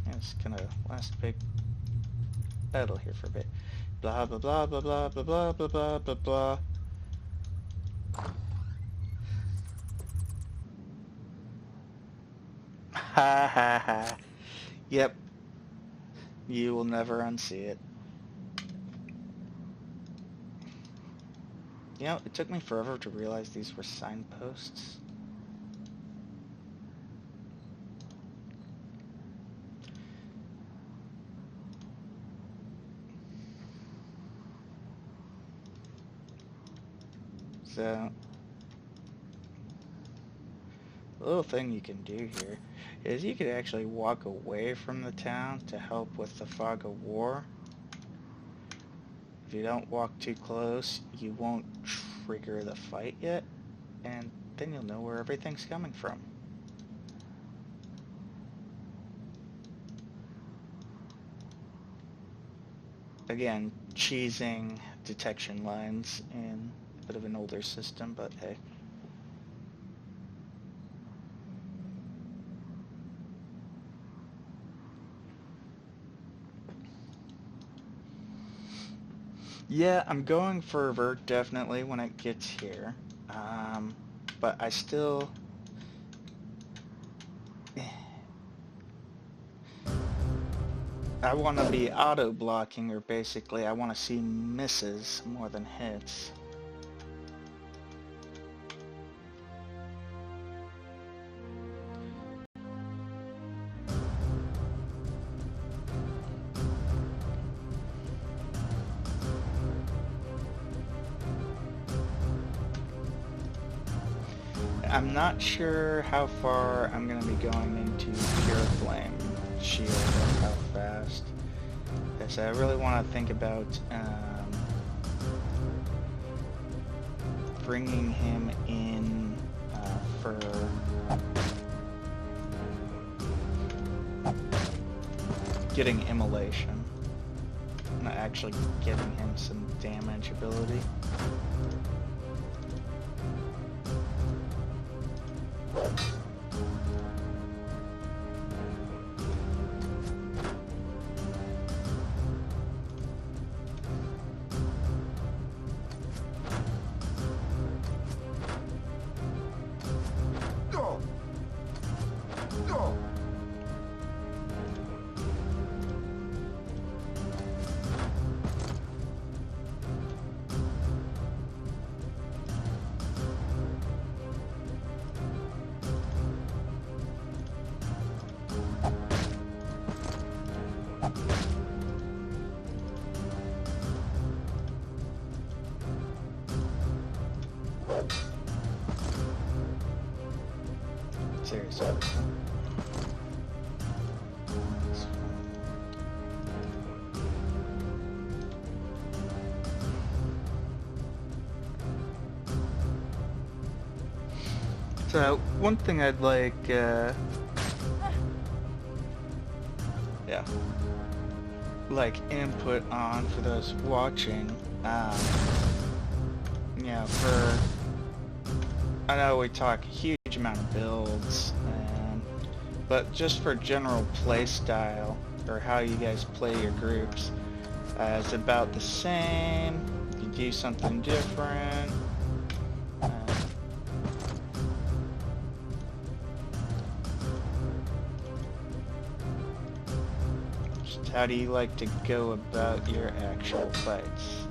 it's gonna last big battle here for a bit. Blah blah blah blah blah blah blah blah blah blah blah. Ha ha ha. Yep. You will never unsee it. You know, it took me forever to realize these were signposts. So, the little thing you can do here is you could actually walk away from the town to help with the fog of war. If you don't walk too close, you won't trigger the fight yet, and then you'll know where everything's coming from. Again, cheesing detection lines in a bit of an older system, but hey. Yeah, I'm going for Vert definitely when it gets here, but I still... I want to be auto-blocking, or basically I want to see misses more than hits. I'm not sure how far I'm going to be going into Pure Flame Shield or how fast. Because I really want to think about bringing him in for getting Immolation. Not actually giving him some damage ability. Seriously. So, one thing I'd like, input on for those watching, for, I know we talk a huge amount of builds, but just for general play style, or how you guys play your groups, it's about the same. You do something different. Just how do you like to go about your actual fights?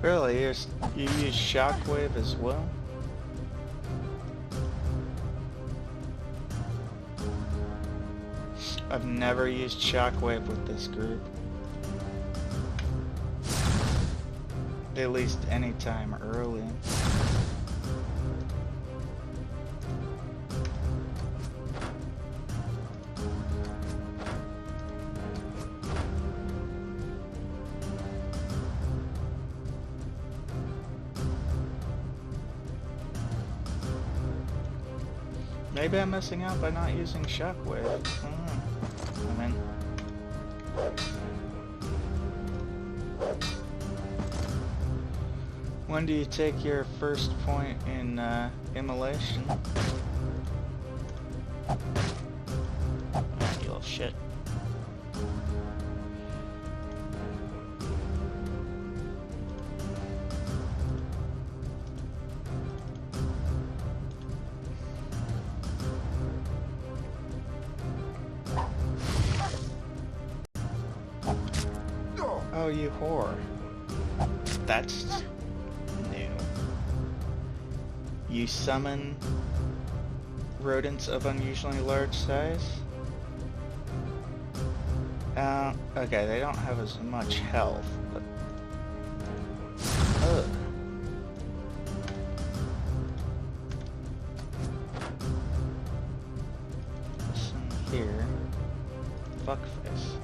Really? You use shockwave as well? I've never used shockwave with this group. At least any time early. Maybe I'm missing out by not using shockwave. I don't know. I mean, when do you take your first point in immolation? Oh, you little shit. Oh, you whore. That's new. You summon rodents of unusually large size? Okay, they don't have as much health, but... Ugh. Listen here. Fuckface.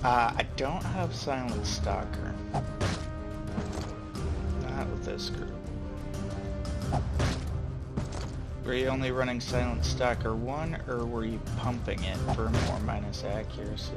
I don't have Silent Stalker. Not with this group. Were you only running Silent Stalker 1, or were you pumping it for more minus accuracy?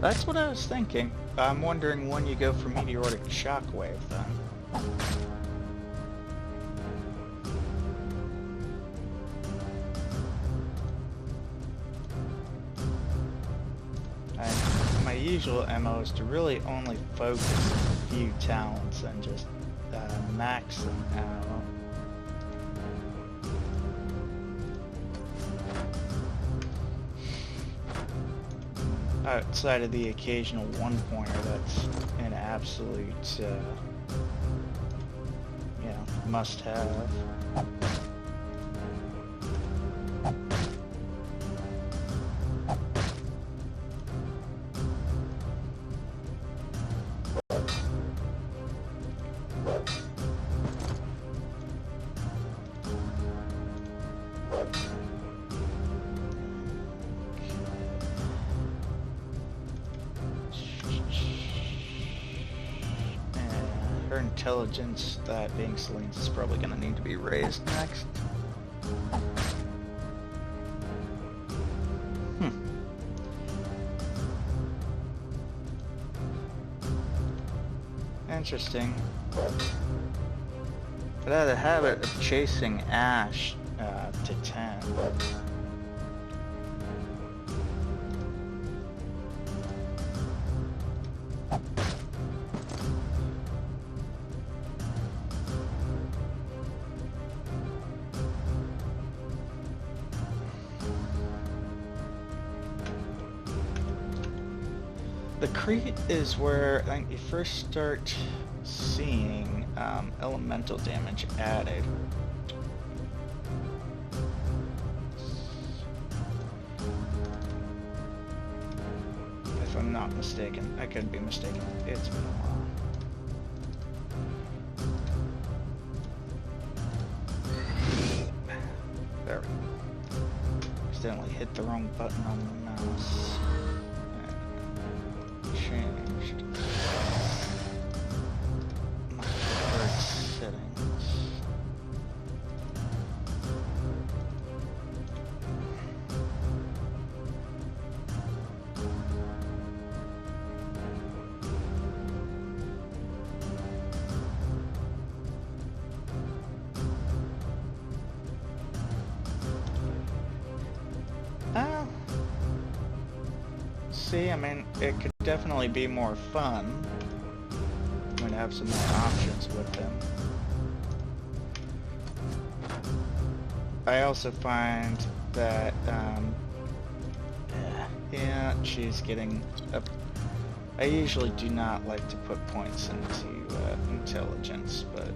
That's what I was thinking. I'm wondering when you go for meteoric shockwave then. And my usual MO is to really only focus a few talents and just max them out. Outside of the occasional one-pointer that's an absolute, must-have. intelligence, that being Selene's, is probably going to need to be raised next. Interesting. But I had a habit of chasing Ash to 10. The Crete is where I think you first start seeing elemental damage added. If I'm not mistaken. I could be mistaken. It's been a while. There we go. Accidentally hit the wrong button on the mouse. Changed my preferred settings. See, I mean, it could definitely be more fun. I'm going to have some more options with them. I also find that, yeah, she's getting up. I usually do not like to put points into intelligence, but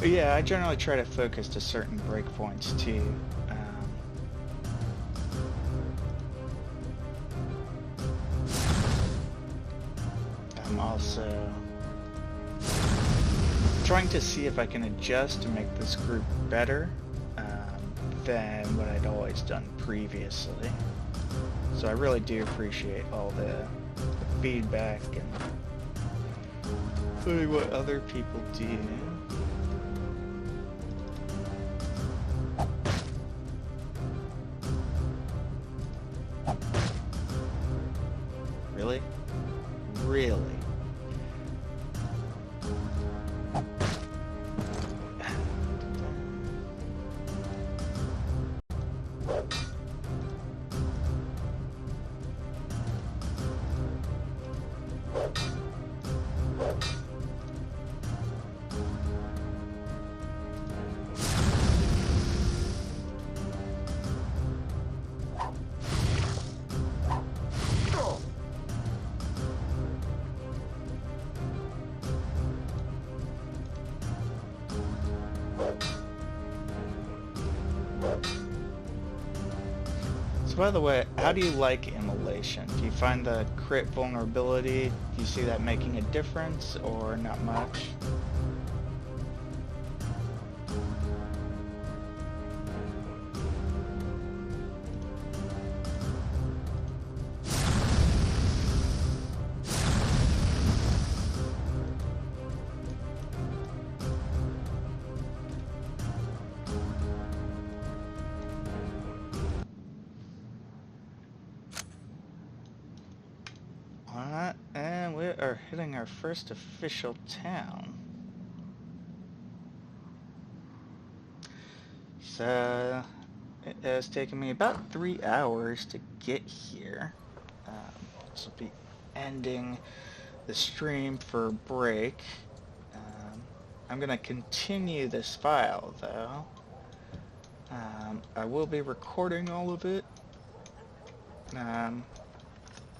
yeah, I generally try to focus to certain breakpoints too. I'm also trying to see if I can adjust to make this group better than what I'd always done previously. So I really do appreciate all the feedback and what other people do. Really? Really? So by the way, how do you like immolation? Do you find the crit vulnerability, do you see that making a difference, or not much? Alright, and we are hitting our first official town. So, it has taken me about 3 hours to get here. This will be ending the stream for a break. I'm going to continue this file, though. I will be recording all of it. I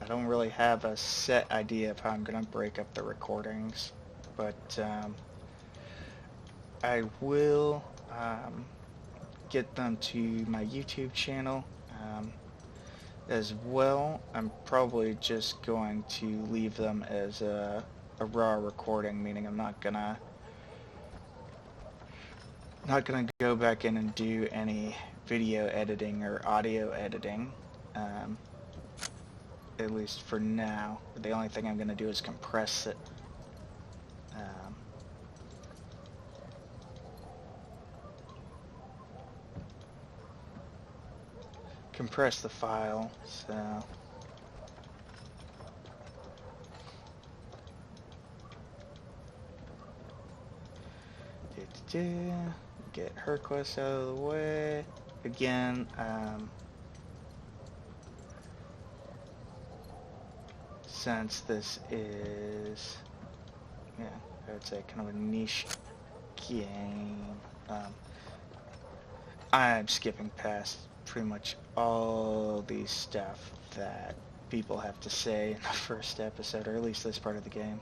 don't really have a set idea of how I'm going to break up the recordings, but I will get them to my YouTube channel as well. I'm probably just going to leave them as a raw recording, meaning I'm not gonna go back in and do any video editing or audio editing, at least for now. The only thing I'm gonna do is compress it. Compress the file, so get her quest out of the way. Again, since this is, yeah, I would say kind of a niche game, I'm skipping past pretty much all the stuff that people have to say in the first episode, or at least this part of the game.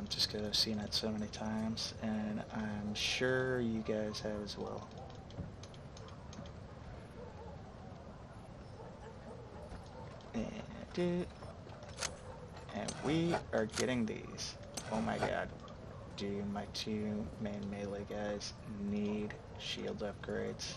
Just because I've seen it so many times, and I'm sure you guys have as well. And we are getting these. Oh my god. Do my two main melee guys need shield upgrades?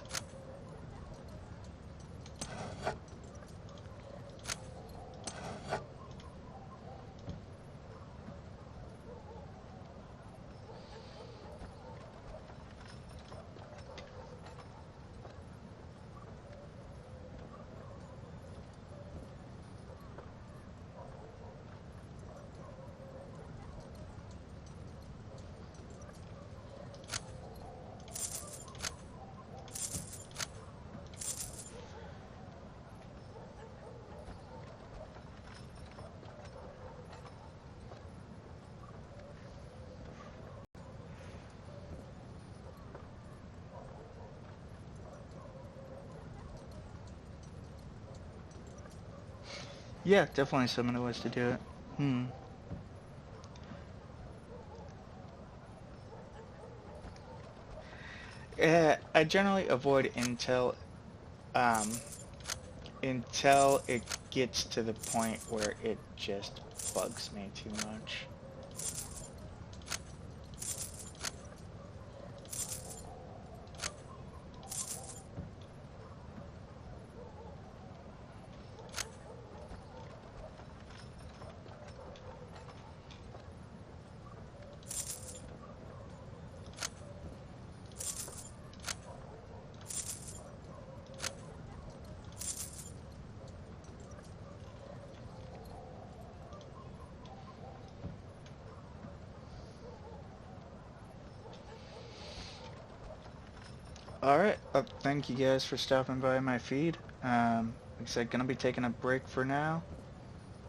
Yeah, definitely some of the ways to do it. I generally avoid until it gets to the point where it just bugs me too much. Alright, thank you guys for stopping by my feed. Like I said, gonna be taking a break for now.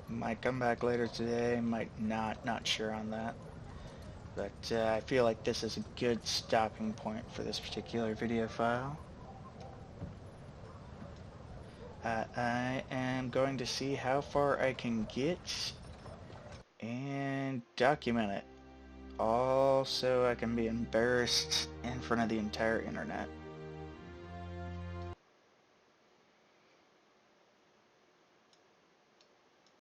Might come back later today, might not sure on that. But I feel like this is a good stopping point for this particular video file. I am going to see how far I can get and document it. Also, I can be embarrassed in front of the entire internet.